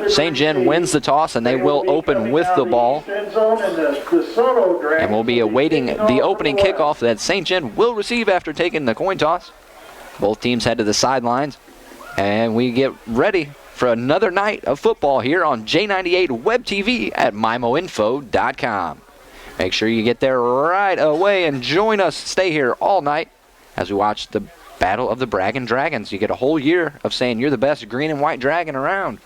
St. John wins the toss, and they will open with the ball. And we'll be awaiting the opening kickoff that St. John will receive after taking the coin toss. Both teams head to the sidelines, and we get ready for another night of football here on J98 Web TV at MIMOinfo.com. Make sure you get there right away and join us. Stay here all night as we watch the Battle of the Braggin' Dragons. You get a whole year of saying you're the best green and white dragon around.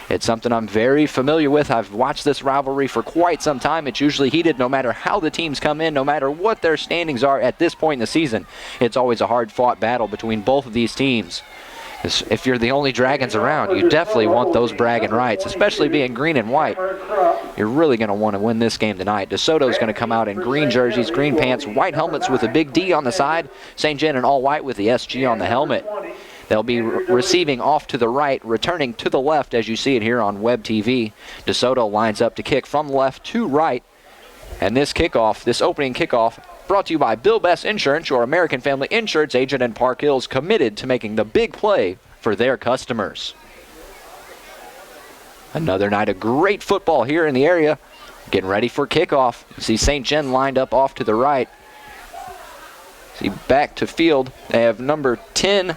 It's something I'm very familiar with. I've watched this rivalry for quite some time. It's usually heated no matter how the teams come in, no matter what their standings are at this point in the season. It's always a hard-fought battle between both of these teams. If you're the only Dragons around, you definitely want those bragging rights, especially being green and white. You're really going to want to win this game tonight. DeSoto is going to come out in green jerseys, green pants, white helmets with a big D on the side. St. John in all white with the SG on the helmet. They'll be receiving off to the right, returning to the left as you see it here on Web TV. DeSoto lines up to kick from left to right. And this kickoff, this opening kickoff, brought to you by Bill Best Insurance, your American Family Insurance agent in Park Hills, committed to making the big play for their customers. Another night of great football here in the area. Getting ready for kickoff. You see St. John lined up off to the right. See back to field. They have number 10,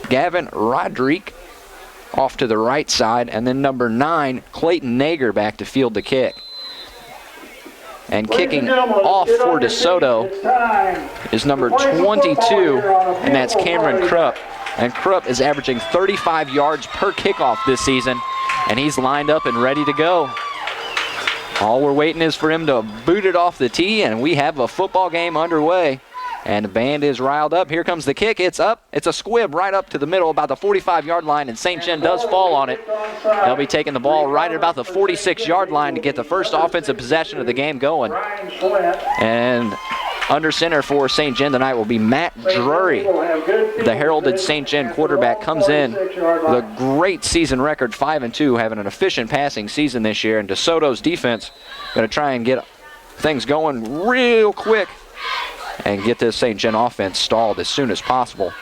Gavin Roderick, off to the right side, and then number 9, Clayton Nager, back to field to kick. And kicking off for DeSoto is number 22, and that's Cameron Krupp. And Krupp is averaging 35 yards per kickoff this season, and he's lined up and ready to go. All we're waiting is for him to boot it off the tee, and we have a football game underway. And the band is riled up. Here comes the kick. It's up. It's a squib right up to the middle, about the 45-yard line, and St. John does fall on it. They'll be taking the ball right at about the 46-yard line to get the first offensive possession of the game going. And under center for St. John tonight will be Matt Drury. The heralded St. John quarterback comes in with a great season record, 5-2, having an efficient passing season this year. And DeSoto's defense going to try and get things going real quick and get this St. John offense stalled as soon as possible.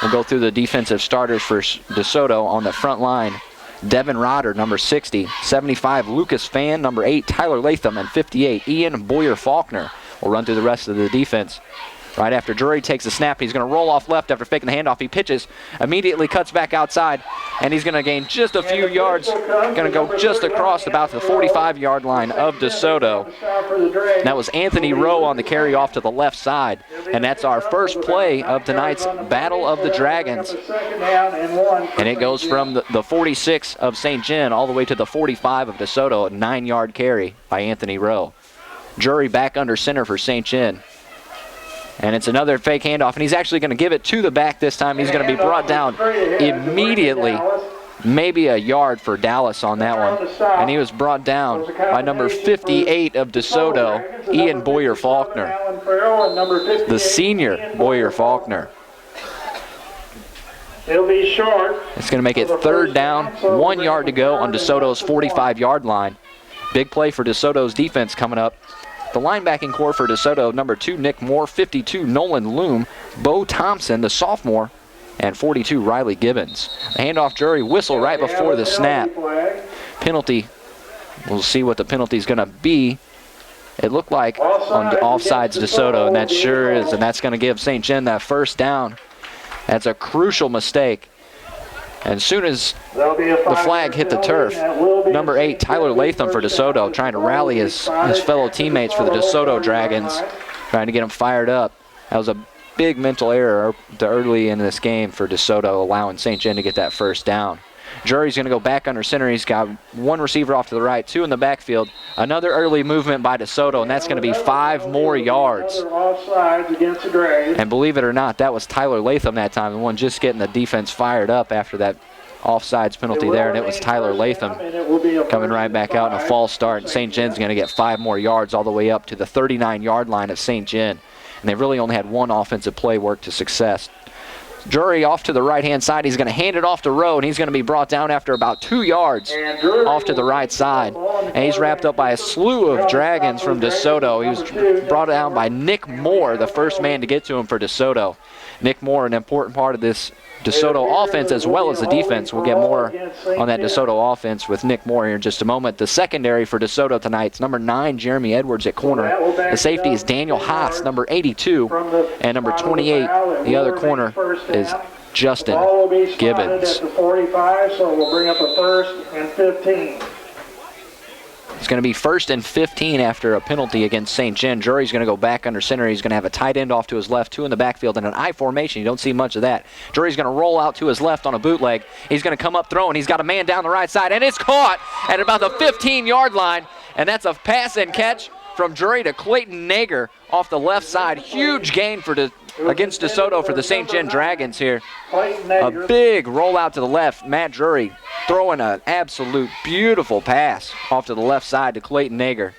We'll go through the defensive starters for DeSoto on the front line. Devin Rodder, number 60. 75, Lucas Fan. Number 8, Tyler Latham. And 58, Ian Boyer-Faulkner. We'll run through the rest of the defense. Right after Drury takes the snap, he's going to roll off left after faking the handoff. He pitches, immediately cuts back outside, and he's going to gain just a few yards. Going to go just across about the 45-yard line of DeSoto. That was Anthony Rowe on the carry off to the left side, and that's our first play of tonight's Battle of the Dragons. And it goes from the 46 of St. John all the way to the 45 of DeSoto, a 9-yard carry by Anthony Rowe. Drury back under center for St. John. And it's another fake handoff, and he's actually going to give it to the back this time. He's going to be brought down immediately, maybe a yard for Dallas on that one. And he was brought down by number 58 of DeSoto, Ian Boyer-Faulkner, the senior Boyer-Faulkner. It'll be short. It's going to make it third down, 1 yard to go on DeSoto's 45-yard line. Big play for DeSoto's defense coming up. The linebacking core for DeSoto, number 2, Nick Moore, 52, Nolan Loom, Bo Thompson, the sophomore, and 42, Riley Gibbons. The handoff, Drury whistle right before the snap. Penalty, we'll see what the penalty is going to be. It looked like on the offsides DeSoto, and that sure is, and that's going to give St. John that first down. That's a crucial mistake. And as soon as the flag hit the turf, number 8, Tyler Latham for DeSoto, trying to rally his fellow teammates for the DeSoto Dragons, trying to get them fired up. That was a big mental error early in this game for DeSoto, allowing St. John to get that first down. Drury's going to go back under center. He's got 1 receiver off to the right, 2 in the backfield. Another early movement by DeSoto, and that's going to be 5 more yards. And believe it or not, that was Tyler Latham that time, the one just getting the defense fired up after that offsides penalty there, and it was Tyler Latham coming right back out in a false start. And St. John's going to get 5 more yards all the way up to the 39-yard line of St. John. And they really only had 1 offensive play work to success. Drury off to the right-hand side. He's going to hand it off to Rowe, and he's going to be brought down after about 2 yards off to the right side. And he's wrapped up by a slew of Dragons from DeSoto. He was brought down by Nick Moore, the first man to get to him for DeSoto. Nick Moore, an important part of this DeSoto offense as well as the defense. We'll get more on that DeSoto offense with Nick Moore here in just a moment. The secondary for DeSoto tonight is number 9, Jeremy Edwards at corner. The safety is Daniel Haas, number 82, and number 28, the other corner, is Justin Gibbons. At the 45, so we'll bring up a 1st and 15. It's going to be 1st and 15 after a penalty against St. John. Drury's going to go back under center. He's going to have a tight end off to his left, 2 in the backfield, in an I formation. You don't see much of that. Drury's going to roll out to his left on a bootleg. He's going to come up throwing. He's got a man down the right side, and it's caught at about the 15-yard line, and that's a pass and catch from Drury to Clayton Nager off the left side. Huge gain against DeSoto for the St. John Dragons here. A big rollout to the left. Matt Drury throwing an absolute beautiful pass off to the left side to Clayton Nager.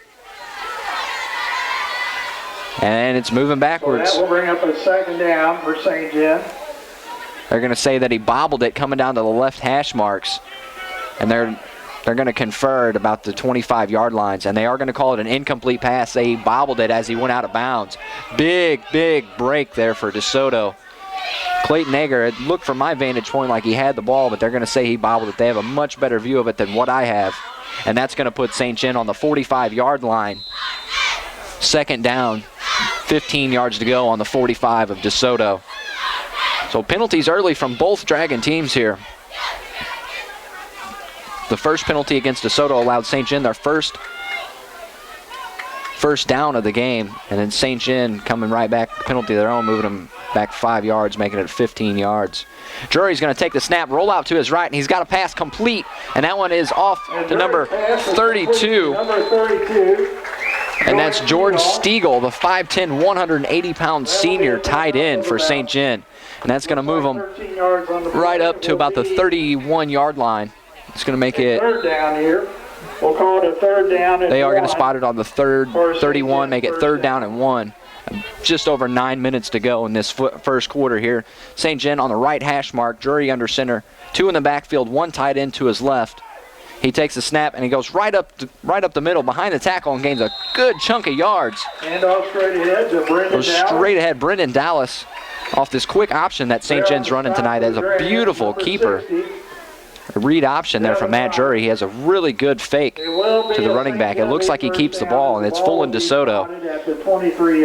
And it's moving backwards. So that will bring up a 2nd down for St. John. They're going to say that he bobbled it coming down to the left hash marks. And they're going to confer at about the 25-yard lines, and they are going to call it an incomplete pass. They bobbled it as he went out of bounds. Big break there for DeSoto. Clayton Nager, it looked from my vantage point like he had the ball, but they're going to say he bobbled it. They have a much better view of it than what I have, and that's going to put St. John on the 45-yard line. 2nd down, 15 yards to go on the 45 of DeSoto. So penalties early from both Dragon teams here. The first penalty against DeSoto allowed St. John their first down of the game, and then St. John coming right back, penalty of their own, moving them back 5 yards, making it 15 yards. Drury's going to take the snap, roll out to his right, and he's got a pass complete, and that one is off to number 32. And that's Jordan Stiegel, the 5'10", 180-pound senior tight end for St. John. And that's going to move them right up to about the 31-yard line. It's going to make it 3rd down here. We'll call it a 3rd down. They are going to spot it on the 31, make it 3rd down and 1. Just over 9 minutes to go in this first quarter here. St. John on the right hash mark, Drury under center, 2 in the backfield, 1 tight end to his left. He takes the snap and he goes right up the middle behind the tackle and gains a good chunk of yards. And off straight ahead to Brendan Dallas. Straight ahead, Brendan Dallas off this quick option that St. John's running tonight as a beautiful keeper. A read option there from Matt Drury. He has a really good fake to the running back. It looks like he keeps the ball, and it's full in DeSoto.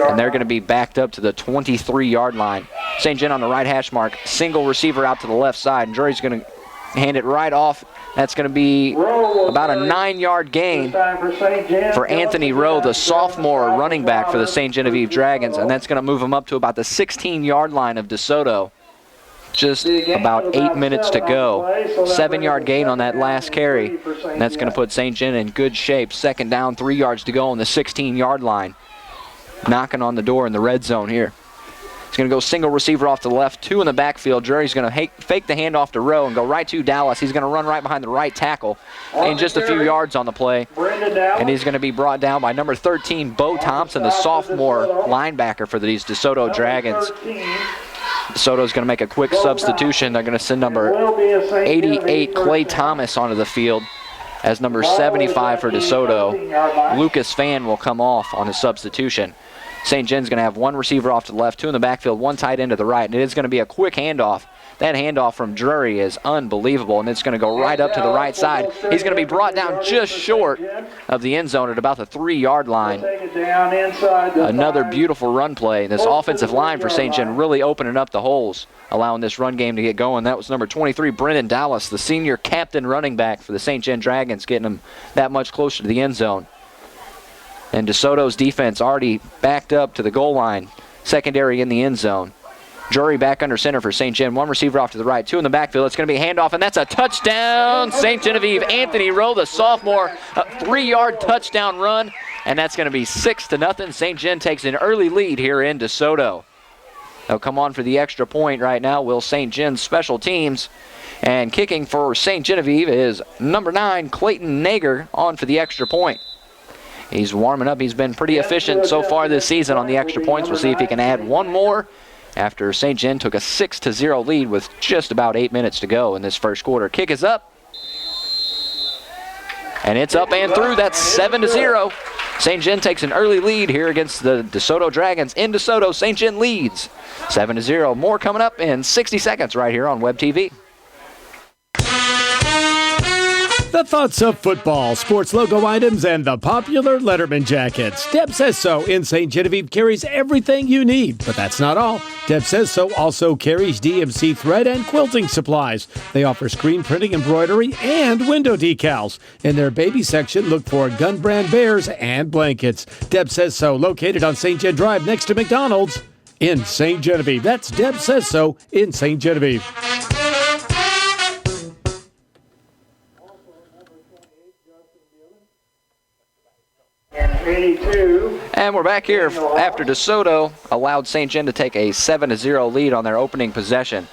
And they're going to be backed up to the 23-yard line. St. John on the right hash mark. Single receiver out to the left side, and Drury's going to hand it right off. That's going to be about a 9-yard gain for Anthony Rowe, the sophomore running back for the St. Genevieve Dragons, and that's going to move him up to about the 16-yard line of DeSoto. Just about 8 minutes to go. 7-yard gain on that last carry. And that's going to put St. John in good shape. 2nd down, 3 yards to go on the 16-yard line. Knocking on the door in the red zone here. He's going to go single receiver off to the left, 2 in the backfield. Drury's going to fake the handoff to Rowe and go right to Dallas. He's going to run right behind the right tackle. Gain just a few yards on the play. And he's going to be brought down by number 13, Bo Thompson, the sophomore linebacker for these DeSoto Dragons. DeSoto's going to make a quick substitution. They're going to send number 88, Clay Thomas, onto the field as number 75 for DeSoto. Lucas Fan will come off on his substitution. St. John's going to have 1 receiver off to the left, 2 in the backfield, 1 tight end to the right, and it is going to be a quick handoff. That handoff from Drury is unbelievable, and it's going to go right up to the right side. He's going to be brought down just short of the end zone at about the 3-yard line. Another beautiful run play. This offensive line for St. John really opening up the holes, allowing this run game to get going. That was number 23, Brendan Dallas, the senior captain running back for the St. John Dragons, getting them that much closer to the end zone. And DeSoto's defense already backed up to the goal line, secondary in the end zone. Drury back under center for St. John. 1 receiver off to the right, 2 in the backfield. It's going to be a handoff, and that's a touchdown. St. Genevieve, Anthony Rowe, the sophomore, a 3-yard touchdown run, and that's going to be 6-0. St. John takes an early lead here in DeSoto. They'll come on for the extra point right now. Will St. John's special teams. And kicking for St. Genevieve is number 9, Clayton Nager, on for the extra point. He's warming up. He's been pretty efficient so far this season on the extra points. We'll see if he can add 1 more after St. John took a 6-0 lead with just about 8 minutes to go in this first quarter. Kick is up. And it's up and through. That's 7-0. St. John takes an early lead here against the DeSoto Dragons. In DeSoto, St. John leads 7-0. More coming up in 60 seconds right here on Web TV. The thoughts of football, sports logo items, and the popular Letterman jackets. Deb Says So in St. Genevieve carries everything you need, but that's not all. Deb Says So also carries DMC thread and quilting supplies. They offer screen printing, embroidery, and window decals. In their baby section, look for Gun Brand bears and blankets. Deb Says So, located on St. Gen Drive next to McDonald's in St. Genevieve. That's Deb Says So in St. Genevieve. And 82. And we're back here after DeSoto allowed St. John to take a 7-0 lead on their opening possession.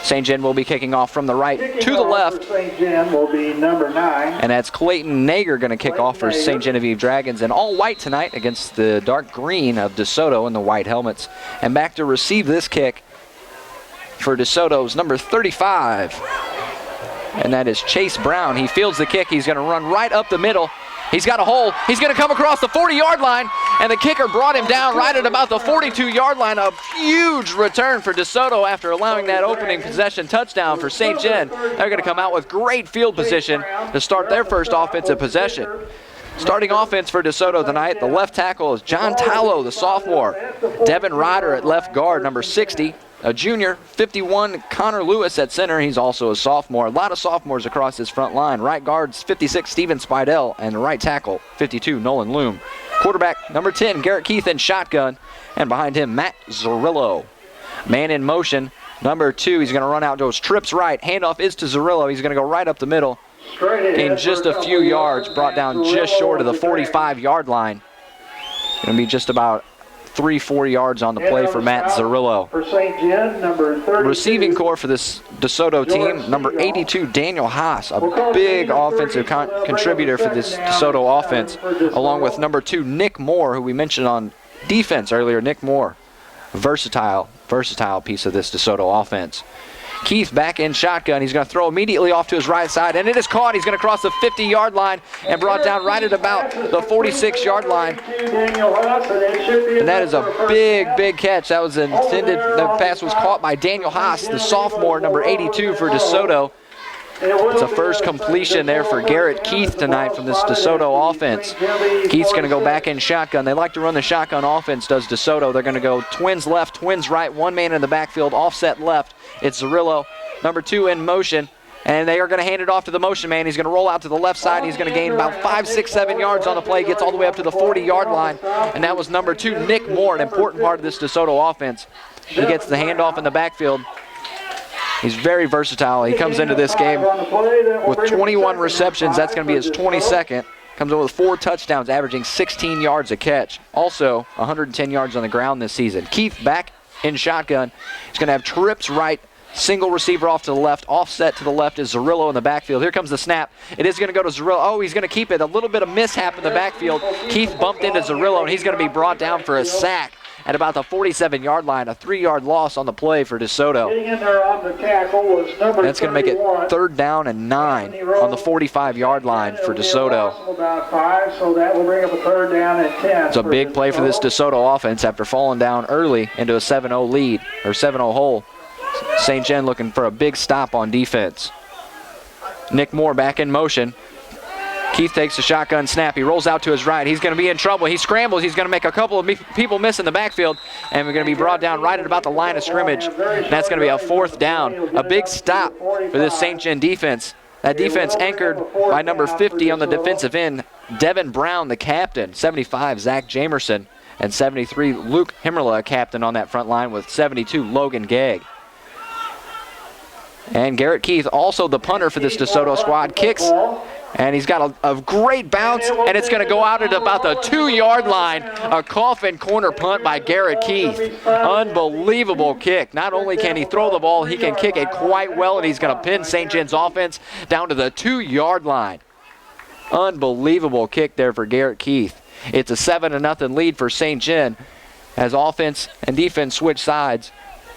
St. John will be kicking off from the right to the left. St. John will be number 9. And that's Clayton Nager going to kick off for St. Genevieve Dragons in all white tonight against the dark green of DeSoto in the white helmets. And back to receive this kick for DeSoto's number 35. And that is Chase Brown. He fields the kick. He's going to run right up the middle. He's got a hole. He's going to come across the 40-yard line, and the kicker brought him down right at about the 42-yard line. A huge return for DeSoto after allowing that opening possession touchdown for St. John. They're going to come out with great field position to start their first offensive possession. Starting offense for DeSoto tonight, the left tackle is John Tallow, the sophomore. Devin Ryder at left guard, number 60. A junior, 51, Connor Lewis at center. He's also a sophomore. A lot of sophomores across this front line. Right guard's 56, Steven Spidell, and right tackle, 52, Nolan Loom. Quarterback, number 10, Garrett Keith in shotgun, and behind him, Matt Zerillo. Man in motion, number 2, he's going to run out, goes trips right. Handoff is to Zerillo. He's going to go right up the middle. Gained just a few yards, brought down just short of the 45-yard line. Going to be just about 3-4 yards on the play for Matt Zerillo. For St. John, number 32. Receiving core for this DeSoto team, number 82, Daniel Haas, a big offensive contributor for this DeSoto offense, along with number 2, Nick Moore, who we mentioned on defense earlier. Nick Moore, versatile piece of this DeSoto offense. Keith back in shotgun. He's going to throw immediately off to his right side, and it is caught. He's going to cross the 50-yard line and brought down right at about the 46-yard line. And that is a big catch. That was intended. The pass was caught by Daniel Haas, the sophomore, number 82 for DeSoto. It's a first completion there for Garrett Keith tonight from this DeSoto offense. Keith's going to go back in shotgun. They like to run the shotgun offense, does DeSoto. They're going to go twins left, twins right, one man in the backfield, offset left. It's Zerillo, number 2 in motion, and they are going to hand it off to the motion man. He's going to roll out to the left side. He's going to gain about 5, 6, 7 yards on the play, gets all the way up to the 40-yard line, and that was number 2, Nick Moore, an important part of this DeSoto offense. He gets the handoff in the backfield. He's very versatile. He comes into this game with 21 receptions. That's going to be his 22nd. Comes in with 4 touchdowns, averaging 16 yards a catch. Also, 110 yards on the ground this season. Keith back in shotgun. He's going to have trips right, single receiver off to the left. Offset to the left is Zerillo in the backfield. Here comes the snap. It is going to go to Zerillo. Oh, he's going to keep it. A little bit of mishap in the backfield. Keith bumped into Zerillo, and he's going to be brought down for a sack at about the 47-yard line, a 3-yard loss on the play for DeSoto. Getting in there on the tackle was number That's going to make it 3rd down and 9 on the 45-yard line for DeSoto. About 5, so that will bring up a 3rd down and 10. It's a big play for this DeSoto offense after falling down early into a 7-0 lead, or 7-0 hole. St. John looking for a big stop on defense. Nick Moore back in motion. Keith takes the shotgun snap. He rolls out to his right. He's going to be in trouble. He scrambles. He's going to make a couple of people miss in the backfield, and we're going to be brought down right at about the line of scrimmage. And that's going to be a 4th down. A big stop for this St. John defense. That defense anchored by number 50 on the defensive end, Devin Brown, the captain, 75, Zach Jamerson, and 73, Luke Himmerla, captain on that front line with 72, Logan Gegg. And Garrett Keith, also the punter for this DeSoto squad, kicks, and he's got a great bounce, and it's going to go out at about the 2-yard line. A coffin corner punt by Garrett Keith. Unbelievable kick. Not only can he throw the ball, he can kick it quite well, and he's going to pin St. John's offense down to the 2-yard line. Unbelievable kick there for Garrett Keith. It's a 7-0 lead for St. John as offense and defense switch sides.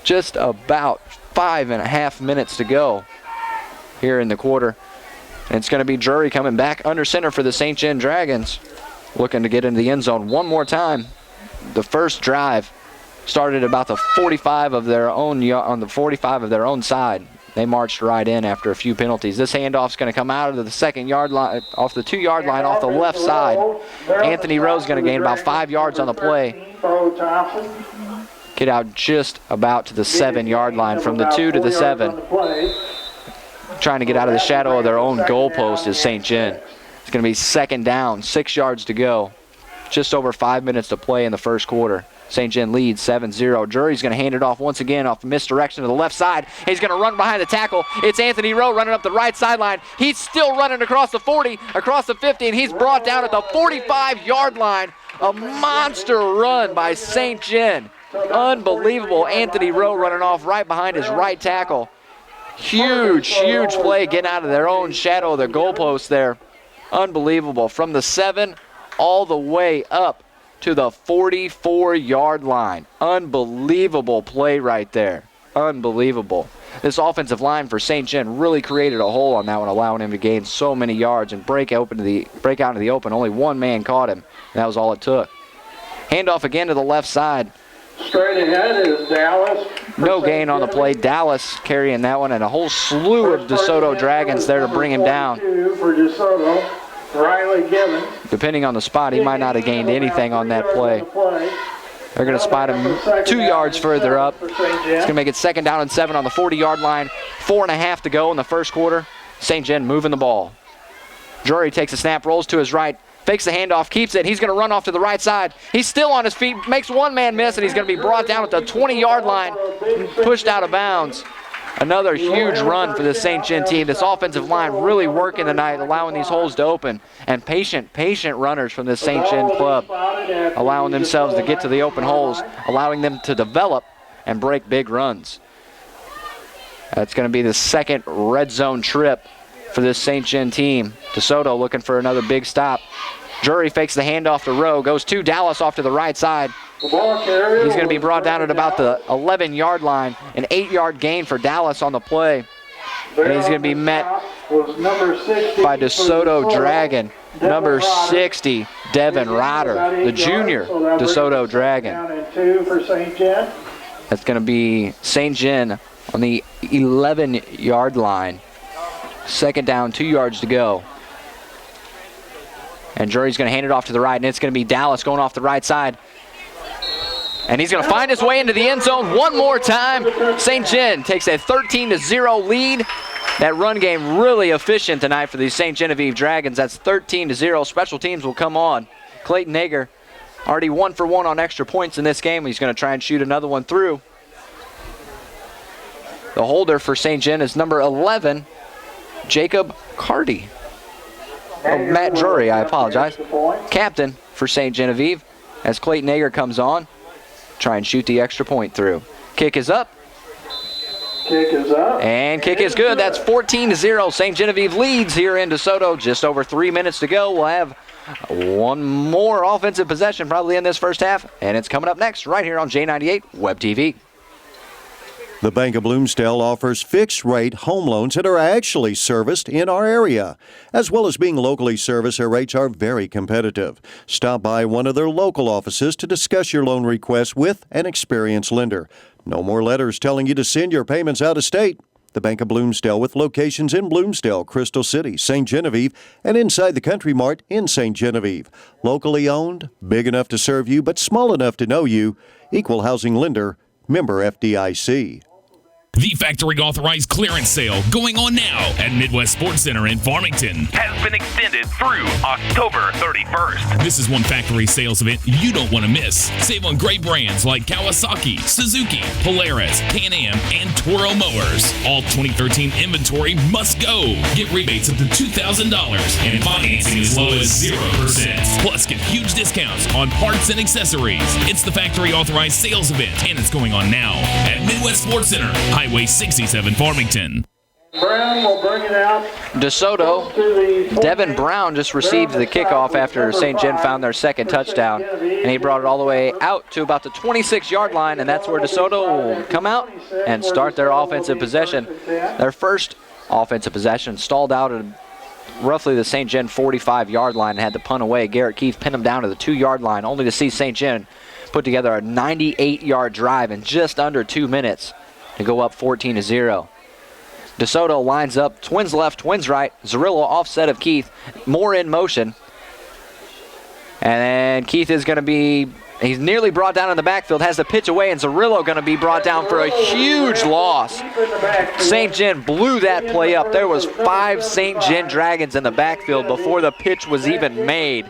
Just about 5.5 minutes to go here in the quarter. And it's going to be Drury coming back under center for the St. John Dragons. looking to get into the end zone one more time. The first drive started about the 45 of their own on the 45 of their own side. They marched right in after a few penalties. This handoff's going to come out of the 2-yard line, off the 2-yard line, off the left side. Anthony Rowe's going to gain about 5 yards on the play. Get out just about to the 7-yard line, from the 2 to the 7. Trying to get out of the shadow of their own goalpost is St. John. It's going to be 2nd down, 6 yards to go. Just over 5 minutes to play in the first quarter. St. John leads 7-0. Drury's going to hand it off once again off misdirection to the left side. He's going to run behind the tackle. It's Anthony Rowe running up the right sideline. He's still running across the 40, across the 50, and he's brought down at the 45-yard line. A monster run by St. John. Unbelievable. Anthony Rowe running off right behind his right tackle. Huge play getting out of their own shadow of their goalpost there. Unbelievable. From the 7 all the way up to the 44-yard line. Unbelievable play right there. Unbelievable. This offensive line for St. John really created a hole on that one, allowing him to gain so many yards and break out into the open. Only one man caught him, and that was all it took. Handoff again to the left side. Straight ahead is Dallas. No gain on the play. Dallas carrying that one, and a whole slew of DeSoto Dragons there to bring him down. For DeSoto, Riley Gibbons. Depending on the spot, he might not have gained anything on that play. They're going to spot him 2 yards further up. It's going to make it 2nd down and 7 on the 40-yard line. 4.5 to go in the first quarter. St. John moving the ball. Drury takes a snap, rolls to his right, fakes the handoff, keeps it. He's going to run off to the right side. He's still on his feet, makes one man miss, and he's going to be brought down at the 20-yard line, pushed out of bounds. Another huge run for the St. John team. This offensive line really working tonight, allowing these holes to open. And patient runners from this St. John club, allowing themselves to get to the open holes, allowing them to develop and break big runs. That's going to be the 2nd red zone trip for this St. John team. DeSoto looking for another big stop. Drury fakes the handoff to Rowe, goes to Dallas off to the right side. He's going to be brought down at about the 11-yard line. An 8-yard gain for Dallas on the play. And he's going to be met by DeSoto Dragon, number 60, Devin Ryder, the junior DeSoto Dragon. That's going to be St. John on the 11-yard line. 2nd down, 2 yards to go. And Drury's going to hand it off to the right, and it's going to be Dallas going off the right side. And he's going to find his way into the end zone one more time. St. John takes a 13-0 lead. That run game really efficient tonight for the St. Genevieve Dragons. That's 13-0. Special teams will come on. Clayton Hager already 1 for 1 on extra points in this game. He's going to try and shoot another one through. The holder for St. John is number 11, Jacob Carty. Oh, Matt Drury, I apologize. Captain for St. Genevieve as Clayton Hager comes on. Try and shoot the extra point through. Kick is up. Kick is up. And kick is good. That's 14-0. St. Genevieve leads here in DeSoto. Just over 3 minutes to go. We'll have one more offensive possession probably in this first half. And it's coming up next right here on J98 Web TV. The Bank of Bloomsdale offers fixed-rate home loans that are actually serviced in our area. As well as being locally serviced, their rates are very competitive. Stop by one of their local offices to discuss your loan request with an experienced lender. No more letters telling you to send your payments out of state. The Bank of Bloomsdale, with locations in Bloomsdale, Crystal City, St. Genevieve, and inside the Country Mart in St. Genevieve. Locally owned, big enough to serve you, but small enough to know you. Equal housing lender, member FDIC. The factory authorized clearance sale going on now at Midwest Sports Center in Farmington has been extended through October 31st. This is one factory sales event you don't want to miss. Save on great brands like Kawasaki, Suzuki, Polaris, Can-Am, and Toro mowers. All 2013 inventory must go. Get rebates up to $2,000 and financing as low as 0%. Plus, get huge discounts on parts and accessories. It's the factory authorized sales event, and it's going on now at Midwest Sports Center, Highway 67, Farmington. Brown will bring it out. DeSoto, Devin Brown just received the kickoff after St. John found their 2nd touchdown, and he brought it all the way out to about the 26-yard line, and that's where DeSoto will come out and start their offensive possession. Their first offensive possession stalled out at roughly the St. John 45-yard line and had to punt away. Garrett Keith pinned him down to the 2-yard line, only to see St. John put together a 98-yard drive in just under 2 minutes to go up 14-0. DeSoto lines up, twins left, twins right. Zerillo offset of Keith, more in motion. And then Keith is going to be, he's nearly brought down in the backfield, has the pitch away, and Zerillo going to be brought down for a huge loss. St. John blew that play up. There was 5 St. John Dragons in the backfield before the pitch was even made.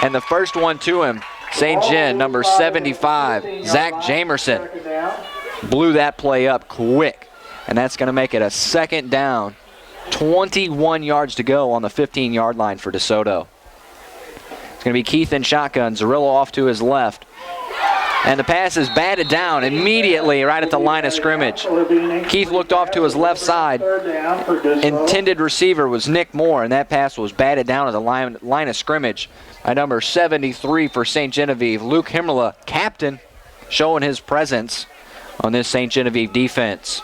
And the first one to him, St. John, number 75, Zach Jamerson, blew that play up quick. And that's going to make it a second down. 21 yards to go on the 15-yard line for DeSoto. It's going to be Keith in shotgun. Zerillo off to his left. And the pass is batted down immediately right at the line of scrimmage. Keith looked off to his left side. Intended receiver was Nick Moore, and that pass was batted down at the line of scrimmage by number 73 for St. Genevieve. Luke Himmerla, captain, showing his presence on this St. Genevieve defense.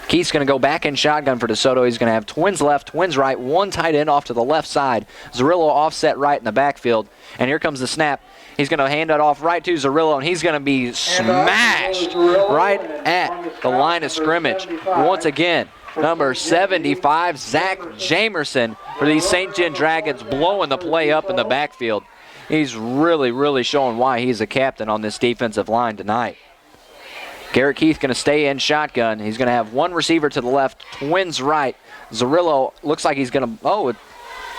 Keith's going to go back in shotgun for DeSoto. He's going to have twins left, twins right, one tight end off to the left side. Zerillo offset right in the backfield. And here comes the snap. He's going to hand it off right to Zerillo, and he's going to be smashed right at the line of scrimmage. Once again, number 75, Zach Jamerson for these St. John Dragons, blowing the play up in the backfield. He's really, really showing why he's a captain on this defensive line tonight. Garrett Keith going to stay in shotgun. He's going to have one receiver to the left, twins right. Zerillo looks like he's going to,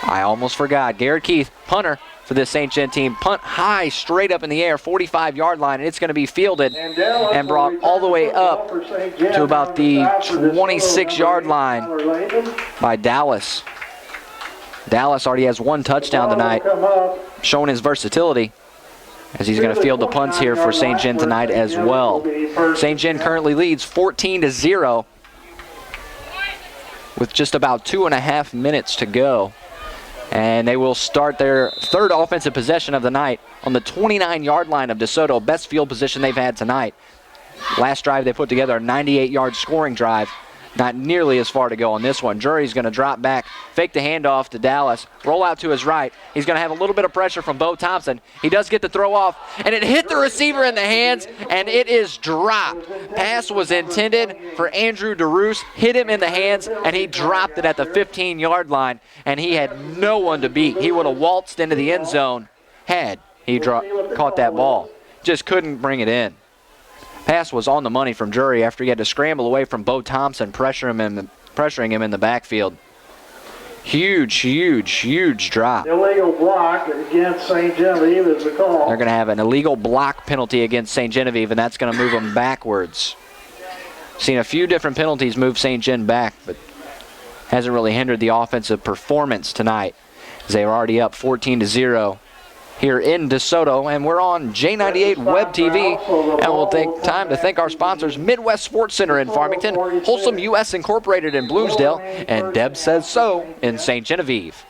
I almost forgot. Garrett Keith, punter for this St. John team. Punt high, straight up in the air, 45-yard line, and it's going to be fielded and brought all the way up to about the 26-yard line by Dallas. Dallas already has one touchdown tonight, showing his versatility, as he's going to field the punts here for St. John tonight as well. St. John currently leads 14-0 with just about 2.5 minutes to go. And they will start their third offensive possession of the night on the 29-yard line of DeSoto, best field position they've had tonight. Last drive they put together a 98-yard scoring drive. Not nearly as far to go on this one. Drury's going to drop back, fake the handoff to Dallas, roll out to his right. He's going to have a little bit of pressure from Bo Thompson. He does get the throw off, and it hit the receiver in the hands, and it is dropped. Pass was intended for Andrew DeRoos, hit him in the hands, and he dropped it at the 15-yard line, and he had no one to beat. He would have waltzed into the end zone had he caught that ball. Just couldn't bring it in. Pass was on the money from Drury after he had to scramble away from Bo Thompson, pressuring him in the backfield. Huge drop. Illegal block against St. Genevieve is the call. They're going to have an illegal block penalty against St. Genevieve, and that's going to move them backwards. Seen a few different penalties move St. Gen back, but hasn't really hindered the offensive performance tonight, as they are already up 14-0. Here in DeSoto, and we're on J98 Web TV, and we'll take time to thank our sponsors, Midwest Sports Center in Farmington, Wholesome US Incorporated in Bloomsdale, and Deb Says So in St. Genevieve.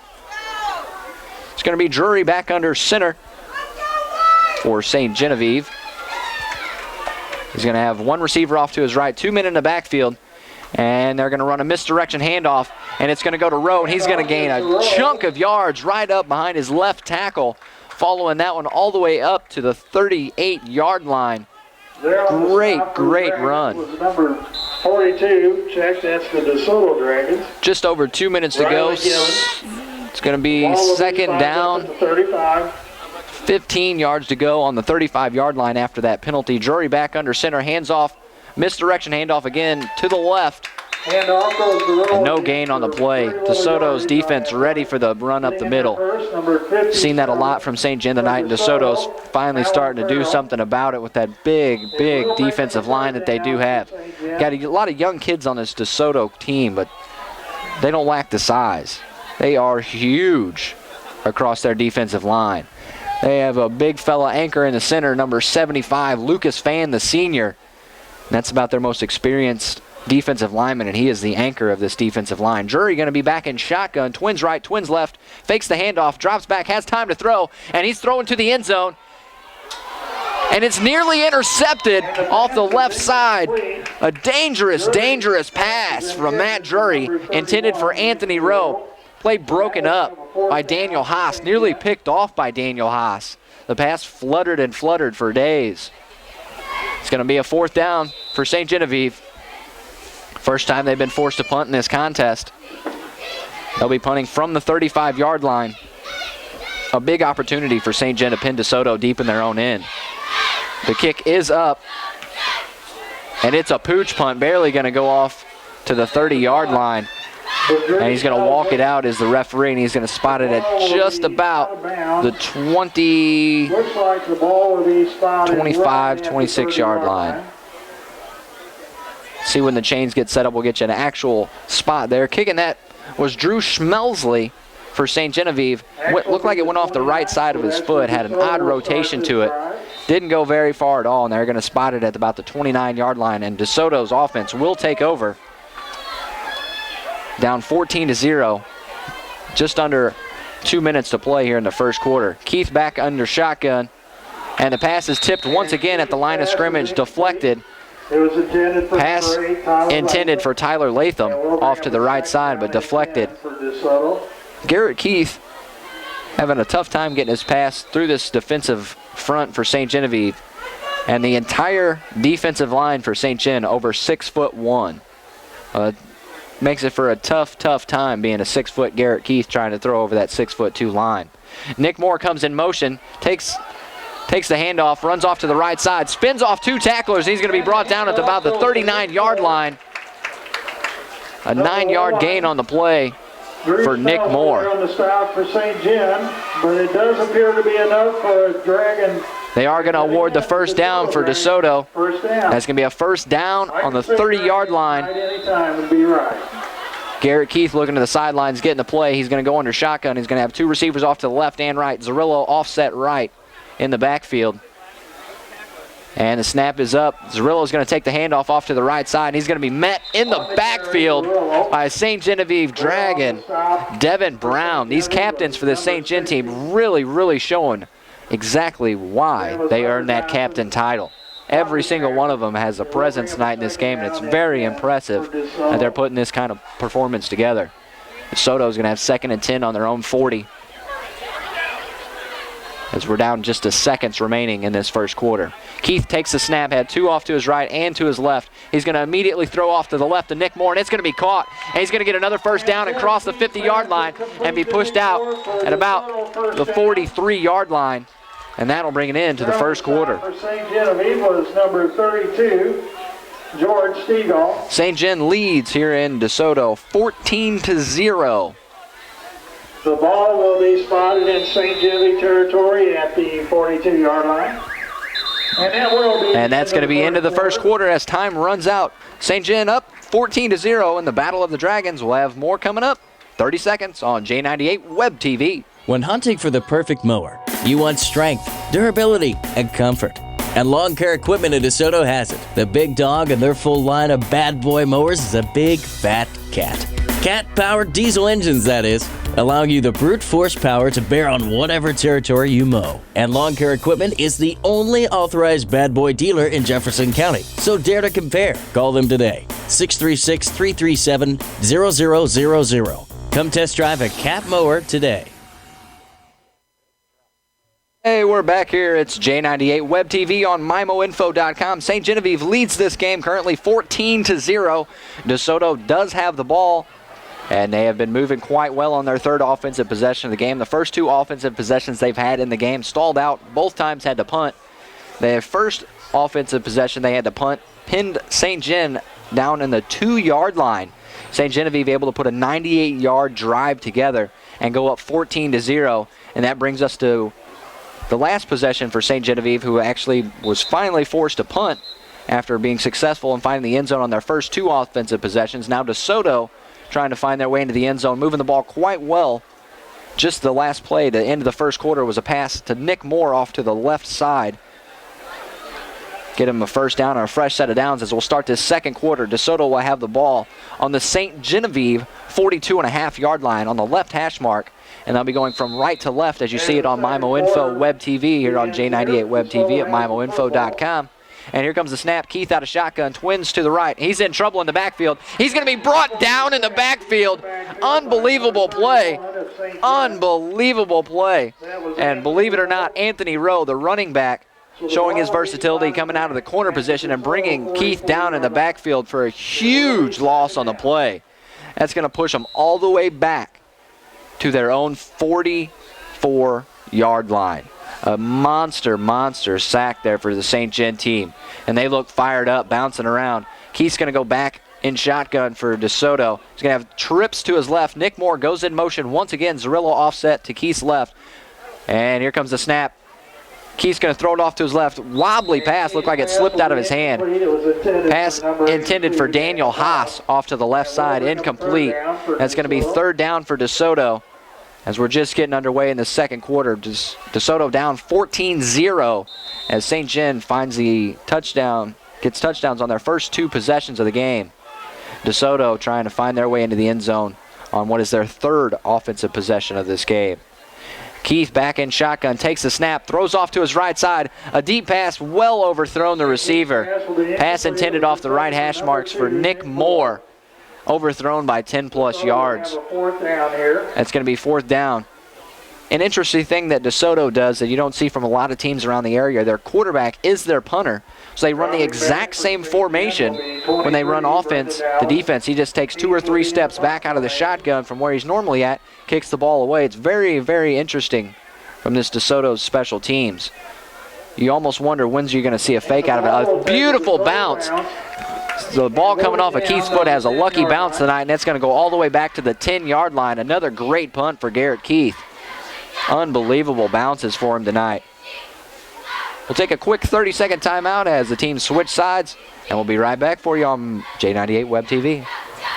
It's going to be Drury back under center for St. Genevieve. He's going to have one receiver off to his right, 2 men in the backfield, and they're going to run a misdirection handoff, and it's going to go to Rowe, and he's going to gain a chunk of yards right up behind his left tackle, following that one all the way up to the 38-yard line. Great run. Number 42, check, that's the DeSoto Dragons. Just over 2 minutes to go. It's going to be second down. 15 yards to go on the 35-yard line after that penalty. Drury back under center, hands off, misdirection handoff again to the left. And no gain on the play. DeSoto's defense ready for the run up the middle. Seen that a lot from St. John tonight, and DeSoto's finally starting to do something about it with that big defensive line that they do have. Got a lot of young kids on this DeSoto team, but they don't lack the size. They are huge across their defensive line. They have a big fella anchor in the center, number 75, Lucas Fan, the senior. That's about their most experienced defensive lineman, and he is the anchor of this defensive line. Drury going to be back in shotgun, twins right, twins left, fakes the handoff, drops back, has time to throw, and he's throwing to the end zone. And it's nearly intercepted off the left side. A dangerous, dangerous pass from Matt Drury, intended for Anthony Rowe. Play broken up by Daniel Haas, nearly picked off by Daniel Haas. The pass fluttered and fluttered for days. It's going to be a 4th down for St. Genevieve. First time they've been forced to punt in this contest. They'll be punting from the 35-yard line. A big opportunity for St. Gen to pin DeSoto deep in their own end. The kick is up, and it's a pooch punt, barely going to go off to the 30-yard line. And he's going to walk it out as the referee, and he's going to spot it at just about the 25, 26-yard line. See when the chains get set up, we'll get you an actual spot there. Kicking that was Drew Schmelsley for St. Genevieve. Looked like it went off the right side of his foot, had an odd rotation to it. Didn't go very far at all, and they're going to spot it at about the 29-yard line, and DeSoto's offense will take over. Down 14-0, just under 2 minutes to play here in the first quarter. Keith back under shotgun, and the pass is tipped once again at the line of scrimmage, deflected. Pass intended for Tyler Latham off to the right side, but deflected. Garrett Keith having a tough time getting his pass through this defensive front for St. Genevieve. And the entire defensive line for St. Gen over 6'1". Makes it for a tough time being a 6-foot Garrett Keith trying to throw over that 6'2" line. Nick Moore comes in motion, takes the handoff, runs off to the right side, spins off 2 tacklers. He's going to be brought down at about the 39-yard line. A 9-yard gain on the play for Nick Moore. On the stop for St. Gen, but it does appear to be enough for a Dragon. They are going to award the first down for DeSoto. That's going to be a first down on the 30-yard line. Garrett Keith looking to the sidelines, getting the play. He's going to go under shotgun. He's going to have 2 receivers off to the left and right. Zerillo offset right in the backfield. And the snap is up. Zerillo's going to take the handoff off to the right side. And he's going to be met in the backfield by St. Genevieve Dragon, Devin Brown. These captains for this St. Gen team really showing exactly why they earned that captain title. Every single one of them has a presence tonight in this game, and it's very impressive that they're putting this kind of performance together. DeSoto's going to have 2nd and 10 on their own 40. As we're down just a seconds remaining in this first quarter. Keith takes the snap, had 2 off to his right and to his left. He's going to immediately throw off to the left to Nick Moore, and it's going to be caught. And he's going to get another first down and cross the 50-yard line and be pushed out at about the 43-yard line. And that'll bring it into the first quarter. For St. Genevieve was number 32, George Stegall. St. Gen leads here in DeSoto 14-0. The ball will be spotted in St. Genevieve territory at the 42-yard line. And that's going to be into the first quarter as time runs out. St. Gen up 14-0 in the Battle of the Dragons. We'll have more coming up. 30 seconds on J98 Web TV. When hunting for the perfect mower, you want strength, durability, and comfort. And Lawn Care Equipment in DeSoto has it. The big dog and their full line of bad boy mowers is a big, fat cat. Cat-powered diesel engines, that is, allowing you the brute force power to bear on whatever territory you mow. And Lawn Care Equipment is the only authorized bad boy dealer in Jefferson County. So dare to compare. Call them today. 636-337-0000. Come test drive a cat mower today. Hey, we're back here. It's J98 Web TV on MyMoInfo.com. St. Genevieve leads this game currently 14-0. DeSoto does have the ball, and they have been moving quite well on their 3rd offensive possession of the game. The first 2 offensive possessions they've had in the game stalled out. Both times had to punt. Their first offensive possession they had to punt, pinned St. Gen down in the 2-yard line. St. Genevieve able to put a 98-yard drive together and go up 14-0, and that brings us to the last possession for St. Genevieve, who actually was finally forced to punt after being successful in finding the end zone on their first 2 offensive possessions. Now DeSoto trying to find their way into the end zone, moving the ball quite well. Just the last play, the end of the first quarter, was a pass to Nick Moore off to the left side. get him a first down or a fresh set of downs as we'll start this second quarter. DeSoto will have the ball on the St. Genevieve 42.5-yard line on the left hash mark. And they'll be going from right to left as you see it on MIMO Info Web TV here on J98 Web TV at MIMOinfo.com. And here comes the snap. Keith out of shotgun, twins to the right. He's in trouble in the backfield. He's going to be brought down in the backfield. Unbelievable play. Unbelievable play. And believe it or not, Anthony Rowe, the running back, showing his versatility coming out of the corner position and bringing Keith down in the backfield for a huge loss on the play. That's going to push them all the way back to their own 44-yard line. A monster sack there for the St. Gen team. And they look fired up, bouncing around. Keith's going to go back in shotgun for DeSoto. He's going to have trips to his left. Nick Moore goes in motion once again. Zerillo offset to Keith's left. And here comes the snap. Keith's going to throw it off to his left. Wobbly pass, looked like it slipped out of his hand. Pass intended for Daniel Haas off to the left side, incomplete. That's going to be third down for DeSoto as we're just getting underway in the second quarter. DeSoto down 14-0 as St. Gen finds the touchdown, gets touchdowns on their first two possessions of the game. DeSoto trying to find their way into the end zone on what is their third offensive possession of this game. Keith back in shotgun, takes the snap, throws off to his right side. A deep pass, well overthrown the receiver. Pass intended off the right hash marks for Nick Moore. Overthrown by 10-plus yards. That's going to be fourth down. An interesting thing that DeSoto does that you don't see from a lot of teams around the area, their quarterback is their punter. So they run the exact same formation when they run offense. The defense, he just takes 2 or 3 steps back out of the shotgun from where he's normally at, kicks the ball away. It's very, very interesting from this DeSoto's special teams. You almost wonder when's you're going to see a fake out of it. A beautiful bounce. The ball coming off of Keith's foot has a lucky bounce tonight, and that's going to go all the way back to the 10-yard line. Another great punt for Garrett Keith. Unbelievable bounces for him tonight. We'll take a quick 30-second timeout as the teams switch sides, and we'll be right back for you on J98 Web TV.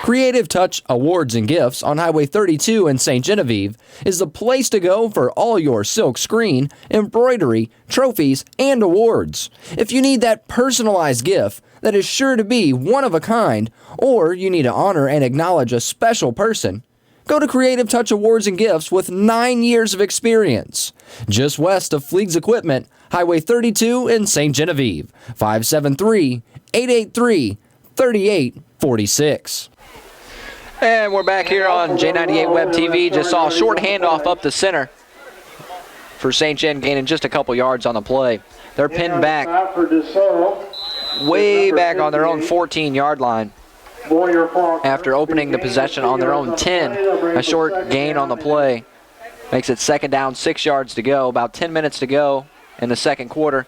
Creative Touch Awards and Gifts on Highway 32 in St. Genevieve is the place to go for all your silk screen, embroidery, trophies, and awards. If you need that personalized gift that is sure to be one of a kind, or you need to honor and acknowledge a special person, go to Creative Touch Awards and Gifts with 9 years of experience. Just west of Fleeg's Equipment, Highway 32 in St. Genevieve, 573-883-3846. And we're back here on J98 Web TV. Just saw a short handoff up the center for St. Gen, gaining just a couple yards on the play. They're pinned back way back on their own 14-yard line after opening the possession on their own 10. A short gain on the play makes it second down, 6 yards to go. About 10 minutes to go in the second quarter.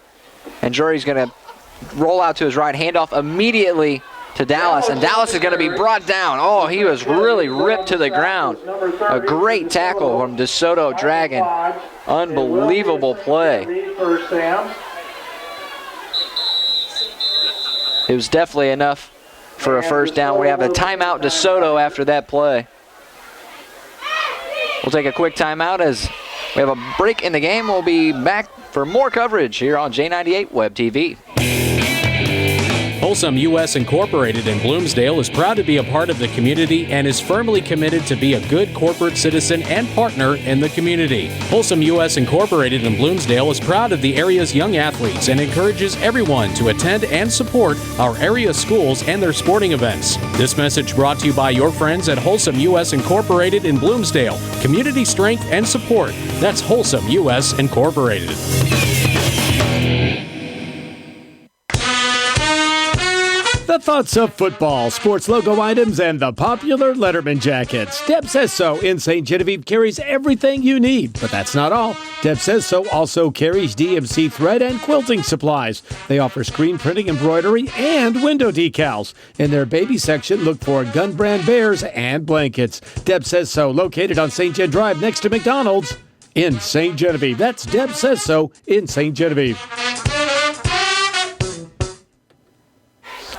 And Drury's going to roll out to his right, handoff immediately to Dallas, and Dallas is going to be brought down. Oh, he was really ripped to the ground. A great tackle from DeSoto Dragon. Unbelievable play. It was definitely enough for a first down. We have a timeout DeSoto after that play. We'll take a quick timeout as we have a break in the game. We'll be back for more coverage here on J98 Web TV. Wholesome U.S. Incorporated in Bloomsdale is proud to be a part of the community and is firmly committed to be a good corporate citizen and partner in the community. Wholesome U.S. Incorporated in Bloomsdale is proud of the area's young athletes and encourages everyone to attend and support our area schools and their sporting events. This message brought to you by your friends at Wholesome U.S. Incorporated in Bloomsdale. Community strength and support. That's Wholesome U.S. Incorporated. The thoughts of football, sports logo items, and the popular Letterman jackets. Deb Says So in St. Genevieve carries everything you need, but that's not all. Deb Says So also carries DMC thread and quilting supplies. They offer screen printing, embroidery, and window decals. In their baby section, look for Gun Brand bears and blankets. Deb Says So, located on St. Gen Drive next to McDonald's in St. Genevieve. That's Deb Says So in St. Genevieve.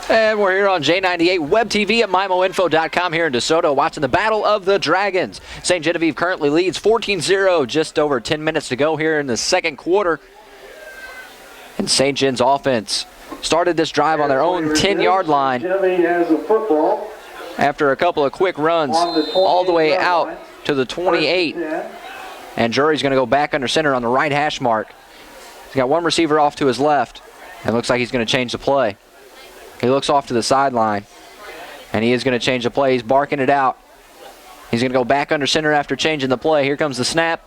And we're here on J98 Web TV at MIMOinfo.com here in DeSoto, watching the Battle of the Dragons. St. Genevieve currently leads 14-0, just over 10 minutes to go here in the second quarter. And St. Gen's offense started this drive on their own 10-yard line Genevieve has the football. after a couple of quick runs all the way out to the 28. And Drury's going to go back under center on the right hash mark. He's got one receiver off to his left, and looks like he's going to change the play. He looks off to the sideline, and he is going to change the play. He's barking it out. He's going to go back under center after changing the play. Here comes the snap,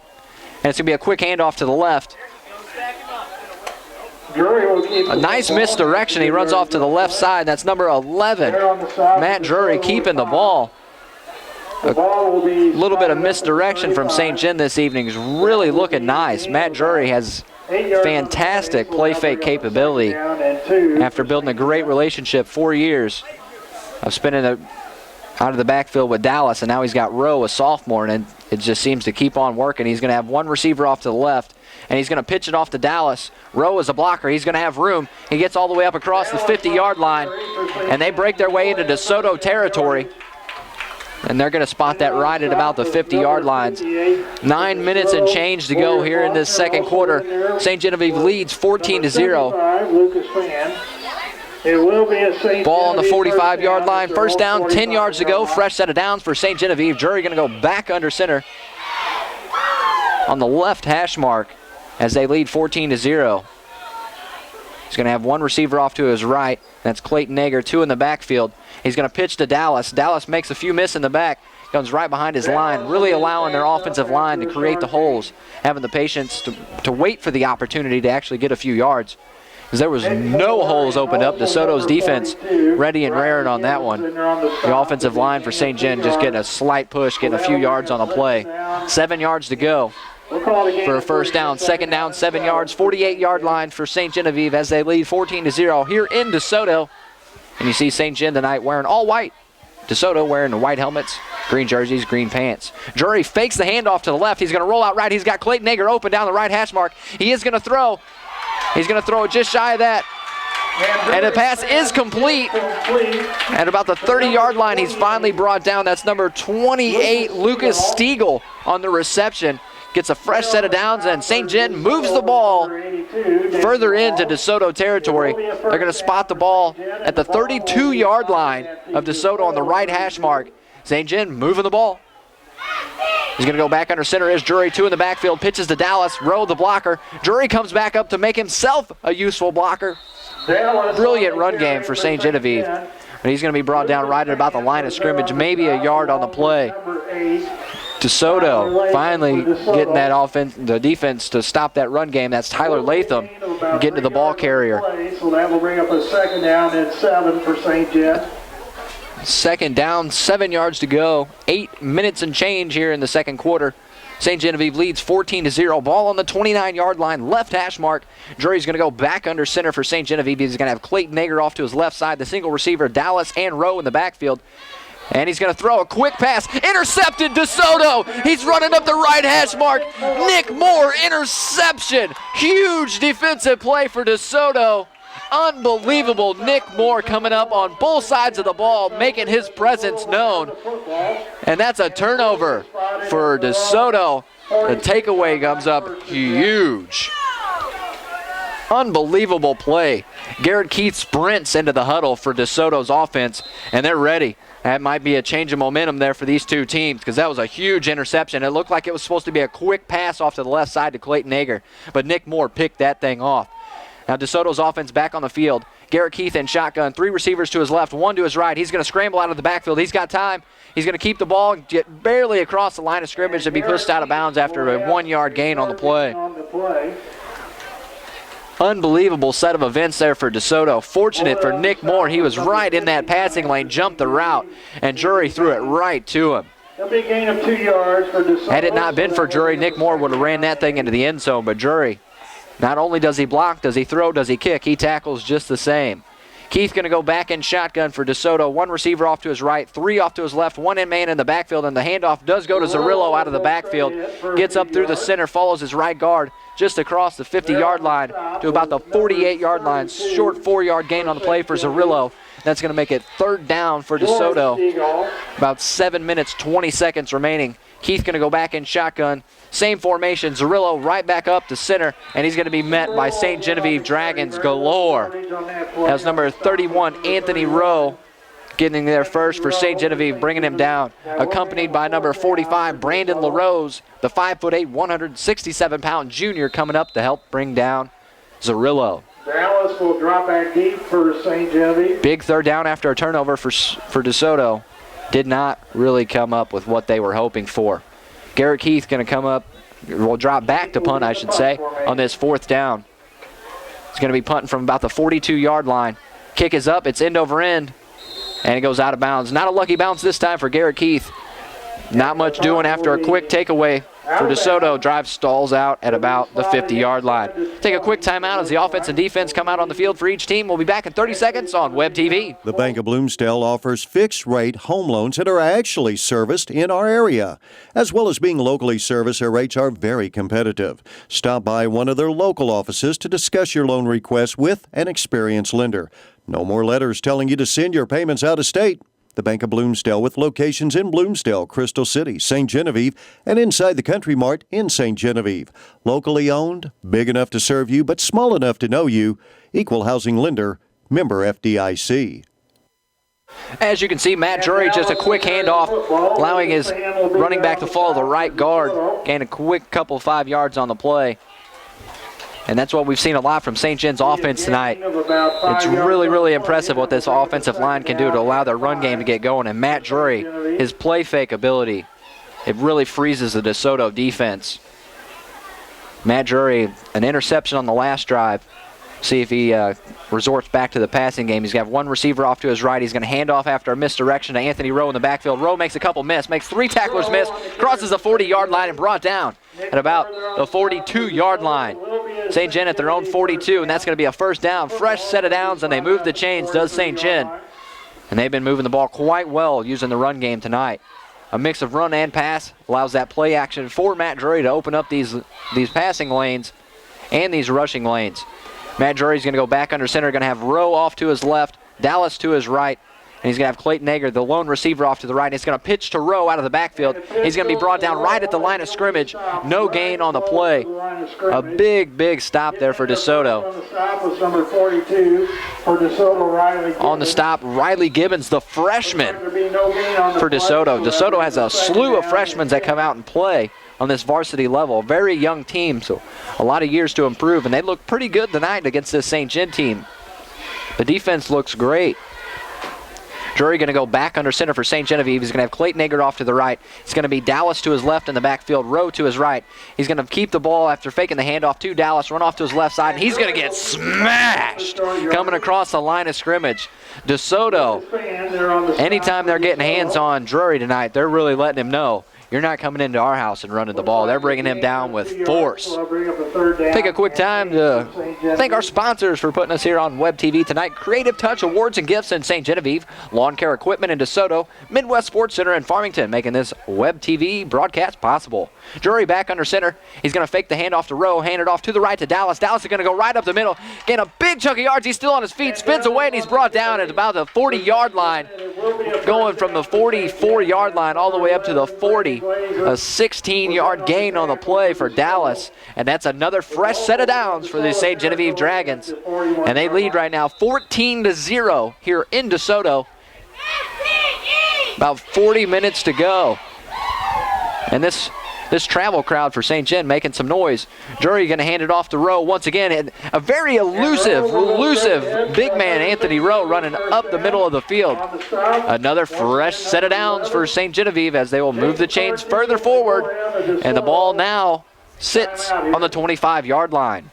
and it's going to be a quick handoff to the left. A nice misdirection. He runs off to the left side. That's number 11, Matt Drury, keeping the ball. A little bit of misdirection from St. John this evening is really looking nice. Matt Drury has fantastic play fake capability after building a great relationship 4 years of spinning it out of the backfield with Dallas, and now he's got Rowe, a sophomore, and it just seems to keep on working. He's going to have one receiver off to the left, and he's going to pitch it off to Dallas. Rowe is a blocker. He's going to have room. He gets all the way up across the 50-yard line, and they break their way into DeSoto territory. And they're going to spot that right at about the 50-yard lines. 9 minutes and change to go here in this second quarter. St. Genevieve leads 14-0. Ball on the 45-yard line. First down, 10 yards to go. Fresh set of downs for St. Genevieve. Drury going to go back under center on the left hash mark as they lead 14-0. He's going to have one receiver off to his right. That's Clayton Nager, two in the backfield. He's going to pitch to Dallas. Dallas makes a few miss in the back, comes right behind his line, really allowing their offensive line to create the holes, having the patience to wait for the opportunity to actually get a few yards. Because there was no holes opened up. DeSoto's defense ready and raring on that one. The offensive line for St. John just getting a slight push, getting a few yards on the play. 7 yards to go for a first down. Second down, 7 yards, 48-yard line for St. Genevieve as they lead 14-0 here in DeSoto. And you see St. John tonight wearing all white. DeSoto wearing the white helmets, green jerseys, green pants. Drury fakes the handoff to the left. He's going to roll out right. He's got Clayton Nager open down the right hash mark. He is going to throw. He's going to throw it just shy of that. And the pass is complete. At about the 30-yard line, he's finally brought down. That's number 28, Lucas Stiegel, on the reception. Gets a fresh set of downs, and St. John moves the ball further into DeSoto territory. They're going to spot the ball at the 32-yard line of DeSoto on the right hash mark. St. John moving the ball. He's going to go back under center as Drury, two in the backfield, pitches to Dallas, Rowe the blocker. Drury comes back up to make himself a useful blocker. Brilliant run game for St. Genevieve. But he's going to be brought down right at about the line of scrimmage, maybe a yard on the play. DeSoto finally getting that offense, the defense to stop that run game. That's Tyler Latham getting to the ball carrier. So that will bring up a second down and 7 for St. John. Second down, 7 yards to go. 8 minutes and change here in the second quarter. St. Genevieve leads 14-0. Ball on the 29-yard line, left hash mark. Drury's going to go back under center for St. Genevieve. He's going to have Clayton Nager off to his left side, the single receiver, Dallas and Rowe in the backfield. And he's going to throw a quick pass. Intercepted DeSoto. He's running up the right hash mark. Nick Moore, interception. Huge defensive play for DeSoto. Unbelievable. Nick Moore coming up on both sides of the ball, making his presence known. And that's a turnover for DeSoto. The takeaway comes up huge. Unbelievable play. Garrett Keith sprints into the huddle for DeSoto's offense, and they're ready. That might be a change of momentum there for these two teams because that was a huge interception. It looked like it was supposed to be a quick pass off to the left side to Clayton Nager, but Nick Moore picked that thing off. Now DeSoto's offense back on the field. Garrett Keith in shotgun, 3 receivers to his left, 1 to his right. He's going to scramble out of the backfield. He's got time. He's going to keep the ball and get barely across the line of scrimmage and be pushed out of bounds after a 1-yard gain on the play. Unbelievable set of events there for DeSoto. Fortunate for Nick Moore. He was right in that passing lane, jumped the route, and Drury threw it right to him. A big gain of 2 yards for DeSoto. Had it not been for Drury, Nick Moore would have ran that thing into the end zone, but Drury, not only does he block, does he throw, does he kick, he tackles just the same. Keith going to go back in shotgun for DeSoto. 1 receiver off to his right, 3 off to his left, 1 in man in the backfield, and the handoff does go to Zarillo out of the backfield. Gets up through the center, follows his right guard just across the 50-yard line to about the 48-yard line. Short 4-yard gain on the play for Zarillo. That's going to make it 3rd down for DeSoto. About 7 minutes, 20 seconds remaining. Keith going to go back in shotgun. Same formation. Zerillo right back up to center, and he's going to be met by St. Genevieve Dragons galore. That was number 31, Anthony Rowe, getting there first for St. Genevieve, bringing him down. Accompanied by number 45, Brandon LaRose, the 5'8", 167-pound junior coming up to help bring down Zerillo. Dallas will drop back deep for St. Genevieve. Big 3rd down after a turnover for DeSoto. Did not really come up with what they were hoping for. Garrett Keith going to come up, will drop back to punt, I should say, on this 4th down. He's going to be punting from about the 42-yard line. Kick is up, it's end over end, and it goes out of bounds. Not a lucky bounce this time for Garrett Keith. Not much doing after a quick takeaway for DeSoto. Drive stalls out at about the 50-yard line. Take a quick timeout as the offense and defense come out on the field for each team. We'll be back in 30 seconds on Web TV. The Bank of Bloomsdale offers fixed-rate home loans that are actually serviced in our area. As well as being locally serviced, their rates are very competitive. Stop by one of their local offices to discuss your loan request with an experienced lender. No more letters telling you to send your payments out of state. The Bank of Bloomsdale, with locations in Bloomsdale, Crystal City, St. Genevieve, and inside the Country Mart in St. Genevieve. Locally owned, big enough to serve you, but small enough to know you. Equal housing lender, member FDIC. As you can see, Matt Drury, just a quick handoff, allowing his running back to follow the right guard. Gain a quick couple 5 yards on the play. And that's what we've seen a lot from St. Jen's offense tonight. It's really, really impressive what this offensive line can do to allow their run game to get going. And Matt Drury, his play fake ability, it really freezes the DeSoto defense. Matt Drury, an interception on the last drive. See if he resorts back to the passing game. He's got one receiver off to his right. He's going to hand off after a misdirection to Anthony Rowe in the backfield. Rowe makes a couple miss, makes 3 tacklers miss, crosses the 40-yard line and brought down at about the 42-yard line. St. Gen at their own 42, and that's going to be a 1st down. Fresh set of downs, and they move the chains, does St. Gen. And they've been moving the ball quite well using the run game tonight. A mix of run and pass allows that play action for Matt Drury to open up these passing lanes and these rushing lanes. Matt Drury's going to go back under center, going to have Rowe off to his left, Dallas to his right, and he's going to have Clayton Egger, the lone receiver, off to the right. And he's going to pitch to Rowe out of the backfield. He's going to be brought down right at the line of scrimmage. No gain on the play. A big, big stop there for DeSoto. On the stop was number 42 for DeSoto, Riley Gibbons. On the stop, Riley Gibbons, the freshman for DeSoto. DeSoto has a slew of freshmen that come out and play on this varsity level. Very young team, so a lot of years to improve, and they look pretty good tonight against this St. Gen team. The defense looks great. Drury going to go back under center for St. Genevieve. He's going to have Clayton Egger off to the right. It's going to be Dallas to his left in the backfield, Rowe to his right. He's going to keep the ball after faking the handoff to Dallas, run off to his left side, and he's going to get smashed coming across the line of scrimmage. DeSoto, anytime they're getting hands on Drury tonight, they're really letting him know, you're not coming into our house and running the ball. They're bringing him down with force. Take a quick time to thank our sponsors for putting us here on Web TV tonight. Creative Touch Awards and Gifts in St. Genevieve, Lawn Care Equipment in DeSoto, Midwest Sports Center in Farmington, making this Web TV broadcast possible. Drury back under center. He's going to fake the handoff to Rowe, hand it off to the right to Dallas. Dallas is going to go right up the middle, gain a big chunk of yards. He's still on his feet, spins away, and he's brought down at about the 40-yard line, going from the 44-yard line all the way up to the 40. A 16-yard gain on the play for Dallas, and that's another fresh set of downs for the St. Genevieve Dragons. And they lead right now 14-0 here in DeSoto. About 40 minutes to go. And this travel crowd for St. Gen making some noise. Drury going to hand it off to Rowe once again. And a very elusive big man, Anthony Rowe, running up the middle of the field. Another fresh set of downs for St. Genevieve as they will move the chains further forward. And the ball now sits on the 25-yard line.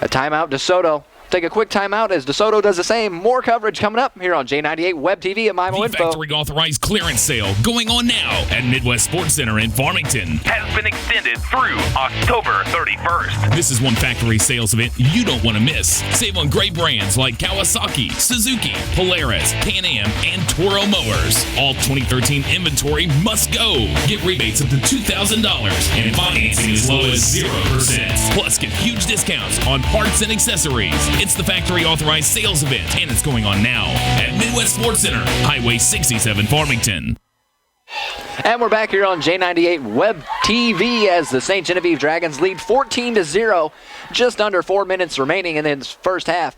A timeout, DeSoto. Take a quick timeout as DeSoto does the same. More coverage coming up here on J98 Web TV at MIMO The Info. factory authorized clearance sale going on now at Midwest Sports Center in Farmington. Has been extended through October 31st. This is one factory sales event you don't want to miss. Save on great brands like Kawasaki, Suzuki, Polaris, Can-Am, and Toro mowers. All 2013 inventory must go. Get rebates up to $2,000 and financing as low as 0%. Plus, get huge discounts on parts and accessories. It's the factory authorized sales event, and it's going on now at Midwest Sports Center, Highway 67, Farmington. And we're back here on J98 Web TV as the St. Genevieve Dragons lead 14-0. Just under 4 minutes remaining in this first half.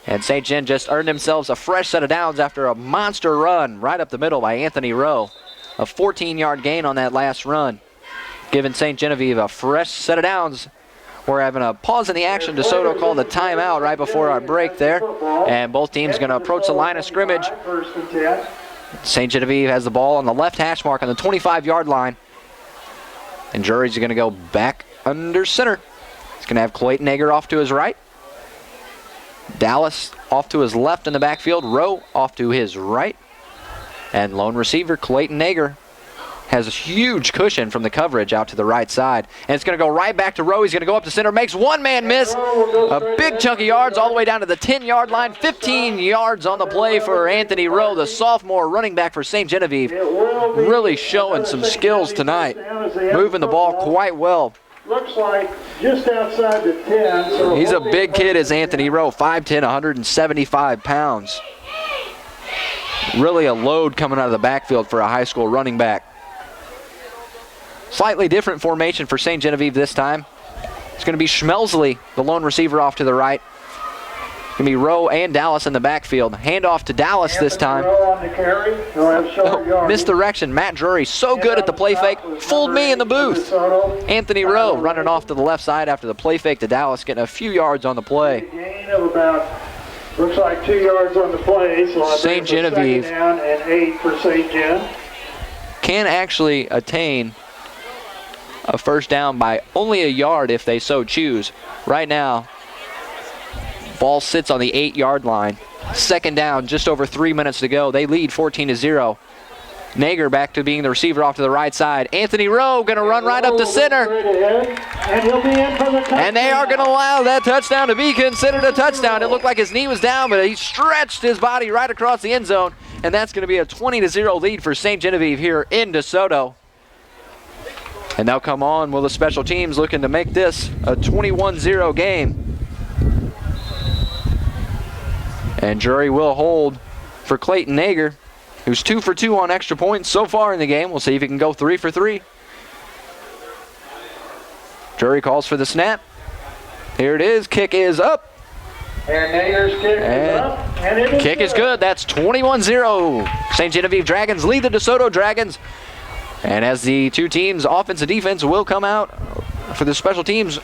And St. Gen just earned themselves a fresh set of downs after a monster run right up the middle by Anthony Rowe. A 14-yard gain on that last run, giving St. Genevieve a fresh set of downs. We're having a pause in the action. DeSoto called a timeout right before our break there. And both teams going to approach the line of scrimmage. St. Genevieve has the ball on the left hash mark on the 25-yard line. And Drury's going to go back under center. He's going to have Clayton Egger off to his right. Dallas off to his left in the backfield. Rowe off to his right. And lone receiver Clayton Egger has a huge cushion from the coverage out to the right side. And it's going to go right back to Rowe. He's going to go up to center, makes one man miss. A big chunk of yards all the way down to the 10-yard line. 15 yards on the play for Anthony Rowe, the sophomore running back for St. Genevieve. Really showing some skills tonight. Moving the ball quite well. Looks like just outside the 10. So he's a big kid as Anthony Rowe, 5'10", 175 pounds. Really a load coming out of the backfield for a high school running back. Slightly different formation for St. Genevieve this time. It's going to be Schmelsley, the lone receiver, off to the right. It's going to be Rowe and Dallas in the backfield. Handoff to Dallas this time. Misdirection. Matt Drury, so good at the play fake. Fooled me in the booth. Anthony Rowe running off to the left side after the play fake to Dallas, getting a few yards on the play. Gain of about, looks like 2 yards on the play. So St. Genevieve down and 8 for St. Gen. Can actually attain a first down by only a yard if they so choose. Right now, ball sits on the 8-yard line. Second down, just over 3 minutes to go. They lead 14-0. Nager back to being the receiver off to the right side. Anthony Rowe going to run right up the center. And they are going to allow that touchdown to be considered a touchdown. It looked like his knee was down, but he stretched his body right across the end zone. And that's going to be a 20-0 lead for St. Genevieve here in DeSoto. And they'll come on with the special teams looking to make this a 21-0 game. And Drury will hold for Clayton Nager, who's 2 for 2 on extra points so far in the game. We'll see if he can go 3 for 3. Drury calls for the snap. Here it is. Kick is up. And Nager's kick is up. And it is kick is good. That's 21-0. St. Genevieve Dragons lead the DeSoto Dragons. And as the two teams, offense and defense, will come out for the special teams,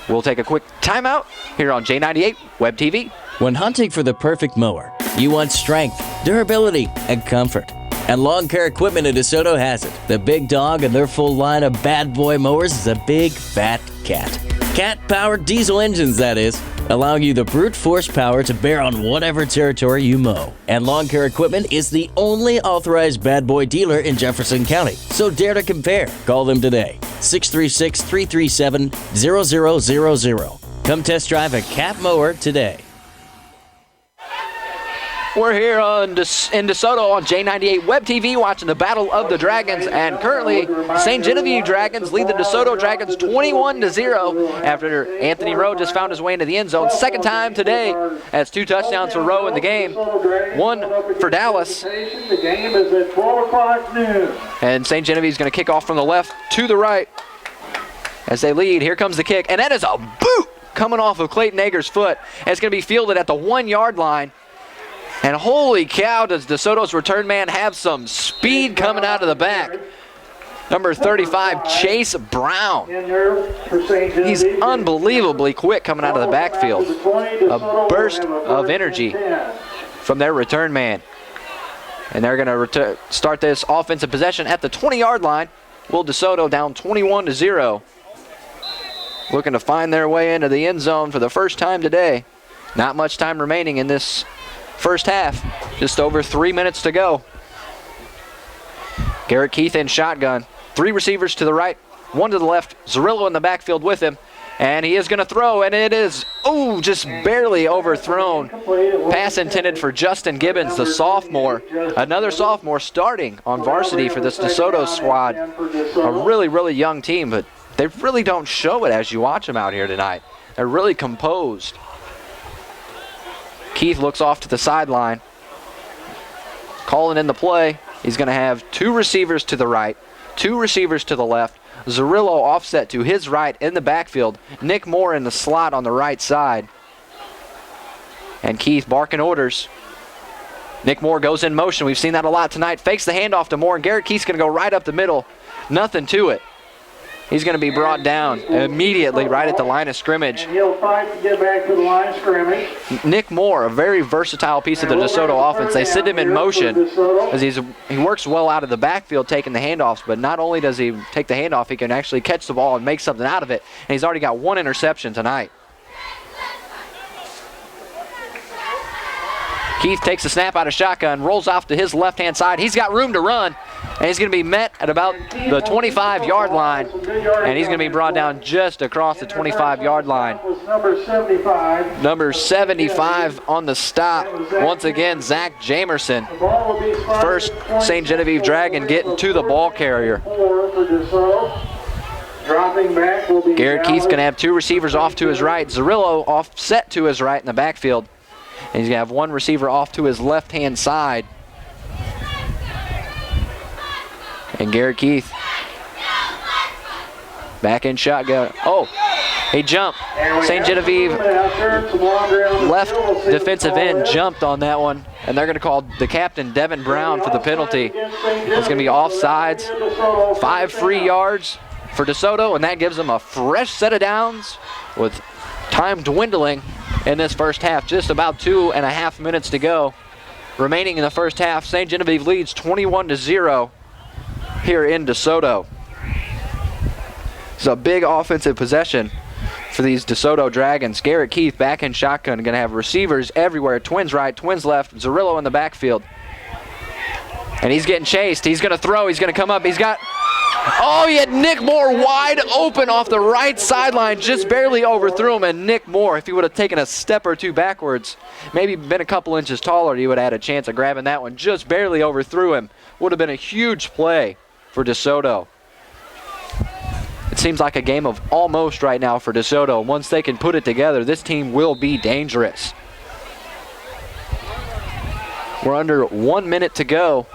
we'll take a quick timeout here on J98 Web TV. When hunting for the perfect mower, you want strength, durability, and comfort. And Lawn Care Equipment in DeSoto has it. The big dog and their full line of bad boy mowers is a big, fat cat. Cat-powered diesel engines, that is, allowing you the brute force power to bear on whatever territory you mow. And Lawn Care Equipment is the only authorized bad boy dealer in Jefferson County. So dare to compare. Call them today. 636-337-0000. Come test drive a cat mower today. We're here in DeSoto on J98 Web TV watching the Battle of the Dragons, and currently St. Genevieve Dragons lead the DeSoto Dragons 21-0 after Anthony Rowe just found his way into the end zone. Second time today. That's 2 touchdowns for Rowe in the game. 1 for Dallas. The game is at 12 o'clock noon. And St. Genevieve's going to kick off from the left to the right as they lead. Here comes the kick, and that is a boot coming off of Clayton Nager's foot. And it's going to be fielded at the 1-yard line. And holy cow, does DeSoto's return man have some speed coming out of the back. Number 35, Chase Brown. He's unbelievably quick coming out of the backfield. A burst of energy from their return man. And they're going to start this offensive possession at the 20-yard line. Will DeSoto down 21-0. Looking to find their way into the end zone for the first time today. Not much time remaining in this first half. Just over 3 minutes to go. Garrett Keith in shotgun. 3 receivers to the right, 1 to the left. Zerillo in the backfield with him. And he is going to throw, and it is, just barely overthrown. Pass intended for Justin Gibbons, the sophomore. Another sophomore starting on varsity for this DeSoto squad. A really, really young team, but they really don't show it as you watch them out here tonight. They're really composed. Keith looks off to the sideline. Calling in the play. He's going to have 2 receivers to the right, 2 receivers to the left. Zerillo offset to his right in the backfield. Nick Moore in the slot on the right side. And Keith barking orders. Nick Moore goes in motion. We've seen that a lot tonight. Fakes the handoff to Moore, and Garrett Keith's going to go right up the middle. Nothing to it. He's going to be brought down immediately right at the line of scrimmage. And he'll fight to get back to the line of scrimmage. Nick Moore, a very versatile piece of the DeSoto offense. They send him in motion as he works well out of the backfield taking the handoffs, but not only does he take the handoff, he can actually catch the ball and make something out of it. And he's already got 1 interception tonight. Keith takes the snap out of shotgun, rolls off to his left-hand side. He's got room to run, and he's going to be met at about the 25-yard line, and he's going to be brought down just across the 25-yard line. Number 75 on the stop. Once again, Zach Jamerson. First St. Genevieve Dragon getting to the ball carrier. Garrett Keith's going to have 2 receivers off to his right. Zerillo offset to his right in the backfield. And he's going to have 1 receiver off to his left-hand side. And Garrett Keith back in shotgun. Oh, he jumped. St. Genevieve left defensive end jumped on that one. And they're going to call the captain, Devin Brown, for the penalty. It's going to be offsides. 5 free yards for DeSoto, and that gives them a fresh set of downs with time dwindling in this first half. Just about 2.5 minutes to go remaining in the first half. St. Genevieve leads 21-0 here in DeSoto. It's a big offensive possession for these DeSoto Dragons. Garrett Keith back in shotgun, going to have receivers everywhere. Twins right, twins left. Zerillo in the backfield. And he's getting chased. He's going to throw. He's going to come up. He's got... Oh, he had Nick Moore wide open off the right sideline, just barely overthrew him. And Nick Moore, if he would have taken a step or 2 backwards, maybe been a couple inches taller, he would have had a chance of grabbing that one. Just barely overthrew him. Would have been a huge play for DeSoto. It seems like a game of almost right now for DeSoto. Once they can put it together, this team will be dangerous. We're under 1 minute to go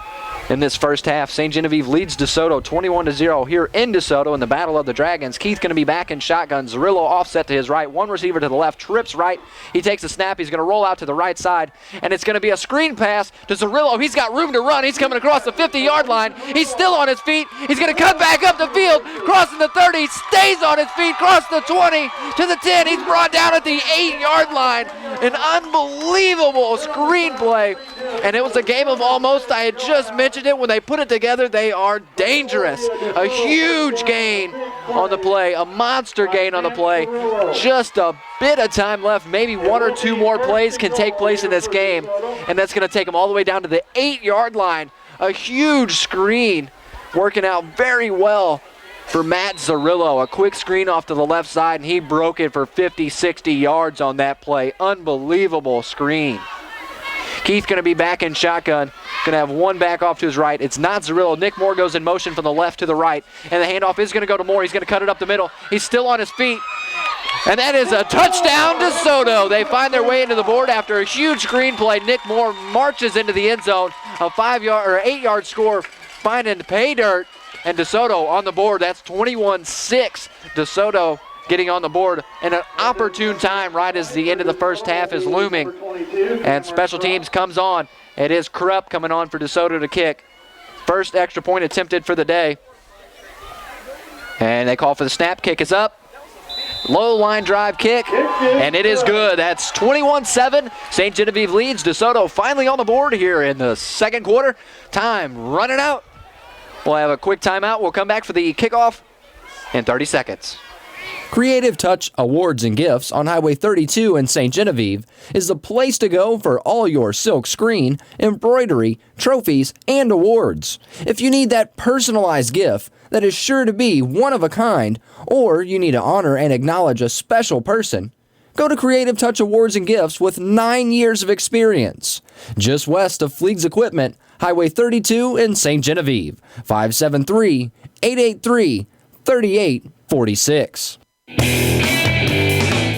in this first half. St. Genevieve leads DeSoto 21-0 here in DeSoto in the Battle of the Dragons. Keith going to be back in shotgun. Zerillo offset to his right. 1 receiver to the left. Trips right. He takes a snap. He's going to roll out to the right side. And it's going to be a screen pass to Zerillo. He's got room to run. He's coming across the 50-yard line. He's still on his feet. He's going to cut back up the field. Crossing the 30. Stays on his feet. Cross the 20 to the 10. He's brought down at the 8-yard line. An unbelievable screenplay. And it was a game of almost. I had just mentioned it. When they put it together, they are dangerous. A huge gain on the play, a monster gain on the play. Just a bit of time left. Maybe 1 or 2 more plays can take place in this game, and that's going to take them all the way down to the 8-yard line. A huge screen working out very well for Matt Zerillo. A quick screen off to the left side, and he broke it for 50, 60 yards on that play. Unbelievable screen. Keith going to be back in shotgun. Going to have 1 back off to his right. It's not Zerillo. Nick Moore goes in motion from the left to the right. And the handoff is going to go to Moore. He's going to cut it up the middle. He's still on his feet. And that is a touchdown to DeSoto. They find their way into the board after a huge screen play. Nick Moore marches into the end zone. A 5-yard or 8-yard score finding pay dirt. And DeSoto on the board. That's 21-6. DeSoto getting on the board in an opportune time right as the end of the first half is looming. And special teams comes on. It is Krupp coming on for DeSoto to kick. First extra point attempted for the day. And they call for the snap. Kick is up. Low line drive kick. And it is good. That's 21-7. St. Genevieve leads. DeSoto finally on the board here in the second quarter. Time running out. We'll have a quick timeout. We'll come back for the kickoff in 30 seconds. Creative Touch Awards and Gifts on Highway 32 in St. Genevieve is the place to go for all your silk screen, embroidery, trophies, and awards. If you need that personalized gift that is sure to be one of a kind, or you need to honor and acknowledge a special person, go to Creative Touch Awards and Gifts with 9 years of experience. Just west of Fleeg's Equipment, Highway 32 in St. Genevieve, 573-883-3846.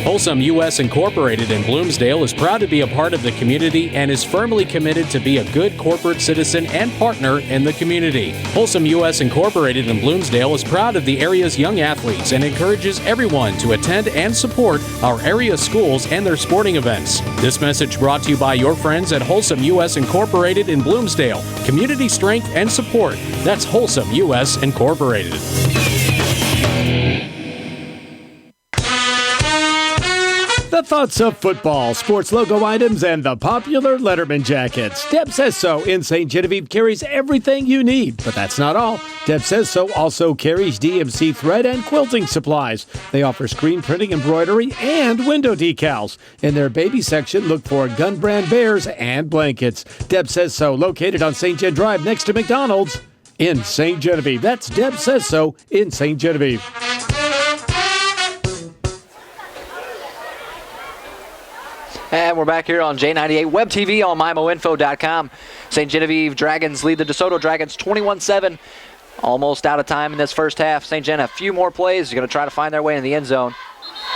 Wholesome U.S. Incorporated in Bloomsdale is proud to be a part of the community and is firmly committed to be a good corporate citizen and partner in the community. Wholesome U.S. Incorporated in Bloomsdale is proud of the area's young athletes and encourages everyone to attend and support our area schools and their sporting events. This message brought to you by your friends at Wholesome U.S. Incorporated in Bloomsdale. Community strength and support. That's Wholesome U.S. Incorporated. The thoughts of football, sports logo items, and the popular Letterman jackets. Deb Says So in St. Genevieve carries everything you need, but that's not all. Deb Says So also carries DMC thread and quilting supplies. They offer screen printing, embroidery, and window decals. In their baby section, look for Gun Brand bears and blankets. Deb Says So, located on St. Gen Drive next to McDonald's in St. Genevieve. That's Deb Says So in St. Genevieve. And we're back here on J98 Web TV on MyMoInfo.com. St. Genevieve Dragons lead the DeSoto Dragons 21-7. Almost out of time in this first half. St. Gen a few more plays. They're going to try to find their way in the end zone.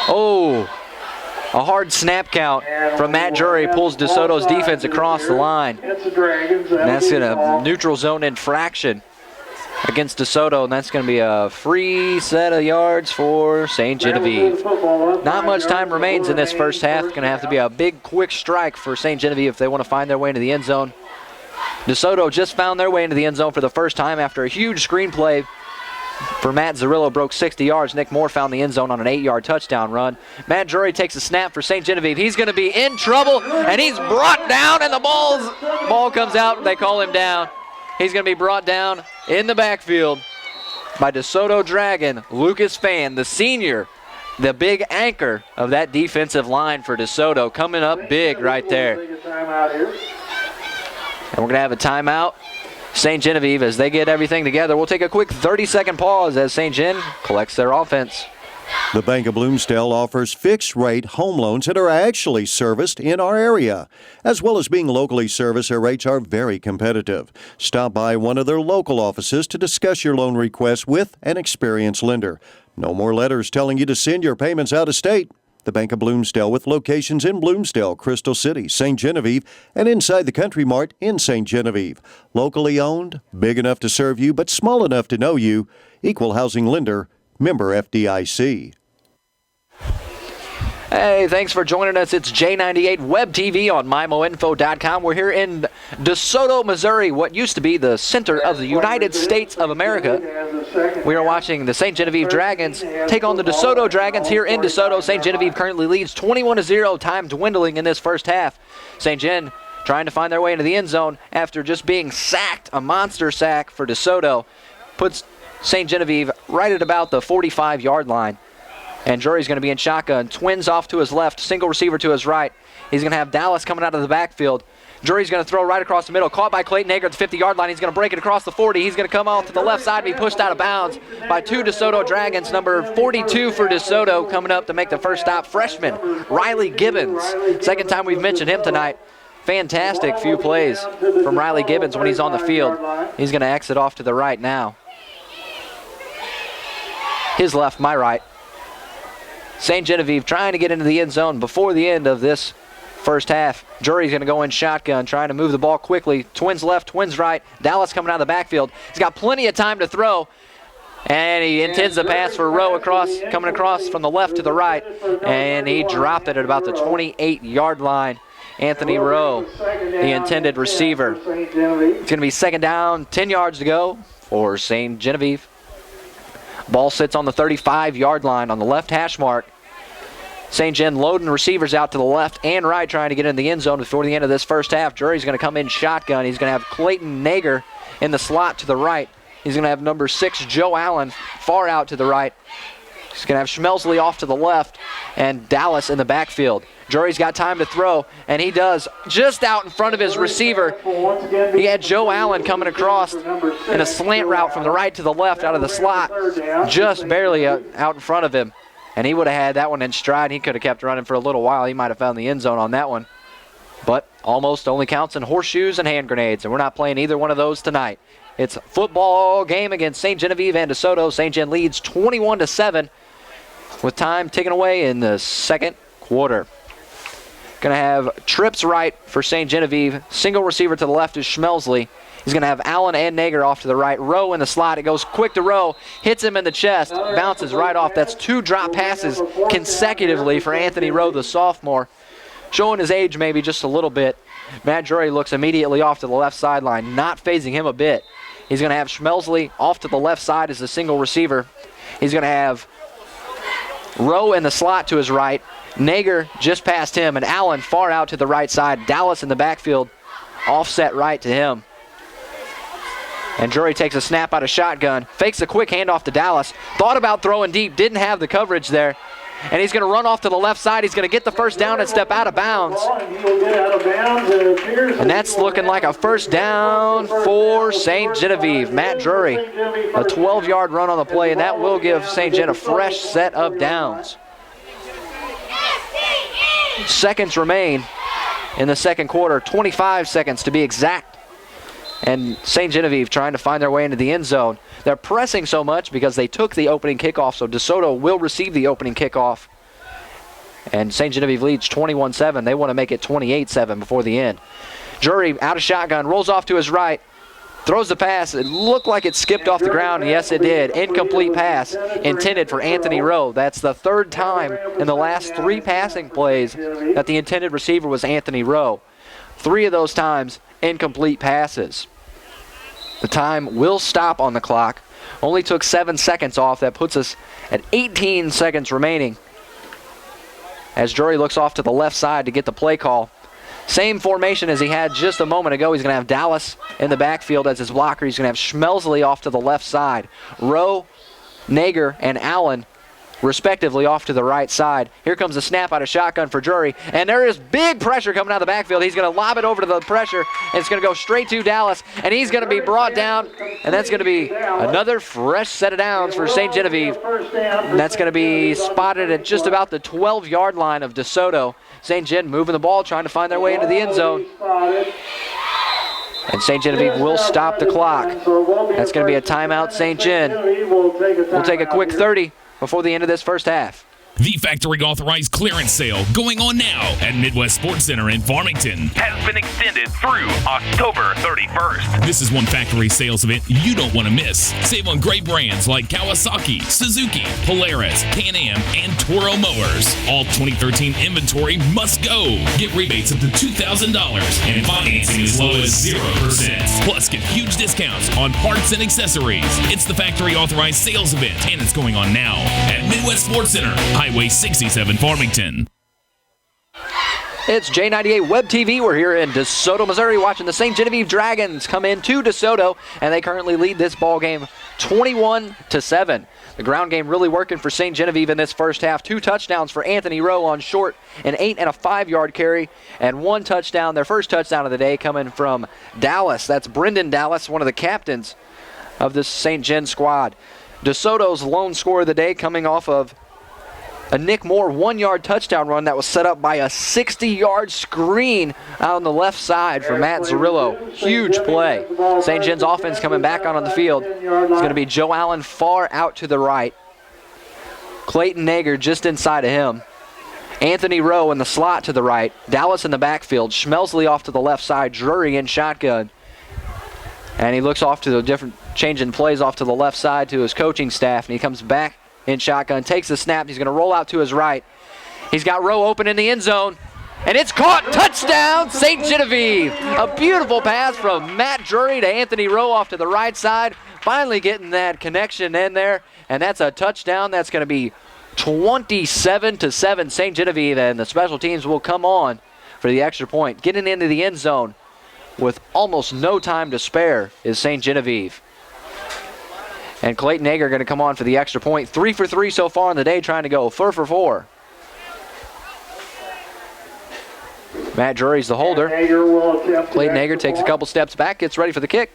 Oh, a hard snap count from Matt Drury pulls DeSoto's defense across the line. And that's in a neutral zone infraction against DeSoto, and that's going to be a free set of yards for St. Genevieve. Not much time remains in this first half. Going to have to be a big, quick strike for St. Genevieve if they want to find their way into the end zone. DeSoto just found their way into the end zone for the first time after a huge screenplay for Matt Zarillo broke 60 yards. Nick Moore found the end zone on an 8-yard touchdown run. Matt Drury takes a snap for St. Genevieve. He's going to be in trouble, and he's brought down, and the ball comes out. They call him down. He's going to be brought down in the backfield by DeSoto Dragon, Lucas Fan, the senior, the big anchor of that defensive line for DeSoto, coming up big right there. And we're going to have a timeout. St. Genevieve, as they get everything together, we'll take a quick 30-second pause as St. Gen collects their offense. The Bank of Bloomsdale offers fixed-rate home loans that are actually serviced in our area. As well as being locally serviced, their rates are very competitive. Stop by one of their local offices to discuss your loan request with an experienced lender. No more letters telling you to send your payments out of state. The Bank of Bloomsdale, with locations in Bloomsdale, Crystal City, St. Genevieve, and inside the Country Mart in St. Genevieve. Locally owned, big enough to serve you, but small enough to know you. Equal housing lender. Member FDIC. Hey, thanks for joining us. It's J98 Web TV on MyMoInfo.com. We're here in DeSoto, Missouri, what used to be the center of the United States of America. We are watching the St. Genevieve Dragons take on the DeSoto Dragons here in DeSoto. St. Genevieve currently leads 21-0, time dwindling in this first half. St. Gen trying to find their way into the end zone after just being sacked, a monster sack for DeSoto. Puts St. Genevieve right at about the 45-yard line. And Drury's going to be in shotgun. Twins off to his left, single receiver to his right. He's going to have Dallas coming out of the backfield. Drury's going to throw right across the middle. Caught by Clayton Hager at the 50-yard line. He's going to break it across the 40. He's going to come off to the left side and be pushed out of bounds by two DeSoto Dragons. Number 42 for DeSoto coming up to make the first stop. Freshman Riley Gibbons. Second time we've mentioned him tonight. Fantastic few plays from Riley Gibbons when he's on the field. He's going to exit off to the right now. His left, my right. St. Genevieve trying to get into the end zone before the end of this first half. Drury's going to go in shotgun, trying to move the ball quickly. Twins left, twins right. Dallas coming out of the backfield. He's got plenty of time to throw. And he intends a pass for Rowe coming across from the left to the right. And he dropped it at about the 28-yard line. Anthony Rowe, the intended receiver. It's going to be second down, 10 yards to go for St. Genevieve. Ball sits on the 35-yard line on the left hash mark. St. Gen loading receivers out to the left and right trying to get in the end zone before the end of this first half. Drury's going to come in shotgun. He's going to have Clayton Nager in the slot to the right. He's going to have number 6, Joe Allen, far out to the right. He's going to have Schmelsley off to the left and Dallas in the backfield. Drury's got time to throw, and he does just out in front of his receiver. He had Joe Allen coming across in a slant route from the right to the left out of the slot, just barely out in front of him. And he would have had that one in stride. He could have kept running for a little while. He might have found the end zone on that one. But almost only counts in horseshoes and hand grenades, and we're not playing either one of those tonight. It's a football game against St. Genevieve and DeSoto. St. Gen leads 21-7 with time ticking away in the second quarter. Going to have trips right for St. Genevieve. Single receiver to the left is Schmelsley. He's going to have Allen and Nager off to the right. Rowe in the slot. It goes quick to Rowe. Hits him in the chest. Bounces right off. That's 2 drop passes consecutively for Anthony Rowe, the sophomore. Showing his age maybe just a little bit. Matt Drury looks immediately off to the left sideline, not phasing him a bit. He's going to have Schmelsley off to the left side as the single receiver. He's going to have Rowe in the slot to his right. Nager just past him, and Allen far out to the right side. Dallas in the backfield, offset right to him. And Drury takes a snap out of shotgun, fakes a quick handoff to Dallas. Thought about throwing deep, didn't have the coverage there. And he's going to run off to the left side. He's going to get the first down and step out of bounds. And that's looking like a first down for St. Genevieve. Matt Drury, a 12-yard run on the play, and that will give St. Gen a fresh set of downs. Seconds remain in the second quarter, 25 seconds to be exact. And St. Genevieve trying to find their way into the end zone. They're pressing so much because they took the opening kickoff, so DeSoto will receive the opening kickoff. And St. Genevieve leads 21-7. They want to make it 28-7 before the end. Drury out of shotgun, rolls off to his right, throws the pass. It looked like it skipped off the ground. Yes, it did. Incomplete pass intended for Anthony Rowe. That's the 3rd time in the last 3 passing plays that the intended receiver was Anthony Rowe. 3 of those times, incomplete passes. The time will stop on the clock. Only took 7 seconds off. That puts us at 18 seconds remaining. As Drury looks off to the left side to get the play call. Same formation as he had just a moment ago. He's going to have Dallas in the backfield as his blocker. He's going to have Schmelsley off to the left side. Rowe, Nager, and Allen respectively off to the right side. Here comes a snap out of shotgun for Drury, and there is big pressure coming out of the backfield. He's going to lob it over to the pressure, and it's going to go straight to Dallas, and he's going to be brought down, and that's going to be another fresh set of downs for St. Genevieve. And that's going to be spotted at just about the 12-yard line of DeSoto. St. Gen moving the ball, trying to find their way into the end zone. And St. Genevieve will stop the clock. That's going to be a timeout, St. Gen. We'll take a quick 30 before the end of this first half. The factory authorized clearance sale going on now at Midwest Sports Center in Farmington has been extended through October 31st. This is one factory sales event you don't want to miss. Save on great brands like Kawasaki, Suzuki, Polaris, Can-Am, and Toro mowers. All 2013 inventory must go. Get rebates up to $2,000 and financing as low as 0%. Plus, get huge discounts on parts and accessories. It's the factory authorized sales event, and it's going on now at Midwest Sports Center, Highway 67, Farmington. It's J98 Web TV. We're here in DeSoto, Missouri, watching the St. Genevieve Dragons come in to DeSoto, and they currently lead this ball game 21-7. The ground game really working for St. Genevieve in this first half. 2 touchdowns for Anthony Rowe on short, an 8 and a 5-yard carry, and 1 touchdown. Their first touchdown of the day coming from Dallas. That's Brendan Dallas, one of the captains of this St. Gen squad. DeSoto's lone score of the day coming off of a Nick Moore 1-yard touchdown run that was set up by a 60-yard screen out on the left side for Matt Zarillo. Huge play. St. Gen's offense coming back on the field. It's going to be Joe Allen far out to the right. Clayton Nager just inside of him. Anthony Rowe in the slot to the right. Dallas in the backfield. Schmelsley off to the left side. Drury in shotgun. And he looks off to the different changing plays off to the left side to his coaching staff. And he comes back in shotgun, takes the snap. He's going to roll out to his right. He's got Rowe open in the end zone, and it's caught. Touchdown, St. Genevieve. A beautiful pass from Matt Drury to Anthony Rowe off to the right side. Finally getting that connection in there, and that's a touchdown. That's going to be 27-7 St. Genevieve, and the special teams will come on for the extra point. Getting into the end zone with almost no time to spare is St. Genevieve. And Clayton Nager going to come on for the extra point. 3 for 3 so far in the day, trying to go 4 for 4. Matt Drury's the holder. Clayton Nager takes a couple steps back, gets ready for the kick.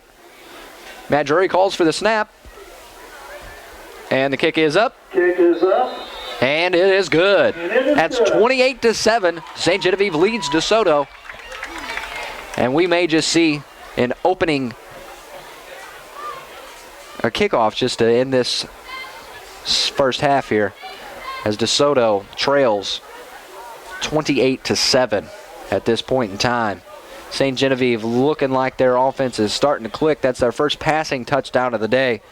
Matt Drury calls for the snap. And the kick is up. Kick is up. And it is good. That's 28-7. St. Genevieve leads DeSoto. And we may just see an opening a kickoff just to end this first half here as DeSoto trails 28-7 at this point in time. St. Genevieve looking like their offense is starting to click. That's their first passing touchdown of the day,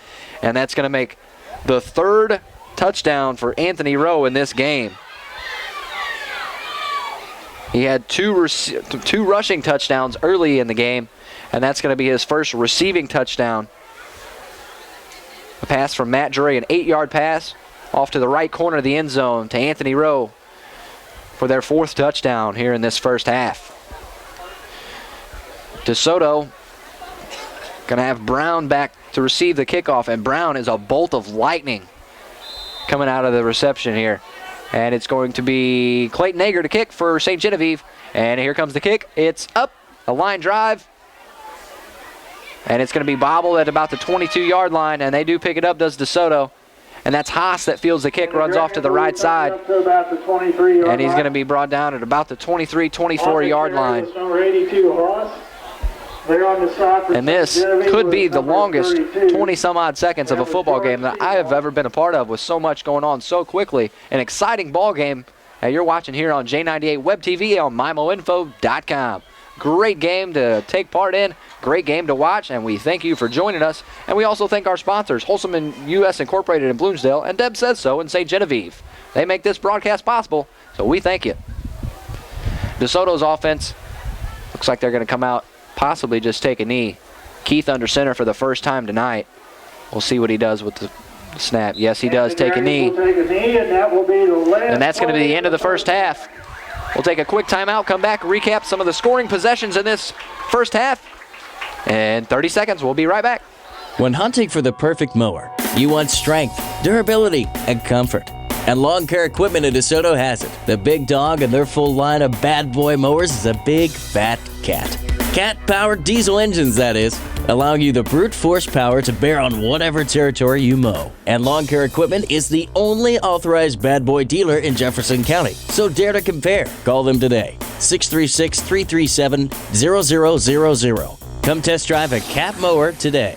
and that's going to make the third touchdown for Anthony Rowe in this game. He had two rushing touchdowns early in the game, and that's going to be his first receiving touchdown. A pass from Matt Drury, an 8-yard pass off to the right corner of the end zone to Anthony Rowe for their fourth touchdown here in this first half. DeSoto going to have Brown back to receive the kickoff, and Brown is a bolt of lightning coming out of the reception here. And it's going to be Clayton Ager to kick for St. Genevieve. And here comes the kick. It's up, a line drive. And it's going to be bobbled at about the 22-yard line, and they do pick it up, does DeSoto. And that's Haas that fields the kick, runs off to the right side. And he's going to be brought down at about the 23, 24-yard line. And this could be the longest 20-some-odd seconds of a football game that I have ever been a part of, with so much going on so quickly. An exciting ball game that you're watching here on J98 Web TV on MyMoInfo.com. Great game to take part in, great game to watch, and we thank you for joining us. And we also thank our sponsors, Wholesome and U.S. Incorporated in Bloomsdale, and Deb Says So in St. Genevieve. They make this broadcast possible, so we thank you. DeSoto's offense looks like they're going to come out, possibly just take a knee. Keith under center for the first time tonight. We'll see what he does with the snap. Yes, he does take a knee. And that's going to be the end of the first half. We'll take a quick timeout, come back, recap some of the scoring possessions in this first half. In 30 seconds, we'll be right back. When hunting for the perfect mower, you want strength, durability, and comfort. And Lawn Care Equipment in DeSoto has it. The big dog and their full line of bad boy mowers is a big, fat cat. Cat-powered diesel engines, that is, allowing you the brute force power to bear on whatever territory you mow. And Lawn Care Equipment is the only authorized bad boy dealer in Jefferson County, so dare to compare. Call them today, 636-337-0000. Come test drive a cat mower today.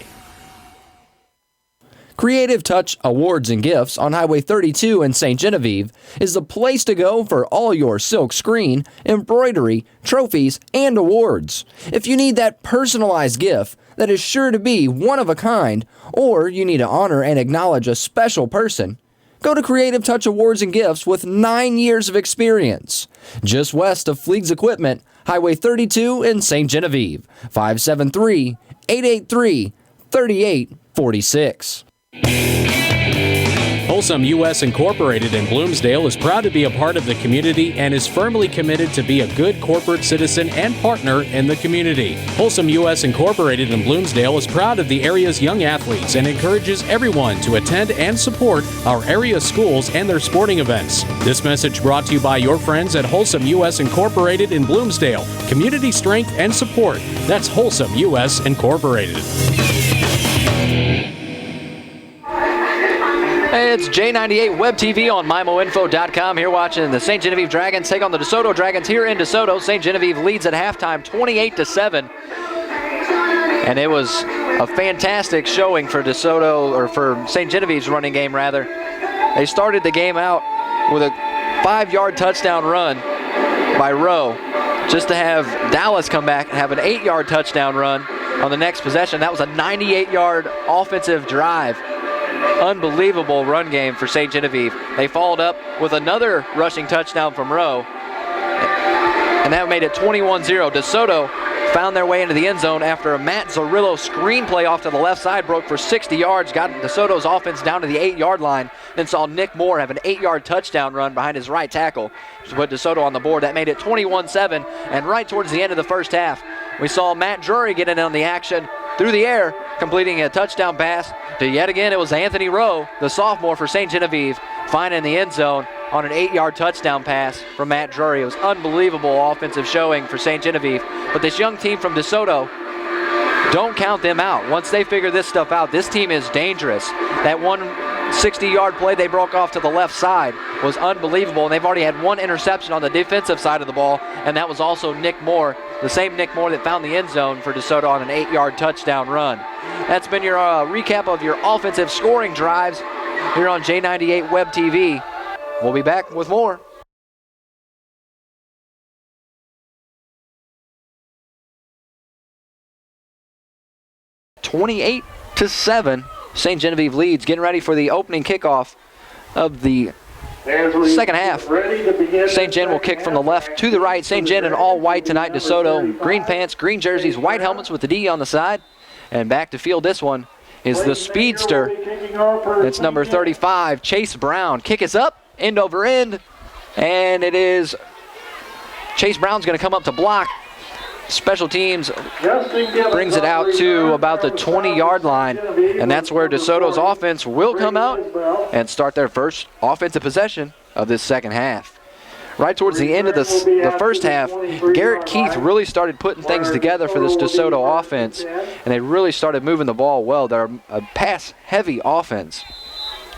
Creative Touch Awards and Gifts on Highway 32 in St. Genevieve is the place to go for all your silk screen, embroidery, trophies, and awards. If you need that personalized gift that is sure to be one of a kind, or you need to honor and acknowledge a special person, go to Creative Touch Awards and Gifts with 9 years of experience. Just west of Fleeg's Equipment, Highway 32 in St. Genevieve, 573-883-3846. Wholesome U.S. Incorporated in Bloomsdale is proud to be a part of the community and is firmly committed to be a good corporate citizen and partner in the community. Wholesome U.S. Incorporated in Bloomsdale is proud of the area's young athletes and encourages everyone to attend and support our area schools and their sporting events. This message brought to you by your friends at Wholesome U.S. Incorporated in Bloomsdale. Community strength and support. That's Wholesome U.S. Incorporated. Hey, it's J98 Web TV on MyMoInfo.com. Here watching the St. Genevieve Dragons take on the DeSoto Dragons here in DeSoto. St. Genevieve leads at halftime 28-7. And it was a fantastic showing for DeSoto, or for St. Genevieve's running game rather. They started the game out with a 5-yard touchdown run by Rowe, just to have Dallas come back and have an 8-yard touchdown run on the next possession. That was a 98-yard offensive drive. Unbelievable run game for St. Genevieve. They followed up with another rushing touchdown from Rowe, and that made it 21-0. DeSoto found their way into the end zone after a Matt Zarillo screenplay off to the left side broke for 60 yards, got DeSoto's offense down to the 8-yard line, then saw Nick Moore have an 8-yard touchdown run behind his right tackle to put DeSoto on the board. That made it 21-7, and right towards the end of the first half, we saw Matt Drury get in on the action through the air, completing a touchdown pass to, yet again, it was Anthony Rowe, the sophomore for St. Genevieve, finding the end zone on an 8-yard touchdown pass from Matt Drury. It was unbelievable offensive showing for St. Genevieve. But this young team from DeSoto, don't count them out. Once they figure this stuff out, this team is dangerous. That one 60-yard play they broke off to the left side was unbelievable, and they've already had one interception on the defensive side of the ball, and that was also Nick Moore, the same Nick Moore that found the end zone for DeSoto on an 8-yard touchdown run. That's been your recap of your offensive scoring drives here on J98 Web TV. We'll be back with more. 28-7. St. Genevieve leads. Getting ready for the opening kickoff of the second half. St. Gen will kick from the left to the right. St. Gen in all white tonight. DeSoto, green pants, green jerseys, white helmets with the D on the side. And back to field this one is the speedster. It's number 35, Chase Brown. Kick is up, end over end. And it is Chase Brown's going to come up to block. Special teams brings it out to about the 20-yard line, and that's where DeSoto's offense will come out and start their first offensive possession of this second half. Right towards the end of the first half, Garrett Keith really started putting things together for this DeSoto offense, and they really started moving the ball well. They're a pass-heavy offense.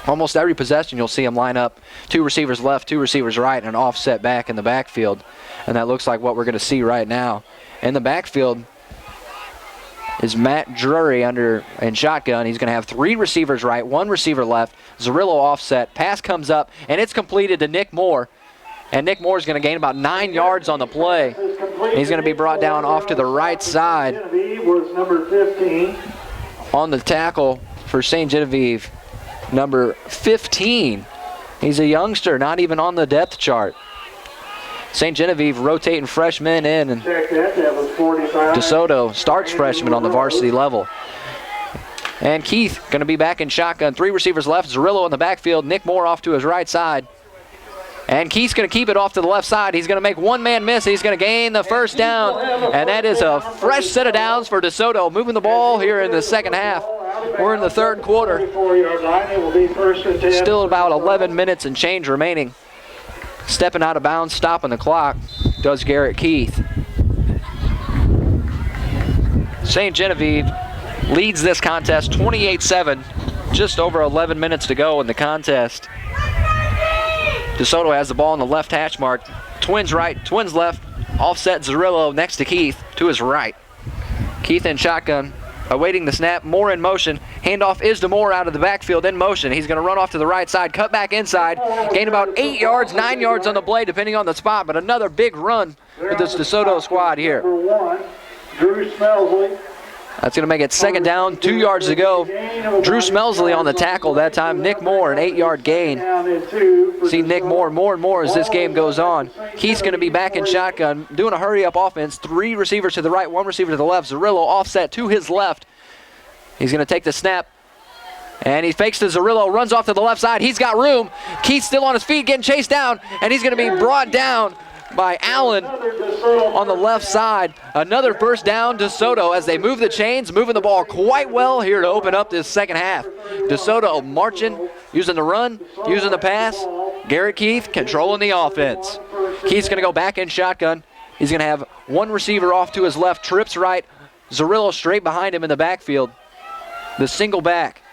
Almost every possession you'll see them line up 2 receivers left, 2 receivers right, and an offset back in the backfield, and that looks like what we're going to see right now. In the backfield is Matt Drury in shotgun. He's going to have 3 receivers right, 1 receiver left. Zerillo offset. Pass comes up, and it's completed to Nick Moore. And Nick Moore is going to gain about 9 yards on the play. He's going to be brought down off to the right side. On the tackle for St. Genevieve, number 15. He's a youngster, not even on the depth chart. St. Genevieve rotating freshmen in, and DeSoto starts freshmen on the varsity level. And Keith going to be back in shotgun. 3 receivers left. Zerillo in the backfield. Nick Moore off to his right side. And Keith's going to keep it off to the left side. He's going to make one man miss. He's going to gain the first down. And that is a fresh set of downs for DeSoto, moving the ball here in the second half. We're in the third quarter. Still about 11 minutes and change remaining. Stepping out of bounds, stopping the clock, does Garrett Keith. St. Genevieve leads this contest 28-7. Just over 11 minutes to go in the contest. DeSoto has the ball on the left hash mark. Twins right, twins left. Offset Zerillo next to Keith to his right. Keith in shotgun, awaiting the snap. Moore in motion. Handoff is to Moore out of the backfield in motion. He's going to run off to the right side, cut back inside, gain about 8 yards, 9 yards on the play, depending on the spot, but another big run with this DeSoto squad here. Drew Smelsley. That's going to make it second down, 2 yards to go. Drew Smelsley on the tackle that time. Nick Moore, an 8-yard gain. See Nick Moore more and more as this game goes on. Keith's going to be back in shotgun, doing a hurry-up offense. 3 receivers to the right, 1 receiver to the left. Zerillo offset to his left. He's going to take the snap, and he fakes to Zerillo, runs off to the left side. He's got room. Keith's still on his feet, getting chased down, and he's going to be brought down by Allen on the left side. Another first down, DeSoto, as they move the chains, moving the ball quite well here to open up this second half. DeSoto marching, using the run, using the pass. Garrett Keith controlling the offense. Keith's going to go back in shotgun. He's going to have 1 receiver off to his left, trips right. Zerillo straight behind him in the backfield. The single back.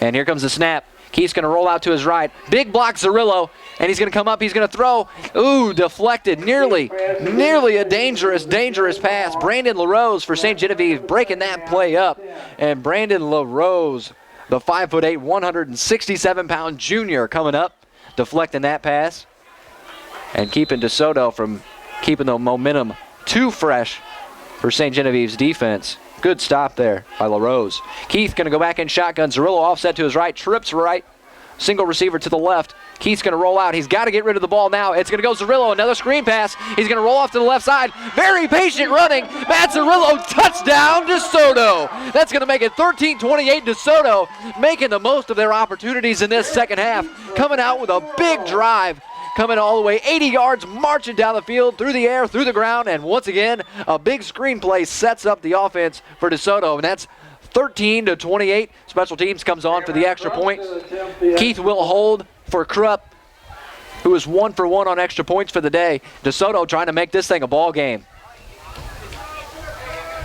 And here comes the snap. Keith's going to roll out to his right. Big block Zerillo, and he's going to come up. He's going to throw. Ooh, deflected. Nearly a dangerous pass. Brandon LaRose for St. Genevieve breaking that play up. And Brandon LaRose, the 5'8", 167-pound junior coming up, deflecting that pass and keeping DeSoto from keeping the momentum too fresh for St. Genevieve's defense. Good stop there by LaRose. Keith going to go back in shotgun. Zerillo offset to his right, trips right. Single receiver to the left. Keith's going to roll out. He's got to get rid of the ball now. It's going to go Zerillo. Another screen pass. He's going to roll off to the left side. Very patient running. Matt Zerillo, touchdown DeSoto. That's going to make it 13-28. DeSoto making the most of their opportunities in this second half. Coming out with a big drive. Coming all the way 80 yards, marching down the field, through the air, through the ground, and once again, a big screenplay sets up the offense for DeSoto, and that's 13-28. Special teams comes on for the extra point. Keith will hold for Krupp, who is 1 for 1 on extra points for the day. DeSoto trying to make this thing a ball game.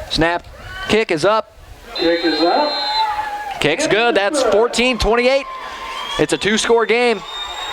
Snap, kick is up. Kick's good, that's 14-28. It's a 2-score game.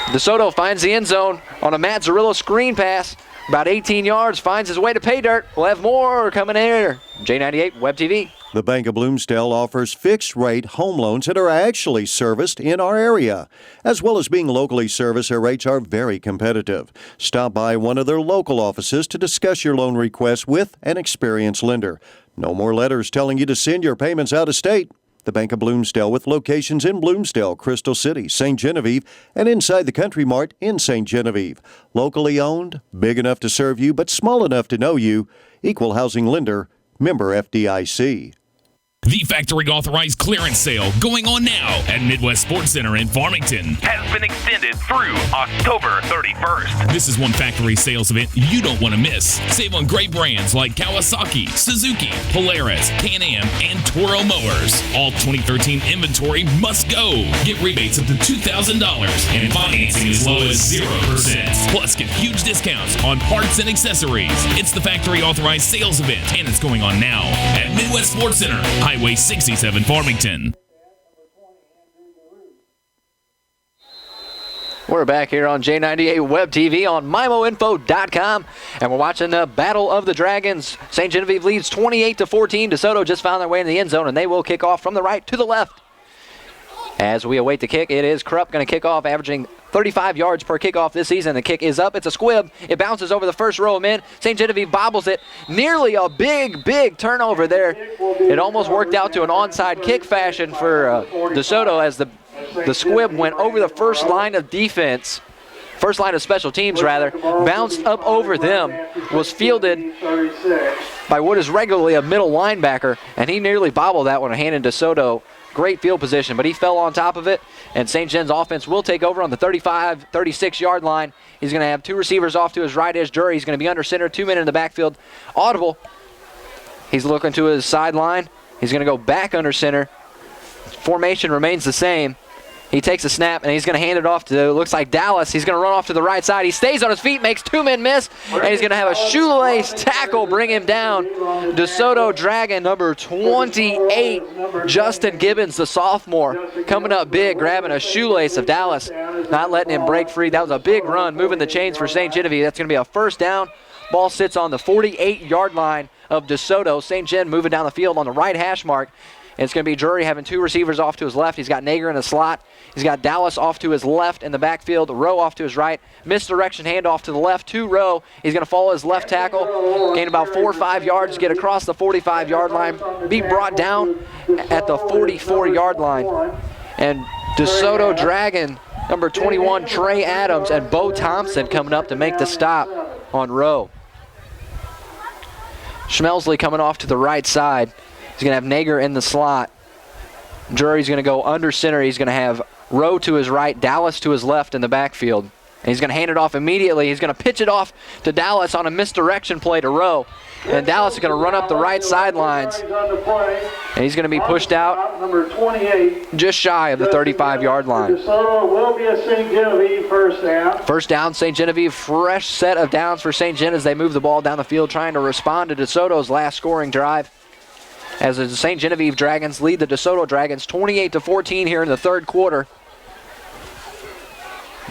DeSoto finds the end zone on a Matt Zerillo screen pass. About 18 yards, finds his way to pay dirt. We'll have more coming in here. J98 Web TV. The Bank of Bloomsdale offers fixed-rate home loans that are actually serviced in our area. As well as being locally serviced, their rates are very competitive. Stop by one of their local offices to discuss your loan request with an experienced lender. No more letters telling you to send your payments out of state. The Bank of Bloomsdale, with locations in Bloomsdale, Crystal City, St. Genevieve, and inside the Country Mart in St. Genevieve. Locally owned, big enough to serve you, but small enough to know you. Equal housing lender, member FDIC. The factory authorized clearance sale going on now at Midwest Sports Center in Farmington has been extended through October 31st. This is one factory sales event you don't want to miss. Save on great brands like Kawasaki, Suzuki, Polaris, Can-Am, and Toro mowers. All 2013 inventory must go. Get rebates up to $2,000 and financing as low as 0%. Plus, get huge discounts on parts and accessories. It's the factory authorized sales event, and it's going on now at Midwest Sports Center, Highway 67, Farmington. We're back here on J98 Web TV on MIMOinfo.com, and we're watching the Battle of the Dragons. St. Genevieve leads 28-14. DeSoto just found their way in the end zone, and they will kick off from the right to the left. As we await the kick, it is Krupp going to kick off, averaging 35 yards per kickoff this season. The kick is up. It's a squib. It bounces over the first row of men. St. Genevieve bobbles it. Nearly a big turnover there. It almost worked out to an onside kick fashion for DeSoto as the squib went over the first line of defense. First line of special teams, rather. Bounced up over them. Was fielded by what is regularly a middle linebacker, and he nearly bobbled that one, handing DeSoto great field position, but he fell on top of it, and St. Jen's offense will take over on the 35, 36-yard line. He's going to have two receivers off to his right as Jury. He's going to be under center, 2 men in the backfield. Audible. He's looking to his sideline. He's going to go back under center. Formation remains the same. He takes a snap, and he's going to hand it off to, looks like Dallas. He's going to run off to the right side. He stays on his feet, makes 2 men miss, and he's going to have a shoelace tackle bring him down. DeSoto Dragon, number 28, Justin Gibbons, the sophomore, coming up big, grabbing a shoelace of Dallas, not letting him break free. That was a big run, moving the chains for St. Genevieve. That's going to be a first down. Ball sits on the 48-yard line of DeSoto. St. Gen moving down the field on the right hash mark. And it's going to be Drury having 2 receivers off to his left. He's got Nager in the slot. He's got Dallas off to his left in the backfield. Rowe off to his right. Misdirection handoff to the left to Rowe. He's going to follow his left tackle. Gain about 4 or 5 yards. Get across the 45-yard line. Be brought down at the 44-yard line. And DeSoto Dragon, number 21, Trey Adams, and Bo Thompson coming up to make the stop on Rowe. Schmelsley coming off to the right side. He's going to have Nager in the slot. Drury's going to go under center. He's going to have Rowe to his right, Dallas to his left in the backfield. And he's going to hand it off immediately. He's going to pitch it off to Dallas on a misdirection play to Rowe. And Dallas is going to run up the right sidelines. And he's going to be pushed out number 28, just shy of the 35-yard line. DeSoto will be a St. Genevieve first down. First down, St. Genevieve. Fresh set of downs for St. Gen as they move the ball down the field, trying to respond to DeSoto's last scoring drive. As the St. Genevieve Dragons lead the DeSoto Dragons 28-14 here in the third quarter.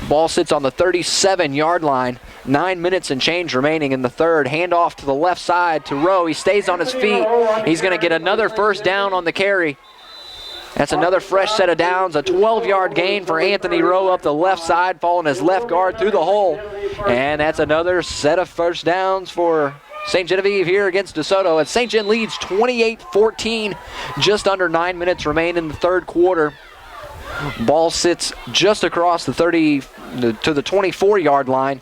Ball sits on the 37-yard line. 9 minutes and change remaining in the third. Handoff to the left side to Rowe. He stays on his feet. He's going to get another first down on the carry. That's another fresh set of downs. A 12-yard gain for Anthony Rowe up the left side, following his left guard through the hole. And that's another set of first downs for St. Genevieve here against DeSoto. And St. Gen leads 28-14. Just under 9 minutes remain in the third quarter. Ball sits just across the 30 to the 24-yard line.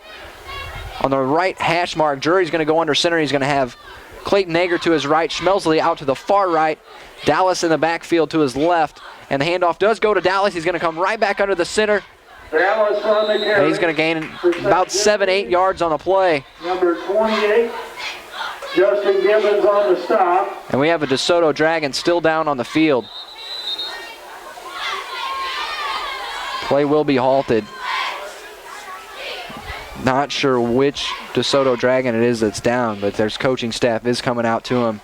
On the right hash mark, Drury's going to go under center. He's going to have Clayton Nager to his right, Schmelsley out to the far right, Dallas in the backfield to his left. And the handoff does go to Dallas. He's going to come right back under the center. Dallas on the carry. And he's going to gain about 7-8 yards on the play. Number 28, Justin Gibbons on the stop. And we have a DeSoto Dragon still down on the field. Play will be halted. Not sure which DeSoto Dragon it is that's down, but their coaching staff is coming out to him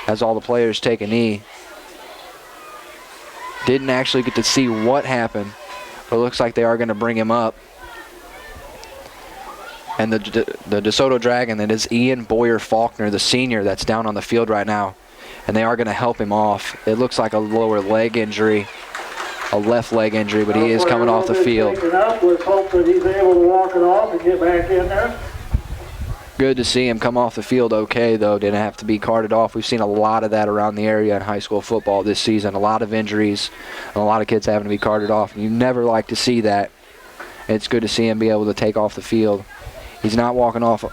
as all the players take a knee. Didn't actually get to see what happened, but it looks like they are going to bring him up. And the DeSoto Dragon, that is Ian Boyer Faulkner, the senior that's down on the field right now, and they are going to help him off. It looks like a lower leg injury, a left leg injury, but he is coming off the field. Let's hope that he's able to walk it off and get back in there. Good to see him come off the field okay, though. Didn't have to be carted off. We've seen a lot of that around the area in high school football this season. A lot of injuries and a lot of kids having to be carted off. You never like to see that. It's good to see him be able to take off the field. He's not walking off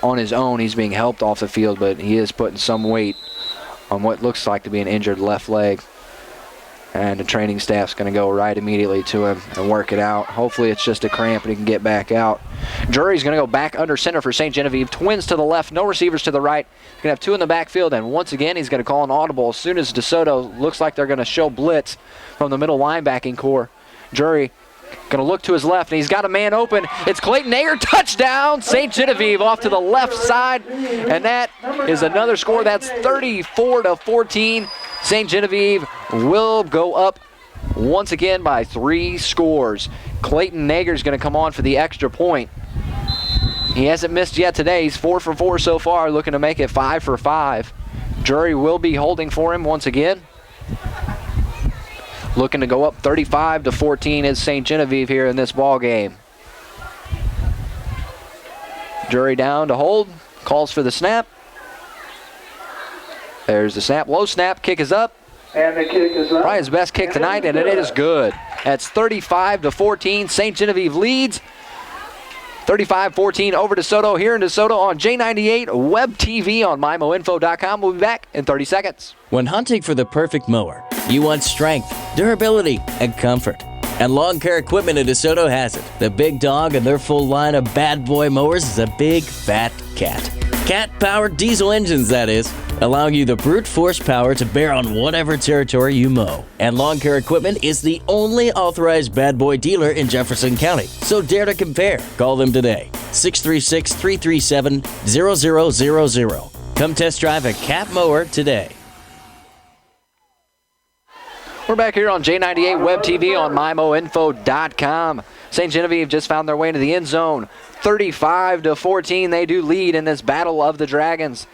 on his own. He's being helped off the field, but he is putting some weight on what looks like to be an injured left leg. And the training staff's going to go right immediately to him and work it out. Hopefully it's just a cramp and he can get back out. Drury's going to go back under center for St. Genevieve. Twins to the left, no receivers to the right. He's going to have two in the backfield, and once again he's going to call an audible as soon as DeSoto looks like they're going to show blitz from the middle linebacking core. Drury going to look to his left, and he's got a man open. It's Clayton Ager, touchdown! St. Genevieve off to the left side, and that is another score. That's 34-14. St. Genevieve will go up once again by 3 scores. Clayton Nager is going to come on for the extra point. He hasn't missed yet today. He's 4 for 4 so far, looking to make it 5 for 5. Drury will be holding for him once again. Looking to go up 35-14 is St. Genevieve here in this ball game. Drury down to hold, calls for the snap. There's the snap, low snap, kick is up. And the kick is up. Probably his best kick tonight, and it is good. That's 35-14. St. Genevieve leads. 35-14 over DeSoto here in DeSoto on J98 Web TV on MyMoInfo.com. We'll be back in 30 seconds. When hunting for the perfect mower, you want strength, durability, and comfort. And Lawn Care Equipment in DeSoto has it. The big dog and their full line of bad boy mowers is a big, fat cat. Cat-powered diesel engines, that is, allowing you the brute force power to bear on whatever territory you mow. And Lawn Care Equipment is the only authorized bad boy dealer in Jefferson County. So dare to compare. Call them today. 636-337-0000. Come test drive a cat mower today. We're back here on J98 Web TV on MyMoInfo.com. St. Genevieve just found their way into the end zone. 35-14, they do lead in this battle of the Dragons.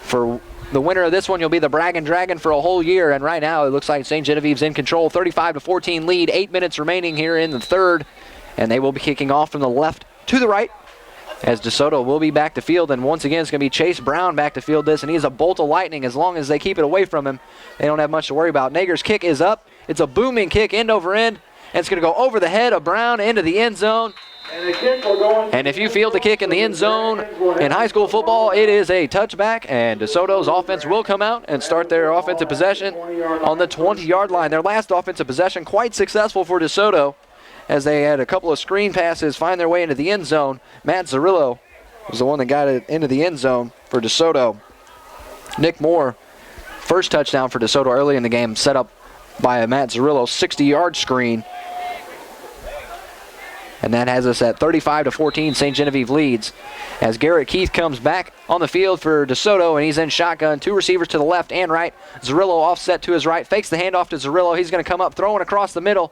For the winner of this one, you'll be the Braggin' Dragon for a whole year. And right now, it looks like St. Genevieve's in control. 35-14 lead, 8 minutes remaining here in the third. And they will be kicking off from the left to the right, as DeSoto will be back to field. And once again, it's going to be Chase Brown back to field this, and he's a bolt of lightning. As long as they keep it away from him, they don't have much to worry about. Nager's kick is up. It's a booming kick, end over end, and it's going to go over the head of Brown into the end zone. And if you field a kick in the end zone in high school football, it is a touchback, and DeSoto's offense will come out and start their offensive possession on the 20-yard line. Their last offensive possession quite successful for DeSoto, as they had a couple of screen passes find their way into the end zone. Matt Zarillo was the one that got it into the end zone for DeSoto. Nick Moore, first touchdown for DeSoto early in the game, set up by a Matt Zarillo 60-yard screen. And that has us at 35-14. St. Genevieve leads as Garrett Keith comes back on the field for DeSoto, and he's in shotgun. 2 receivers to the left and right. Zarillo offset to his right, fakes the handoff to Zarillo. He's going to come up throwing across the middle.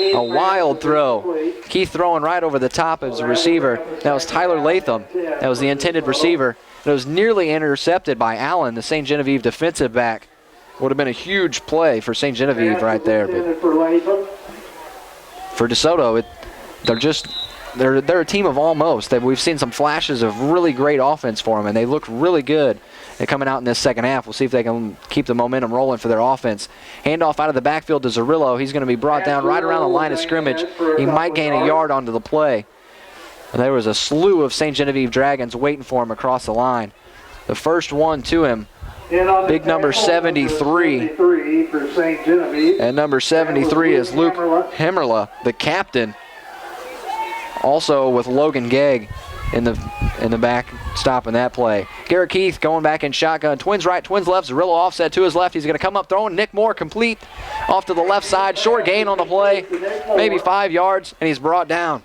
A wild throw. Keith throwing right over the top as a receiver. That was Tyler Latham. That was the intended receiver. It was nearly intercepted by Allen, the St. Genevieve defensive back. Would have been a huge play for St. Genevieve right there. But for DeSoto, they're a team of almost. We've seen some flashes of really great offense for them, and they look really good. They're coming out in this second half. We'll see if they can keep the momentum rolling for their offense. Handoff out of the backfield to Zarillo. He's going to be brought down right around the line of scrimmage. He might gain a yard onto the play. And there was a slew of St. Genevieve Dragons waiting for him across the line. The first one to him, big number 73. And number 73 is Luke Hemmerla, the captain. Also with Logan Gegg in the back, stopping that play. Garrett Keith going back in shotgun. Twins right, twins left. Zarillo offset to his left. He's going to come up throwing. Nick Moore complete off to the left side. Short gain on the play, maybe 5 yards, and he's brought down.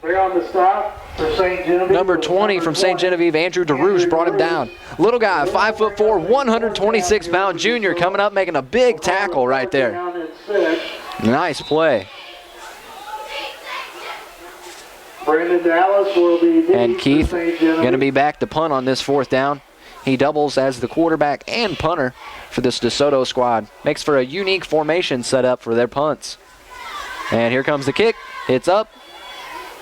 Number 20 from St. Genevieve, Andrew DeRouge, brought him down. Little guy, 5'4", 126-pound junior, coming up making a big tackle right there. Nice play. And Keith going to be back to punt on this fourth down. He doubles as the quarterback and punter for this DeSoto squad. Makes for a unique formation setup for their punts. And here comes the kick. It's up.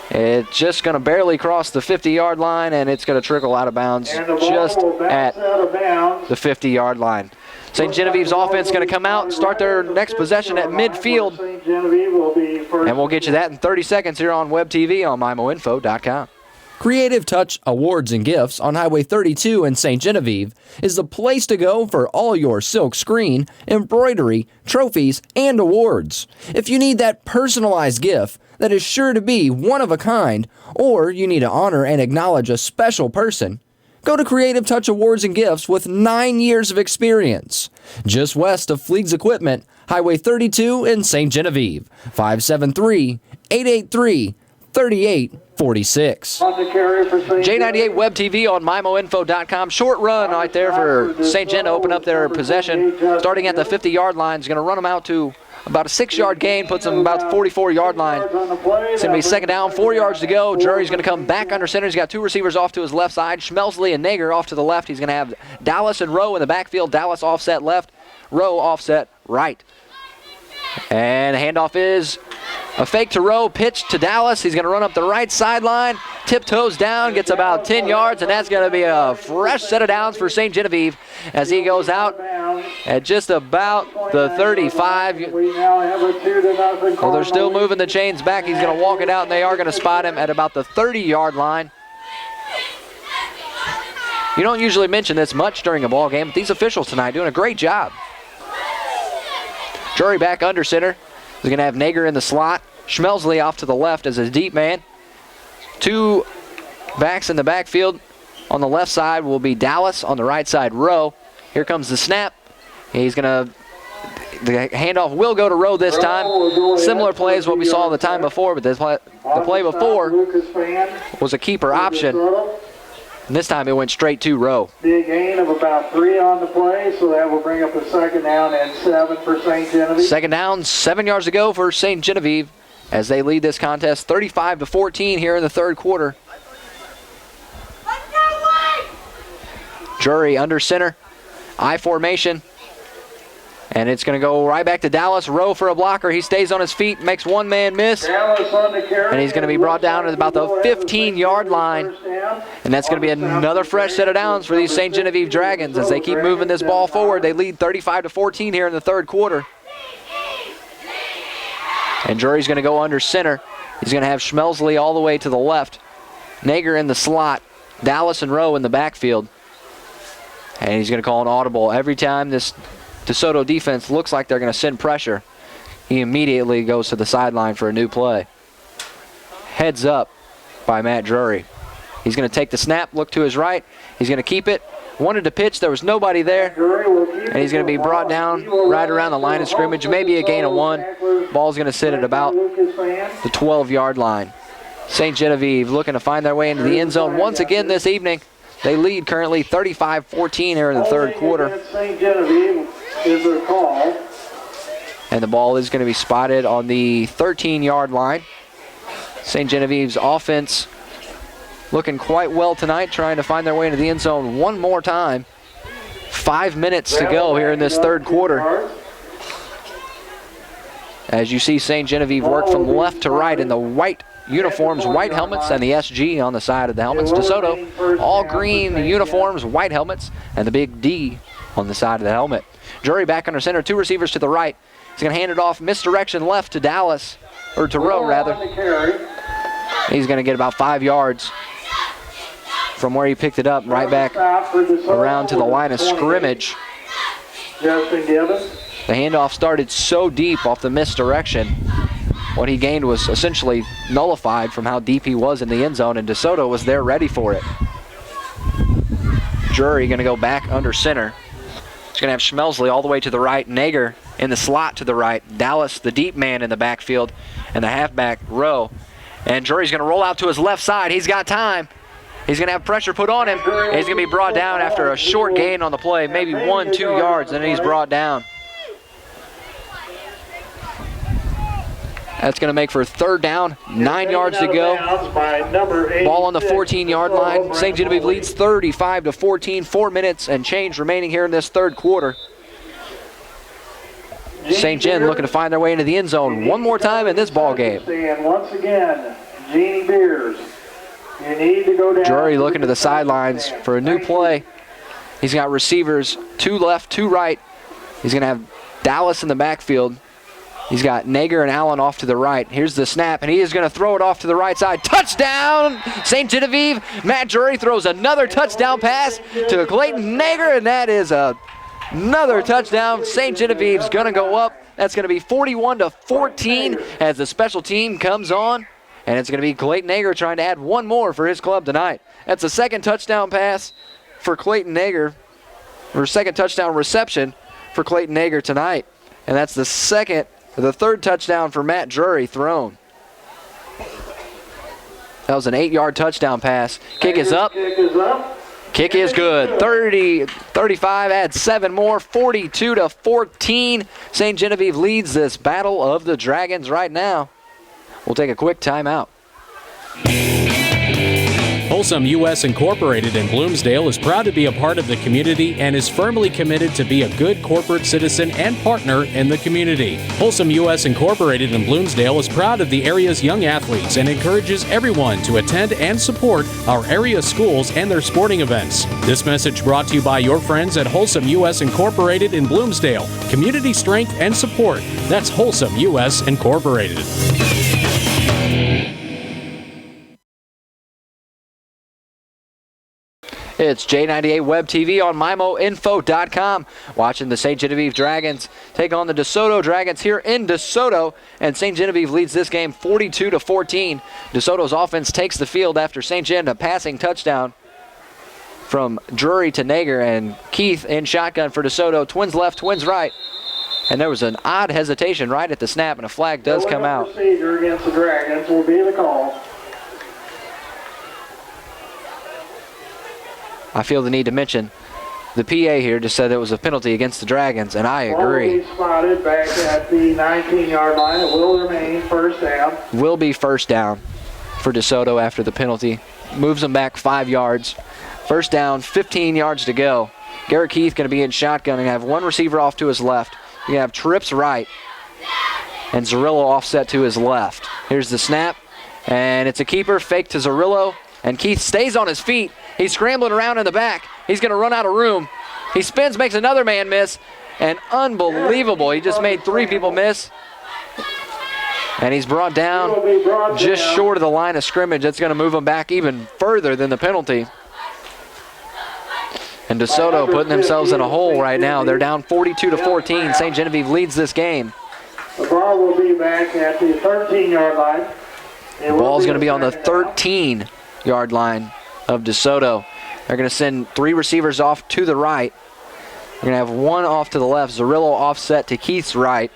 It's just going to barely cross the 50-yard line, and it's going to trickle out of bounds just at the 50-yard line. St. Genevieve's offense is going to come out and start their next possession at midfield. And we'll get you that in 30 seconds here on Web TV on MyMoInfo.com. Creative Touch Awards and Gifts on Highway 32 in St. Genevieve is the place to go for all your silk screen, embroidery, trophies, and awards. If you need that personalized gift that is sure to be one of a kind, or you need to honor and acknowledge a special person, go to Creative Touch Awards and Gifts with 9 years of experience. Just west of Fleeg's Equipment, Highway 32 in St. Genevieve, 573-883-3846. J98 Web TV on MyMoInfo.com. Short run right there for St. Gen to open up their possession. Starting at the 50-yard line, is going to run them out to about a 6-yard gain, puts them about the 44-yard line. It's going to be second down, 4 yards to go. Jury's going to come back under center. He's got two receivers off to his left side. Schmelsley and Nager off to the left. He's going to have Dallas and Rowe in the backfield. Dallas offset left, Rowe offset right. And the handoff is a fake to Rowe, pitch to Dallas. He's going to run up the right sideline, tiptoes down, gets about 10 yards, and that's going to be a fresh set of downs for St. Genevieve as he goes out at just about the 35. Well, they're still moving the chains back. He's going to walk it out, and they are going to spot him at about the 30-yard line. You don't usually mention this much during a ball game, but these officials tonight doing a great job. Drury back under center. He's going to have Nager in the slot. Schmelsley off to the left as a deep man. Two backs in the backfield. On the left side will be Dallas. On the right side, Rowe. Here comes the snap. He's going to, the handoff will go to Rowe this time. Similar play as what we saw the time before, but the play before was a keeper option. And this time it went straight to Rowe. Big gain of about 3 on the play, so that will bring up a second down and 7 for St. Genevieve. Second down, 7 yards to go for St. Genevieve as they lead this contest 35-14 here in the third quarter. Drury under center, I formation. And it's going to go right back to Dallas. Rowe for a blocker. He stays on his feet, makes one man miss. And he's going to be brought down at about the 15-yard line. And that's going to be another fresh set of downs for these St. Genevieve Dragons as they keep moving this ball forward. They lead 35-14 here in the third quarter. And Drury's going to go under center. He's going to have Schmelsley all the way to the left. Nager in the slot. Dallas and Rowe in the backfield. And he's going to call an audible. Every time this DeSoto defense looks like they're going to send pressure, he immediately goes to the sideline for a new play. Heads up by Matt Drury. He's going to take the snap, look to his right. He's going to keep it. Wanted to pitch, there was nobody there. And he's going to be brought down right around the line of scrimmage. Maybe a gain of 1. Ball's going to sit at about the 12-yard line. St. Genevieve looking to find their way into the end zone once again this evening. They lead currently 35-14 here in the third quarter. St. Genevieve is their call. And the ball is going to be spotted on the 13-yard line. St. Genevieve's offense looking quite well tonight, trying to find their way into the end zone one more time. 5 minutes to go here in this third quarter. As you see St. Genevieve work from left to right in the white uniforms, white helmets, and the SG on the side of the helmets. DeSoto, all green uniforms, white helmets, and the big D on the side of the helmet. Drury back under center, two receivers to the right. He's going to hand it off, misdirection left to Dallas, or to Rowe rather. He's going to get about 5 yards from where he picked it up, right back around to the line of scrimmage. The handoff started so deep off the misdirection. What he gained was essentially nullified from how deep he was in the end zone, and DeSoto was there ready for it. Drury going to go back under center. He's going to have Schmelsley all the way to the right, Nager in the slot to the right, Dallas the deep man in the backfield, and the halfback Rowe. And Drury's going to roll out to his left side. He's got time. He's going to have pressure put on him. He's going to be brought down after a short gain on the play, maybe 1-2 yards, and then he's brought down. That's going to make for third down, 9 yards to go. Ball on the 14-yard line. St. Genevieve leads 35-14, 4 minutes and change remaining here in this third quarter. St. Gen looking to find their way into the end zone one more time in this ball game. And once again, Jeannie Beers, you need to go down. Drury looking to the sidelines for a new play. He's got receivers 2 left, 2 right. He's going to have Dallas in the backfield. He's got Nager and Allen off to the right. Here's the snap, and he is going to throw it off to the right side. Touchdown, St. Genevieve. Matt Drury throws another touchdown pass to Clayton Nager, and that is another touchdown. St. Genevieve's going to go up. That's going to be 41-14 as the special team comes on, and it's going to be Clayton Nager trying to add one more for his club tonight. That's the second touchdown pass for Clayton Nager, or second touchdown reception for Clayton Nager tonight, and that's the third touchdown for Matt Drury thrown. That was an 8-yard touchdown pass. Kick is up. Kick is good. 35, add 7 more, 42-14. St. Genevieve leads this battle of the Dragons right now. We'll take a quick timeout. Wholesome U.S. Incorporated in Bloomsdale is proud to be a part of the community and is firmly committed to be a good corporate citizen and partner in the community. Wholesome U.S. Incorporated in Bloomsdale is proud of the area's young athletes and encourages everyone to attend and support our area schools and their sporting events. This message brought to you by your friends at Wholesome U.S. Incorporated in Bloomsdale. Community strength and support. That's Wholesome U.S. Incorporated. It's J98 Web TV on MIMOinfo.com. Watching the St. Genevieve Dragons take on the DeSoto Dragons here in DeSoto. And St. Genevieve leads this game 42-14. DeSoto's offense takes the field after St. Gen a passing touchdown from Drury to Nager, and Keith in shotgun for DeSoto. Twins left, twins right. And there was an odd hesitation right at the snap, and a flag does come out. Procedure against the Dragons will be the call. I feel the need to mention the PA here just said it was a penalty against the Dragons, and I agree. Will be spotted back at the 19-yard line. It will remain first down. Will be first down for DeSoto after the penalty. Moves them back 5 yards. First down, 15 yards to go. Garrett Keith going to be in shotgun and have one receiver off to his left. You're going to have Trips right and Zerillo offset to his left. Here's the snap, and it's a keeper, fake to Zerillo, and Keith stays on his feet. He's scrambling around in the back. He's going to run out of room. He spins, makes another man miss, and unbelievable. He just made 3 people miss. And he's brought down just short of the line of scrimmage. That's going to move him back even further than the penalty. And DeSoto putting themselves in a hole right now. They're down 42-14. St. Genevieve leads this game. The ball will be back at the 13-yard line. The ball's going to be on the 13-yard line of DeSoto. They're going to send 3 receivers off to the right. They're going to have 1 off to the left. Zerillo offset to Keith's right.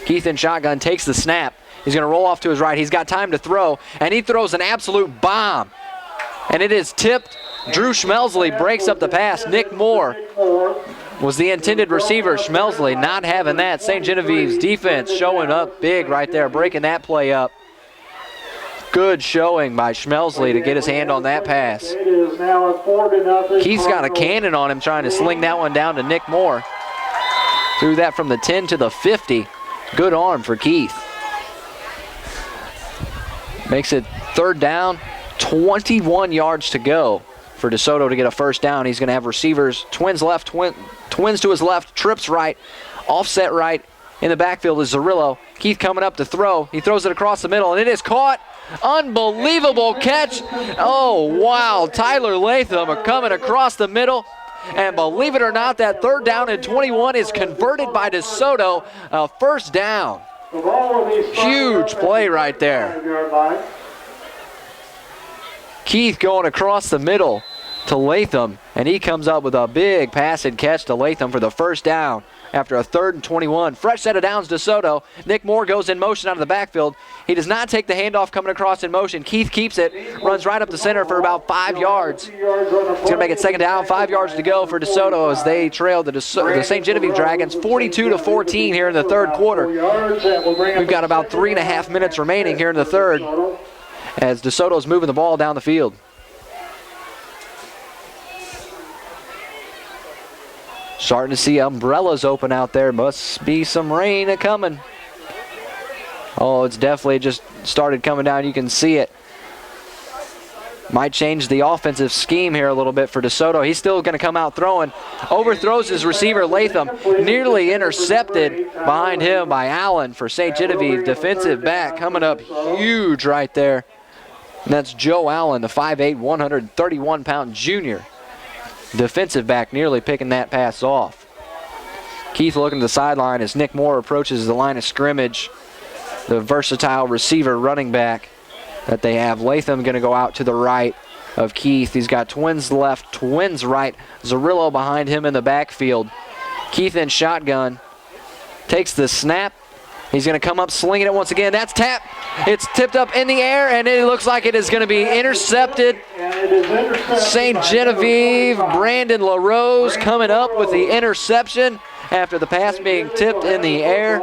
Keith in shotgun takes the snap. He's going to roll off to his right. He's got time to throw, and he throws an absolute bomb. And it is tipped. Drew Schmelsley breaks up the pass. Nick Moore was the intended receiver. Schmelsley not having that. St. Genevieve's defense showing up big right there, breaking that play up. Good showing by Schmelsley to get his hand on that pass. It is now a 4-0. Keith's got a cannon on him trying to sling that one down to Nick Moore. Threw that from the 10 to the 50. Good arm for Keith. Makes it third down, 21 yards to go for DeSoto to get a first down. He's going to have receivers, twins left, twins to his left, Trips right, offset right. In the backfield is Zerillo. Keith coming up to throw. He throws it across the middle, and it is caught. Unbelievable catch. Oh, wow. Tyler Latham are coming across the middle. And believe it or not, that third down and 21 is converted by DeSoto. A first down. Huge play right there. Keith going across the middle. to Latham, and he comes up with a big pass and catch to Latham for the first down after a 3rd and 21. Fresh set of downs, DeSoto. Nick Moore goes in motion out of the backfield. He does not take the handoff coming across in motion. Keith keeps it, runs right up the center for about 5 yards. He's going to make it 2nd down, 5 yards to go for DeSoto as they trail the St. Genevieve Dragons 42-14 here in the 3rd quarter. We've got about 3.5 minutes remaining here in the 3rd as DeSoto's moving the ball down the field. Starting to see umbrellas open out there. Must be some rain coming. Oh, it's definitely just started coming down. You can see it. Might change the offensive scheme here a little bit for DeSoto. He's still going to come out throwing. Overthrows his receiver, Latham. Nearly intercepted behind him by Allen for St. Genevieve. Defensive back coming up huge right there. And that's Joe Allen, the 5'8", 131-pound junior. Defensive back nearly picking that pass off. Keith looking to the sideline as Nick Moore approaches the line of scrimmage. The versatile receiver running back that they have. Latham going to go out to the right of Keith. He's got twins left, twins right. Zarillo behind him in the backfield. Keith in shotgun. Takes the snap. He's going to come up slinging it once again. That's tapped. It's tipped up in the air, and it looks like it is going to be intercepted. St. Genevieve, Brandon LaRose coming up with the interception after the pass being tipped in the air.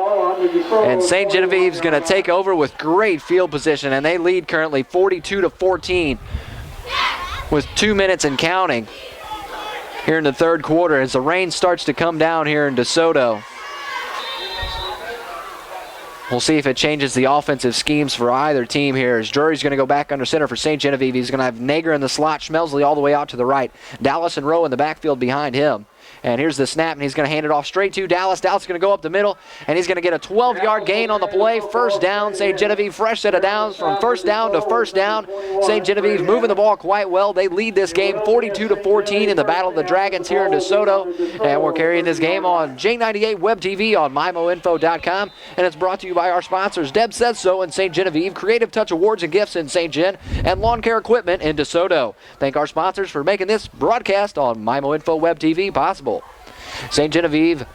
And St. Genevieve's going to take over with great field position, and they lead currently 42-14 with 2 minutes and counting here in the 3rd quarter as the rain starts to come down here in DeSoto. We'll see if it changes the offensive schemes for either team here. As Drury's going to go back under center for St. Genevieve. He's going to have Nager in the slot, Schmelsley all the way out to the right. Dallas and Rowe in the backfield behind him. And here's the snap, and he's going to hand it off straight to Dallas. Dallas is going to go up the middle, and he's going to get a 12-yard gain on the play. First down, St. Genevieve, fresh set of downs from first down to first down. St. Genevieve moving the ball quite well. They lead this game 42-14 in the Battle of the Dragons here in DeSoto. And we're carrying this game on J98 Web TV on MyMoInfo.com. And it's brought to you by our sponsors, Deb Says So in St. Genevieve, Creative Touch Awards and Gifts in St. Gen, and Lawn Care Equipment in DeSoto. Thank our sponsors for making this broadcast on MyMoInfo Web TV possible. St. Genevieve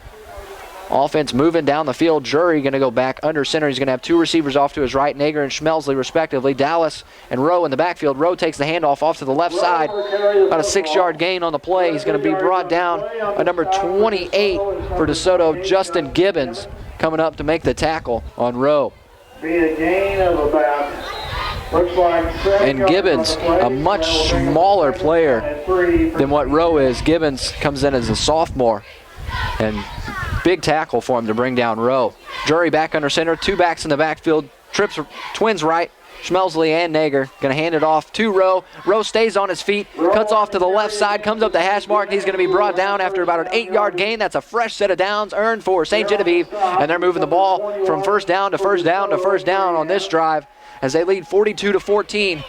offense moving down the field. Drury going to go back under center. He's going to have 2 receivers off to his right, Nager and Schmelsley respectively. Dallas and Rowe in the backfield. Rowe takes the handoff off to the left side. About a 6-yard gain on the play. He's going to be brought down by number 28 for DeSoto, Justin Gibbons, coming up to make the tackle on Rowe. Be a gain of about, looks like, and Gibbons, a much smaller player than what Rowe is. Gibbons comes in as a sophomore, and big tackle for him to bring down Rowe. Drury back under center, 2 backs in the backfield, trips twins right. Schmelsley and Nager going to hand it off to Rowe. Rowe stays on his feet, cuts off to the left side, comes up the hash mark. He's going to be brought down after about an 8-yard gain. That's a fresh set of downs earned for St. Genevieve, and they're moving the ball from first down to first down to first down on this drive as they lead 42-14.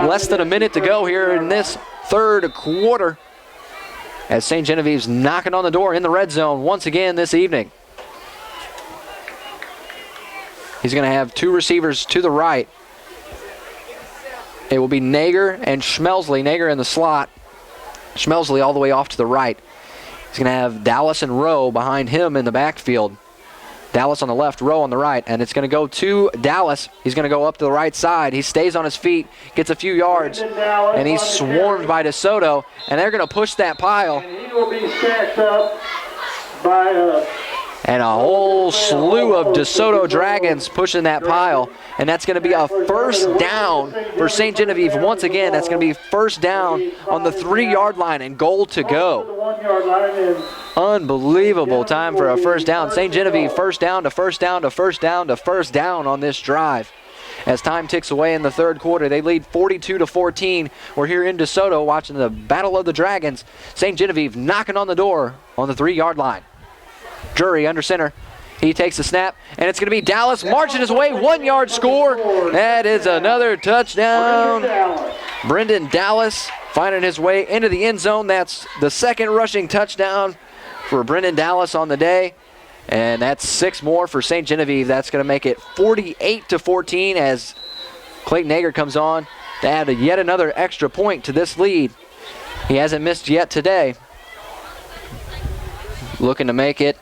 Less than a minute to go here in this 3rd quarter as St. Genevieve's knocking on the door in the red zone once again this evening. He's going to have 2 receivers to the right. It will be Nager and Schmelsley. Nager in the slot. Schmelsley all the way off to the right. He's going to have Dallas and Rowe behind him in the backfield. Dallas on the left, Rowe on the right, and it's going to go to Dallas. He's going to go up to the right side. He stays on his feet, gets a few yards, and he's swarmed by DeSoto, and they're going to push that pile. And he will be stacked up by and a whole slew of DeSoto Dragons pushing that pile. And that's going to be a first down for St. Genevieve. Once again, that's going to be first down on the 3-yard line and goal to go. Unbelievable time for a first down. St. Genevieve first down to first down to first down to first down on this drive. As time ticks away in the 3rd quarter, they lead 42-14. We're here in DeSoto watching the Battle of the Dragons. St. Genevieve knocking on the door on the 3-yard line. Drury under center. He takes the snap, and it's going to be Dallas marching his way. 1-yard score. That is another touchdown. Brendan Dallas finding his way into the end zone. That's the 2nd rushing touchdown for Brendan Dallas on the day. And that's 6 more for St. Genevieve. That's going to make it 48-14 as Clayton Nager comes on to add yet another extra point to this lead. He hasn't missed yet today. Looking to make it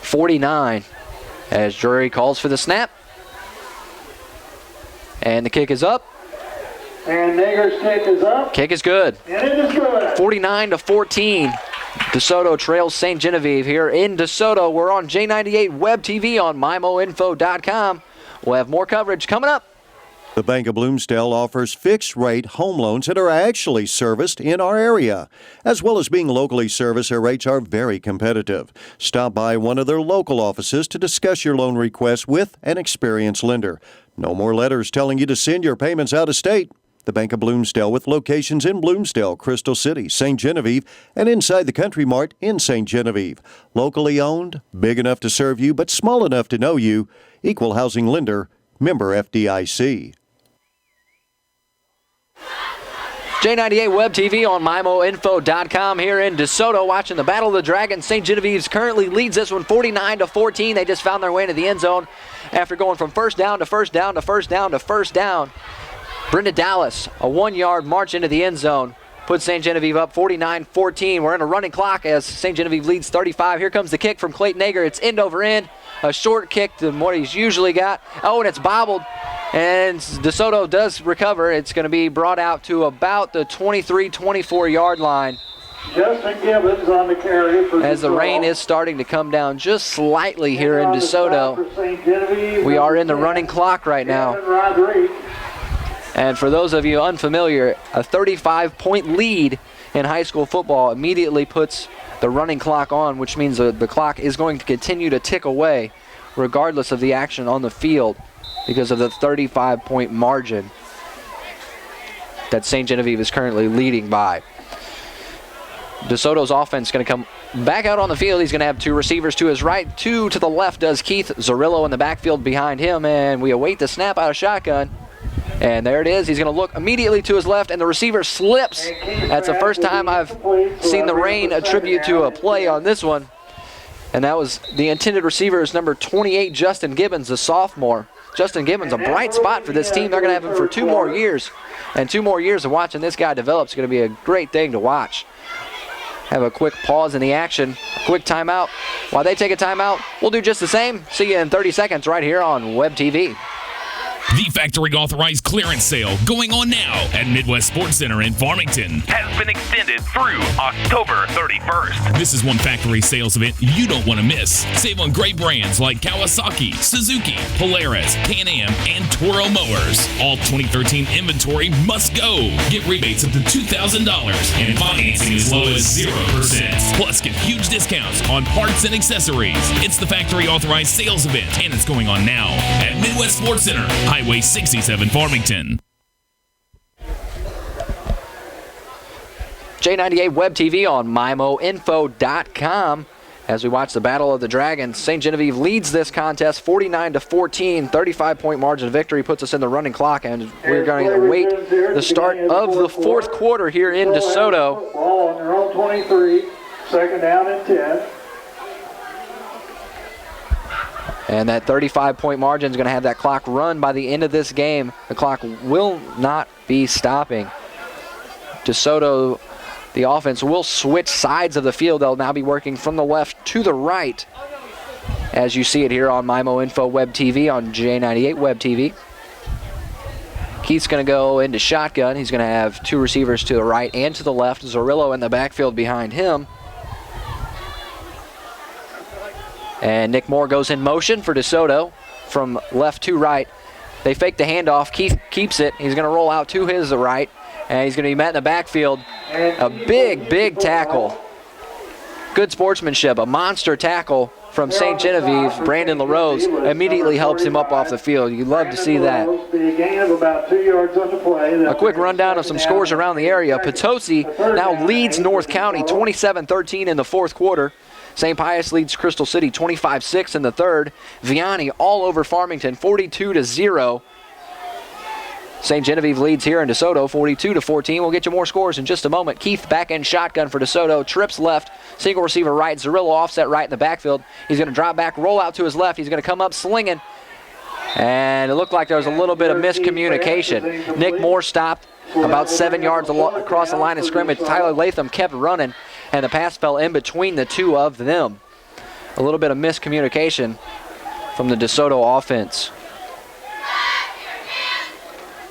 49 as Drury calls for the snap. And the kick is up. And Nager's kick is up. Kick is good. And it is good. 49-14. DeSoto trails St. Genevieve here in DeSoto. We're on J98 Web TV on MyMoInfo.com. We'll have more coverage coming up. The Bank of Bloomsdale offers fixed-rate home loans that are actually serviced in our area. As well as being locally serviced, their rates are very competitive. Stop by one of their local offices to discuss your loan request with an experienced lender. No more letters telling you to send your payments out of state. The Bank of Bloomsdale, with locations in Bloomsdale, Crystal City, St. Genevieve, and inside the Country Mart in St. Genevieve. Locally owned, big enough to serve you, but small enough to know you. Equal housing lender, member FDIC. J98 Web TV on MyMoInfo.com here in DeSoto, watching the Battle of the Dragons. St. Genevieve's currently leads this one 49-14. They just found their way into the end zone after going from first down to first down to first down to first down. Brenda Dallas, a 1-yard march into the end zone, puts St. Genevieve up 49-14. We're in a running clock as St. Genevieve leads 35. Here comes the kick from Clayton Nager. It's end over end, a short kick than what he's usually got. Oh, and it's bobbled. And DeSoto does recover. It's going to be brought out to about the 23-24-yard line. Justin Gibbons on the carry for as the rain is starting to come down just slightly here in DeSoto. We are in the running clock right now. And for those of you unfamiliar, a 35-point lead in high school football immediately puts the running clock on, which means the clock is going to continue to tick away regardless of the action on the field, because of the 35-point margin that St. Genevieve is currently leading by. DeSoto's offense is going to come back out on the field. He's going to have 2 receivers to his right, 2 to the left does Keith Zarillo in the backfield behind him, and we await the snap out of shotgun. And there it is. He's going to look immediately to his left, and the receiver slips. That's the first time I've seen the rain attribute to a play on this one. And that was the intended receiver is number 28, Justin Gibbons, the sophomore. Justin Gibbons, a bright spot for this team. They're going to have him for 2 more years. And 2 more years of watching this guy develop is going to be a great thing to watch. Have a quick pause in the action, quick timeout. While they take a timeout, we'll do just the same. See you in 30 seconds right here on Web TV. The factory authorized clearance sale going on now at Midwest Sports Center in Farmington has been extended through October 31st. This is one factory sales event you don't want to miss. Save on great brands like Kawasaki, Suzuki, Polaris, Can-Am, and Toro mowers. All 2013 inventory must go. Get rebates up to $2,000 and financing as low as 0%. Plus, get huge discounts on parts and accessories. It's the factory authorized sales event, and it's going on now at Midwest Sports Center, Highway 67, Farmington. J98 Web TV on MyMoInfo.com. As we watch the Battle of the Dragons, St. Genevieve leads this contest 49-14. 35-point margin of victory puts us in the running clock, and we're going to await the start of the 4th quarter here in DeSoto. Ball on their own 23, 2nd down and 10. And that 35-point margin is going to have that clock run by the end of this game. The clock will not be stopping. DeSoto, the offense, will switch sides of the field. They'll now be working from the left to the right, as you see it here on MyMoInfo Web TV, on J98 Web TV. Keith's going to go into shotgun. He's going to have 2 receivers to the right and to the left. Zarillo in the backfield behind him. And Nick Moore goes in motion for DeSoto from left to right. They fake the handoff. Keith keeps it. He's going to roll out to his right, and he's going to be met in the backfield. A big, big tackle. Good sportsmanship. A monster tackle from St. Genevieve. Brandon LaRose immediately helps him up off the field. You love to see that. A quick rundown of some scores around the area. Potosi now leads North County 27-13 in the 4th quarter. St. Pius leads Crystal City 25-6 in the 3rd. Vianney all over Farmington 42-0. St. Genevieve leads here in DeSoto 42-14. We'll get you more scores in just a moment. Keith back in shotgun for DeSoto. Trips left, single receiver right. Zarillo offset right in the backfield. He's going to drop back, roll out to his left. He's going to come up slinging. And it looked like there was a little bit of miscommunication. Nick Moore stopped about 7 yards across the line of scrimmage. Tyler Latham kept running, and the pass fell in between the two of them. A little bit of miscommunication from the DeSoto offense.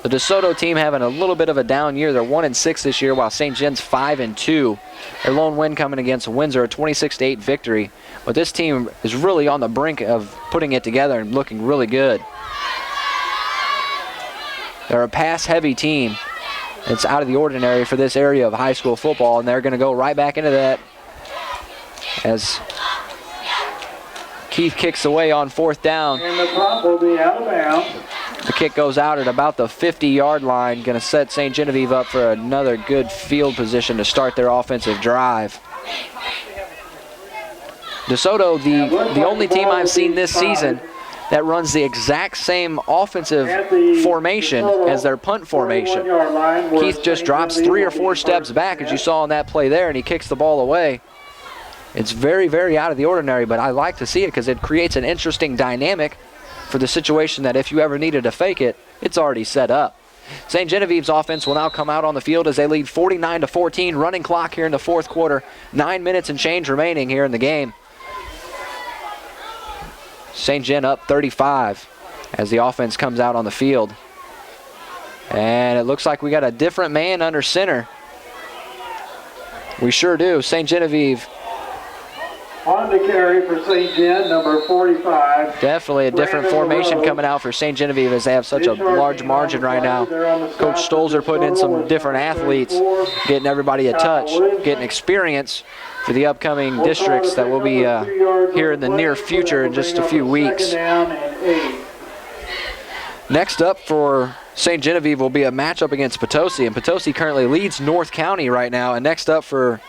The DeSoto team having a little bit of a down year. They're 1-6 this year, while St. Jen's 5-2. Their lone win coming against Windsor, a 26-8 victory. But this team is really on the brink of putting it together and looking really good. They're a pass-heavy team. It's out of the ordinary for this area of high school football, and they're going to go right back into that as Keith kicks away on 4th down. And the punt will be out of bounds. The kick goes out at about the 50-yard line. Going to set St. Genevieve up for another good field position to start their offensive drive. DeSoto, the only team I've seen this season that runs the exact same offensive formation as their punt formation. Keith just drops 3 or 4 steps back, as you saw on that play there, and he kicks the ball away. It's very, very out of the ordinary, but I like to see it because it creates an interesting dynamic for the situation that if you ever needed to fake it, it's already set up. St. Genevieve's offense will now come out on the field as they lead 49-14. Running clock here in the 4th quarter. 9 minutes and change remaining here in the game. St. Gen up 35 as the offense comes out on the field. And it looks like we got a different man under center. We sure do. St. Genevieve. On the carry for St. Gen, number 45. Definitely a different formation coming out for St. Genevieve as they have such a large margin right now. Coach Stolzer putting in some different athletes, getting everybody a touch, getting experience for the upcoming districts that will be here in the near future in just a few weeks. Next up for St. Genevieve will be a matchup against Potosi, and Potosi currently leads North County right now. And next up for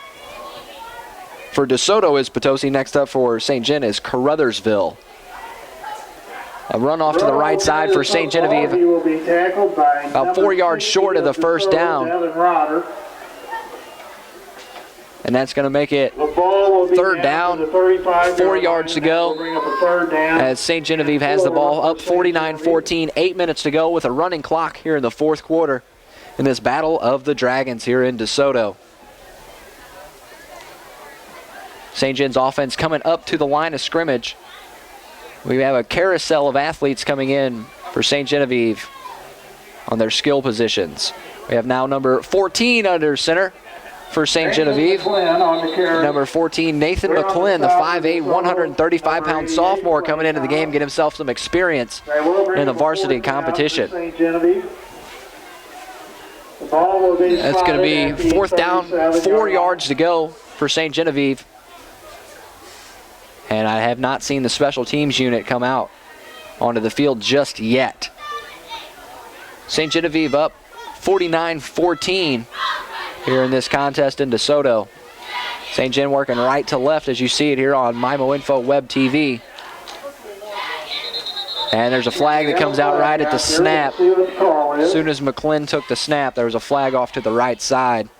DeSoto is Potosi. Next up for St. Gen is Caruthersville. A run off to the right side for St. Genevieve, about 4 yards short of the first down. And that's going to make it 3rd down, 4 yards to go as St. Genevieve has the ball up 49-14, 8 minutes to go with a running clock here in the 4th quarter in this battle of the Dragons here in DeSoto. St. Jen's offense coming up to the line of scrimmage. We have a carousel of athletes coming in for St. Genevieve on their skill positions. We have now number 14 under center for St. Genevieve. Number 14, Nathan McClin, the 5'8", 135-pound sophomore coming into the game, get himself some experience in the varsity competition. That's going to be 4th down, 4 yards to go for St. Genevieve. And I have not seen the special teams unit come out onto the field just yet. St. Genevieve up 49-14 here in this contest in DeSoto. St. Gen working right to left as you see it here on MIMO Info Web TV. And there's a flag that comes out right at the snap. As soon as McClin took the snap, there was a flag off to the right side.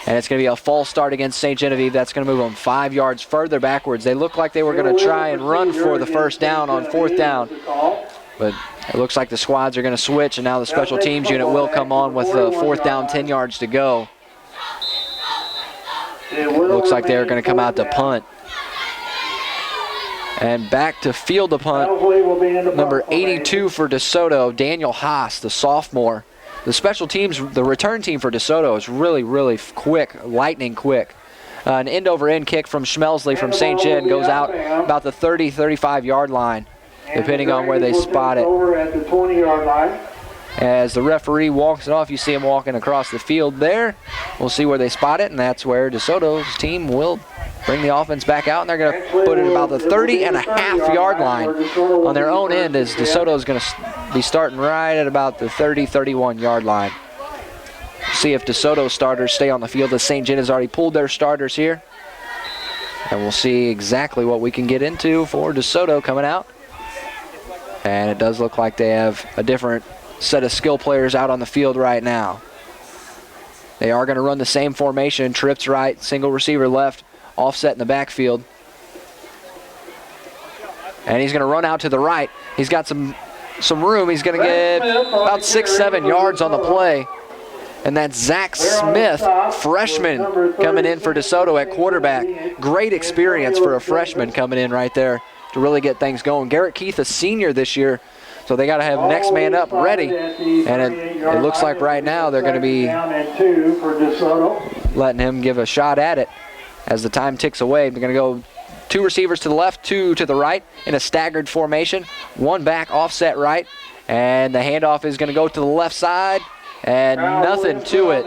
And it's going to be a false start against St. Genevieve. That's going to move them 5 yards further backwards. They look like they were going to try and run for the first down on 4th down. But it looks like the squads are going to switch, and now the special teams unit will come on with 4th down, 10 yards to go. It looks like they're going to come out to punt. And back to field the punt, number 82 for DeSoto, Daniel Haas, the sophomore. The special teams, the return team for DeSoto is really, really quick, lightning quick. An end-over-end kick from Schmelsley from St. Gen goes out about the 30, 35-yard line, depending on where they spot it. As the referee walks it off, you see him walking across the field there. We'll see where they spot it, and that's where DeSoto's team will bring the offense back out, and they're going to put it about the 30.5-yard line on their own end, as DeSoto's going to be starting right at about the 30, 31-yard line. See if DeSoto starters stay on the field, as St. Gen has already pulled their starters here. And we'll see exactly what we can get into for DeSoto coming out. And it does look like they have a different set of skill players out on the field right now. They are going to run the same formation, trips right, single receiver left, offset in the backfield. And he's going to run out to the right. He's got some room. He's going to get about 6-7 yards on the play. And that's Zach Smith, freshman, coming in for DeSoto at quarterback. Great experience for a freshman coming in right there to really get things going. Garrett Keith, a senior this year, so they got to have next man up ready. And it looks like right now they're going to be letting him give a shot at it as the time ticks away. They're going to go 2 receivers to the left, 2 to the right in a staggered formation. 1 back, offset right. And the handoff is going to go to the left side. And nothing to it.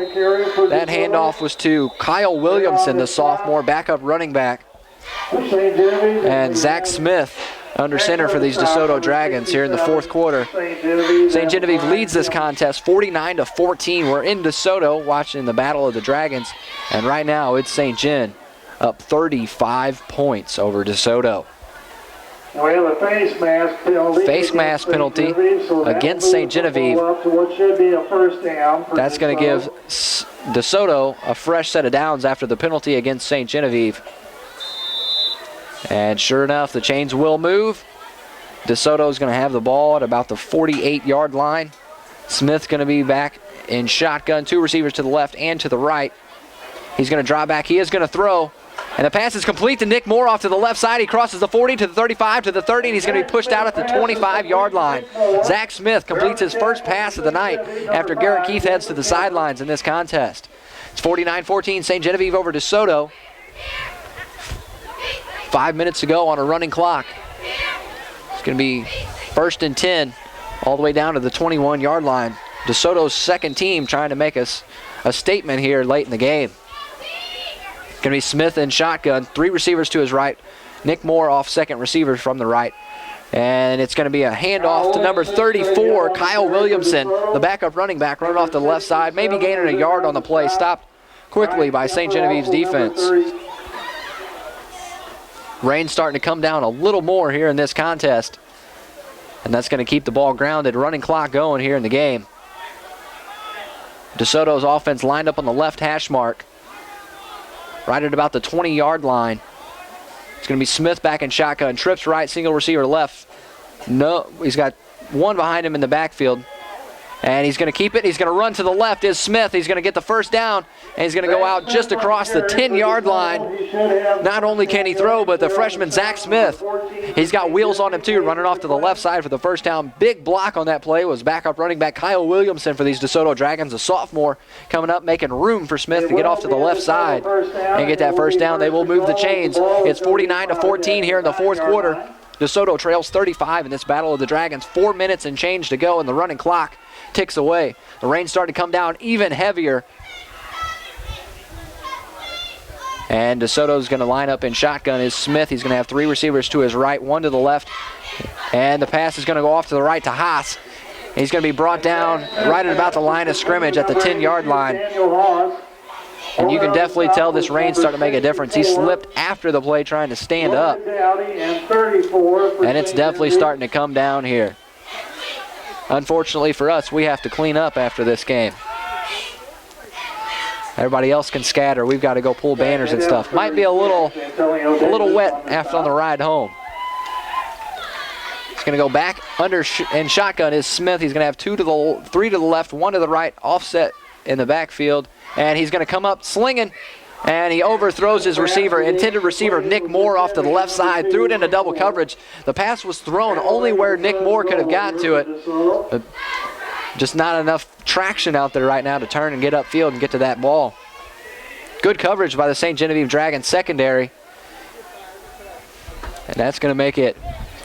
That handoff was to Kyle Williamson, the sophomore backup running back. And Zach Smith under center for these DeSoto Dragons here in the 4th quarter. St. Genevieve leads this contest 49-14. We're in DeSoto watching the Battle of the Dragons. And right now it's St. Gen up 35 points over DeSoto. We have a face mask penalty. Face mask penalty against St. Genevieve. That's going to give DeSoto a fresh set of downs after the penalty against St. Genevieve. And sure enough, the chains will move. DeSoto is going to have the ball at about the 48-yard line. Smith's going to be back in shotgun. 2 receivers to the left and to the right. He's going to draw back. He is going to throw. And the pass is complete to Nick Moore off to the left side. He crosses the 40 to the 35 to the 30, and he's going to be pushed out at the 25-yard line. Zach Smith completes his first pass of the night after Garrett Keith heads to the sidelines in this contest. It's 49-14, St. Genevieve over DeSoto. 5 minutes to go on a running clock. It's going to be 1st and 10 all the way down to the 21-yard line. DeSoto's second team trying to make us a statement here late in the game. Going to be Smith in shotgun, 3 receivers to his right. Nick Moore off second receiver from the right. And it's going to be a handoff to number 34, Kyle Williamson, the backup running back, running off the left side, maybe gaining a yard on the play. Stopped quickly by St. Genevieve's defense. Rain's starting to come down a little more here in this contest. And that's going to keep the ball grounded. Running clock going here in the game. DeSoto's offense lined up on the left hash mark, right at about the 20-yard line. It's going to be Smith back in shotgun. Trips right, single receiver left. No, he's got 1 behind him in the backfield. And he's going to keep it. He's going to run to the left is Smith. He's going to get the first down, and he's going to go out just across the 10-yard line. Not only can he throw, but the freshman Zach Smith, he's got wheels on him too, running off to the left side for the first down. Big block on that play was backup running back Kyle Williamson for these DeSoto Dragons, a sophomore, coming up, making room for Smith to get off to the left side and get that first down. They will move the chains. It's 49-14 here in the 4th quarter. DeSoto trails 35 in this Battle of the Dragons. 4 minutes and change to go, and the running clock ticks away. The rain starting to come down even heavier. And DeSoto's going to line up in shotgun is Smith. He's going to have 3 receivers to his right, 1 to the left. And the pass is going to go off to the right to Haas. He's going to be brought down right at about the line of scrimmage at the 10-yard line. And you can definitely tell this rain's starting to make a difference. He slipped after the play trying to stand up. And it's definitely starting to come down here. Unfortunately for us, we have to clean up after this game. Everybody else can scatter. We've got to go pull banners and stuff. Might be a little wet after on the ride home. It's going to go back under in shotgun is Smith. He's going to have 3 to the left, 1 to the right, offset in the backfield. And he's going to come up slinging. And he overthrows his receiver, intended receiver Nick Moore off to the left side, threw it into double coverage. The pass was thrown only where Nick Moore could have gotten to it. But just not enough traction out there right now to turn and get upfield and get to that ball. Good coverage by the St. Genevieve Dragons secondary. And that's going to make it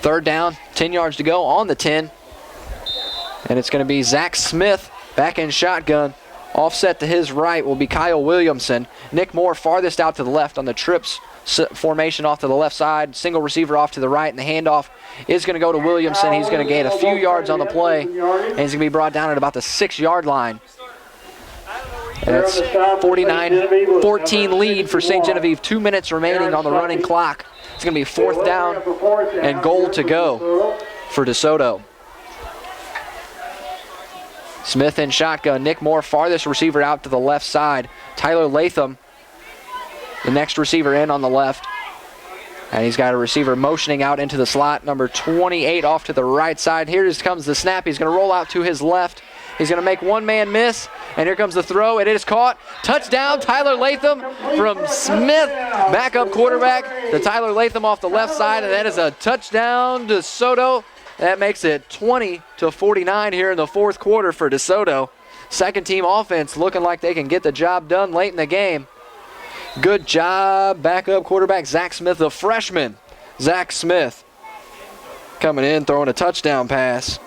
3rd down, 10 yards to go on the 10. And it's going to be Zach Smith back in shotgun. Offset to his right will be Kyle Williamson. Nick Moore farthest out to the left on the trips formation off to the left side. Single receiver off to the right, and the handoff is going to go to Williamson. He's going to gain a few yards on the play, and he's going to be brought down at about the 6-yard line. And it's 49-14 lead for St. Genevieve. 2 minutes remaining on the running clock. It's going to be 4th down and goal to go for DeSoto. Smith in shotgun. Nick Moore, farthest receiver out to the left side. Tyler Latham, the next receiver in on the left. And he's got a receiver motioning out into the slot. Number 28 off to the right side. Here comes the snap. He's going to roll out to his left. He's going to make one man miss. And here comes the throw. It is caught. Touchdown, Tyler Latham from Smith. Backup quarterback to Tyler Latham off the left side. And that is a touchdown to DeSoto. That makes it 20-49 here in the fourth quarter for DeSoto. Second team offense looking like they can get the job done late in the game. Good job, backup quarterback Zach Smith, the freshman. Zach Smith coming in, throwing a touchdown pass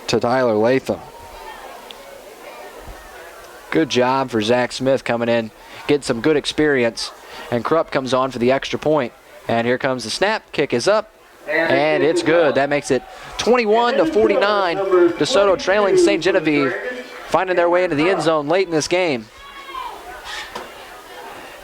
to Tyler Latham. Good job for Zach Smith coming in, getting some good experience. And Krupp comes on for the extra point. And here comes the snap. Kick is up. And it's good. That makes it 21-49. DeSoto trailing St. Genevieve, finding their way into the end zone late in this game.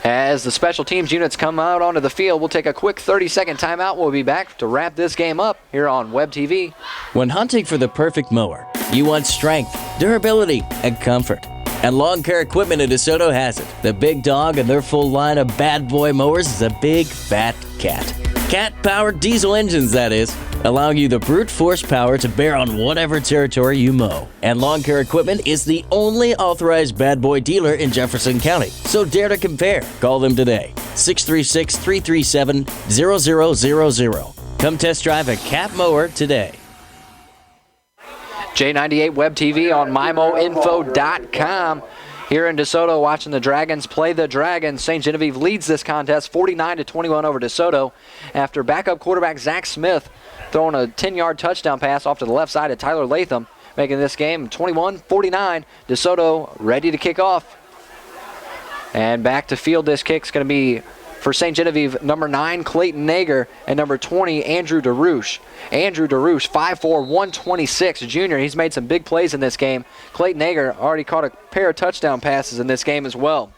As the special teams units come out onto the field, we'll take a quick 30-second timeout. We'll be back to wrap this game up here on Web TV. When hunting for the perfect mower, you want strength, durability, and comfort. And Lawn Care Equipment in DeSoto has it. The big dog and their full line of bad boy mowers is a big, fat cat. Cat-powered diesel engines, that is, allowing you the brute force power to bear on whatever territory you mow. And Lawn Care Equipment is the only authorized bad boy dealer in Jefferson County. So dare to compare. Call them today. 636-337-0000. Come test drive a cat mower today. J98 Web TV on MyMoInfo.com. Here in DeSoto, watching the Dragons play the Dragons. St. Genevieve leads this contest 49-21 over DeSoto after backup quarterback Zach Smith throwing a 10-yard touchdown pass off to the left side of Tyler Latham, making this game 21-49. DeSoto ready to kick off. And back to field, this kick's going to be for St. Genevieve, number 9, Clayton Nager, and number 20, Andrew DeRouche. Andrew DeRouche, 5'4", 126, junior. He's made some big plays in this game. Clayton Nager already caught a pair of touchdown passes in this game as well.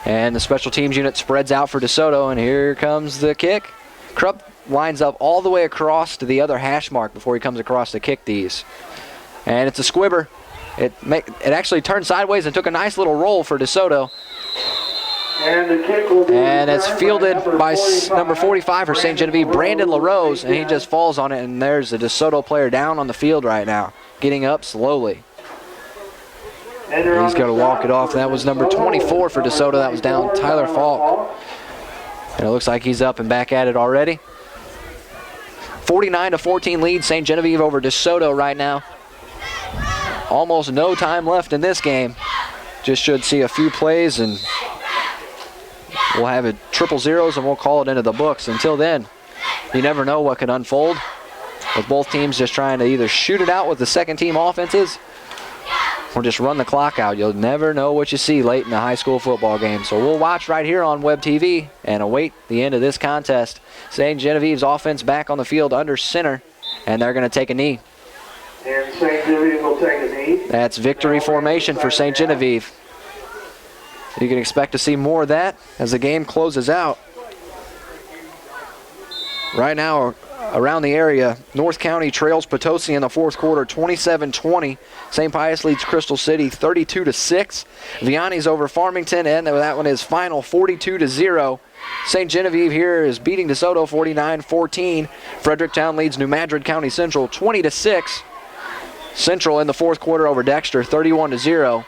And the special teams unit spreads out for DeSoto, and here comes the kick. Krupp lines up all the way across to the other hash mark before he comes across to kick these. And it's a squibber. It actually turned sideways and took a nice little roll for DeSoto. And it's fielded by number 45 for St. Genevieve, Brandon LaRose, and he just falls on it, and there's a DeSoto player down on the field right now, getting up slowly. And he's going to walk it off. That was number 24 for DeSoto. That was down, Tyler Falk. And it looks like he's up and back at it already. 49-14 lead, St. Genevieve over DeSoto right now. Almost no time left in this game. Just should see a few plays, and we'll have it 0-0s, and we'll call it into the books. Until then, you never know what can unfold, with both teams just trying to either shoot it out with the second team offenses or just run the clock out. You'll never know what you see late in a high school football game. So we'll watch right here on Web TV and await the end of this contest. St. Genevieve's offense back on the field under center, and they're going to take a knee. And St. Genevieve will take a knee. That's victory formation for St. Genevieve. You can expect to see more of that as the game closes out. Right now, around the area, North County trails Potosi in the fourth quarter, 27-20. St. Pius leads Crystal City 32-6. Vianney's over Farmington, and that one is final 42-0. St. Genevieve here is beating DeSoto 49-14. Fredericktown leads New Madrid County Central 20-6. Central in the fourth quarter over Dexter 31-0.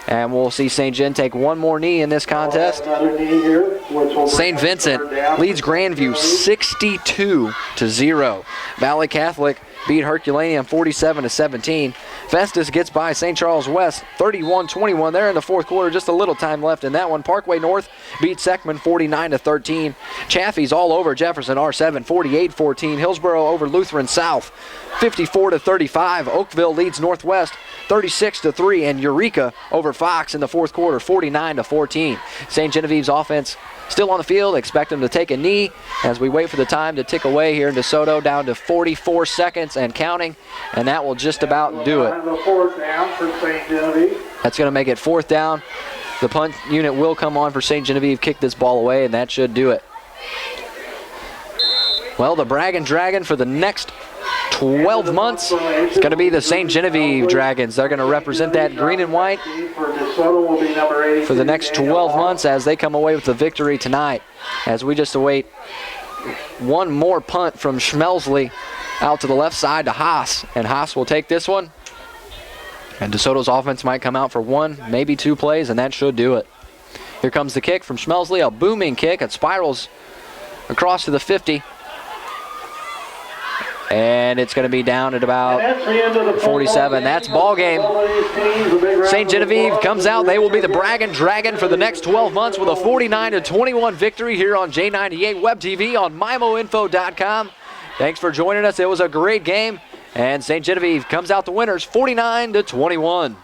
And we'll see St. Gen take one more knee in this contest. St. Vincent leads Grandview 62-0. Valley Catholic beat Herculaneum 47-17. Festus gets by St. Charles West 31-21. They're in the fourth quarter, just a little time left in that one. Parkway North beat Seckman 49-13. Chaffee's all over Jefferson R7 48-14. Hillsboro over Lutheran South 54-35. Oakville leads Northwest 36-3, and Eureka over Fox in the fourth quarter, 49-14. St. Genevieve's offense still on the field. Expect them to take a knee as we wait for the time to tick away here in DeSoto, down to 44 seconds and counting, and that will just about do it. That's going to make it fourth down. The punt unit will come on for St. Genevieve, kick this ball away, and that should do it. Well, the Braggin' Dragon for the next 12 months, it's going to be the St. Genevieve Dragons. They're going to represent that green and white for the next 12 months as they come away with the victory tonight. As we just await one more punt from Schmelsley out to the left side to Haas, and Haas will take this one. And DeSoto's offense might come out for one, maybe two plays, and that should do it. Here comes the kick from Schmelsley, a booming kick. It spirals across to the 50. And it's going to be down at about 47. That's ball game. St. Genevieve comes out. They will be the bragging dragon for the next 12 months with a 49-21 victory here on J98 Web TV on MIMOinfo.com. Thanks for joining us. It was a great game. And St. Genevieve comes out the winners 49-21.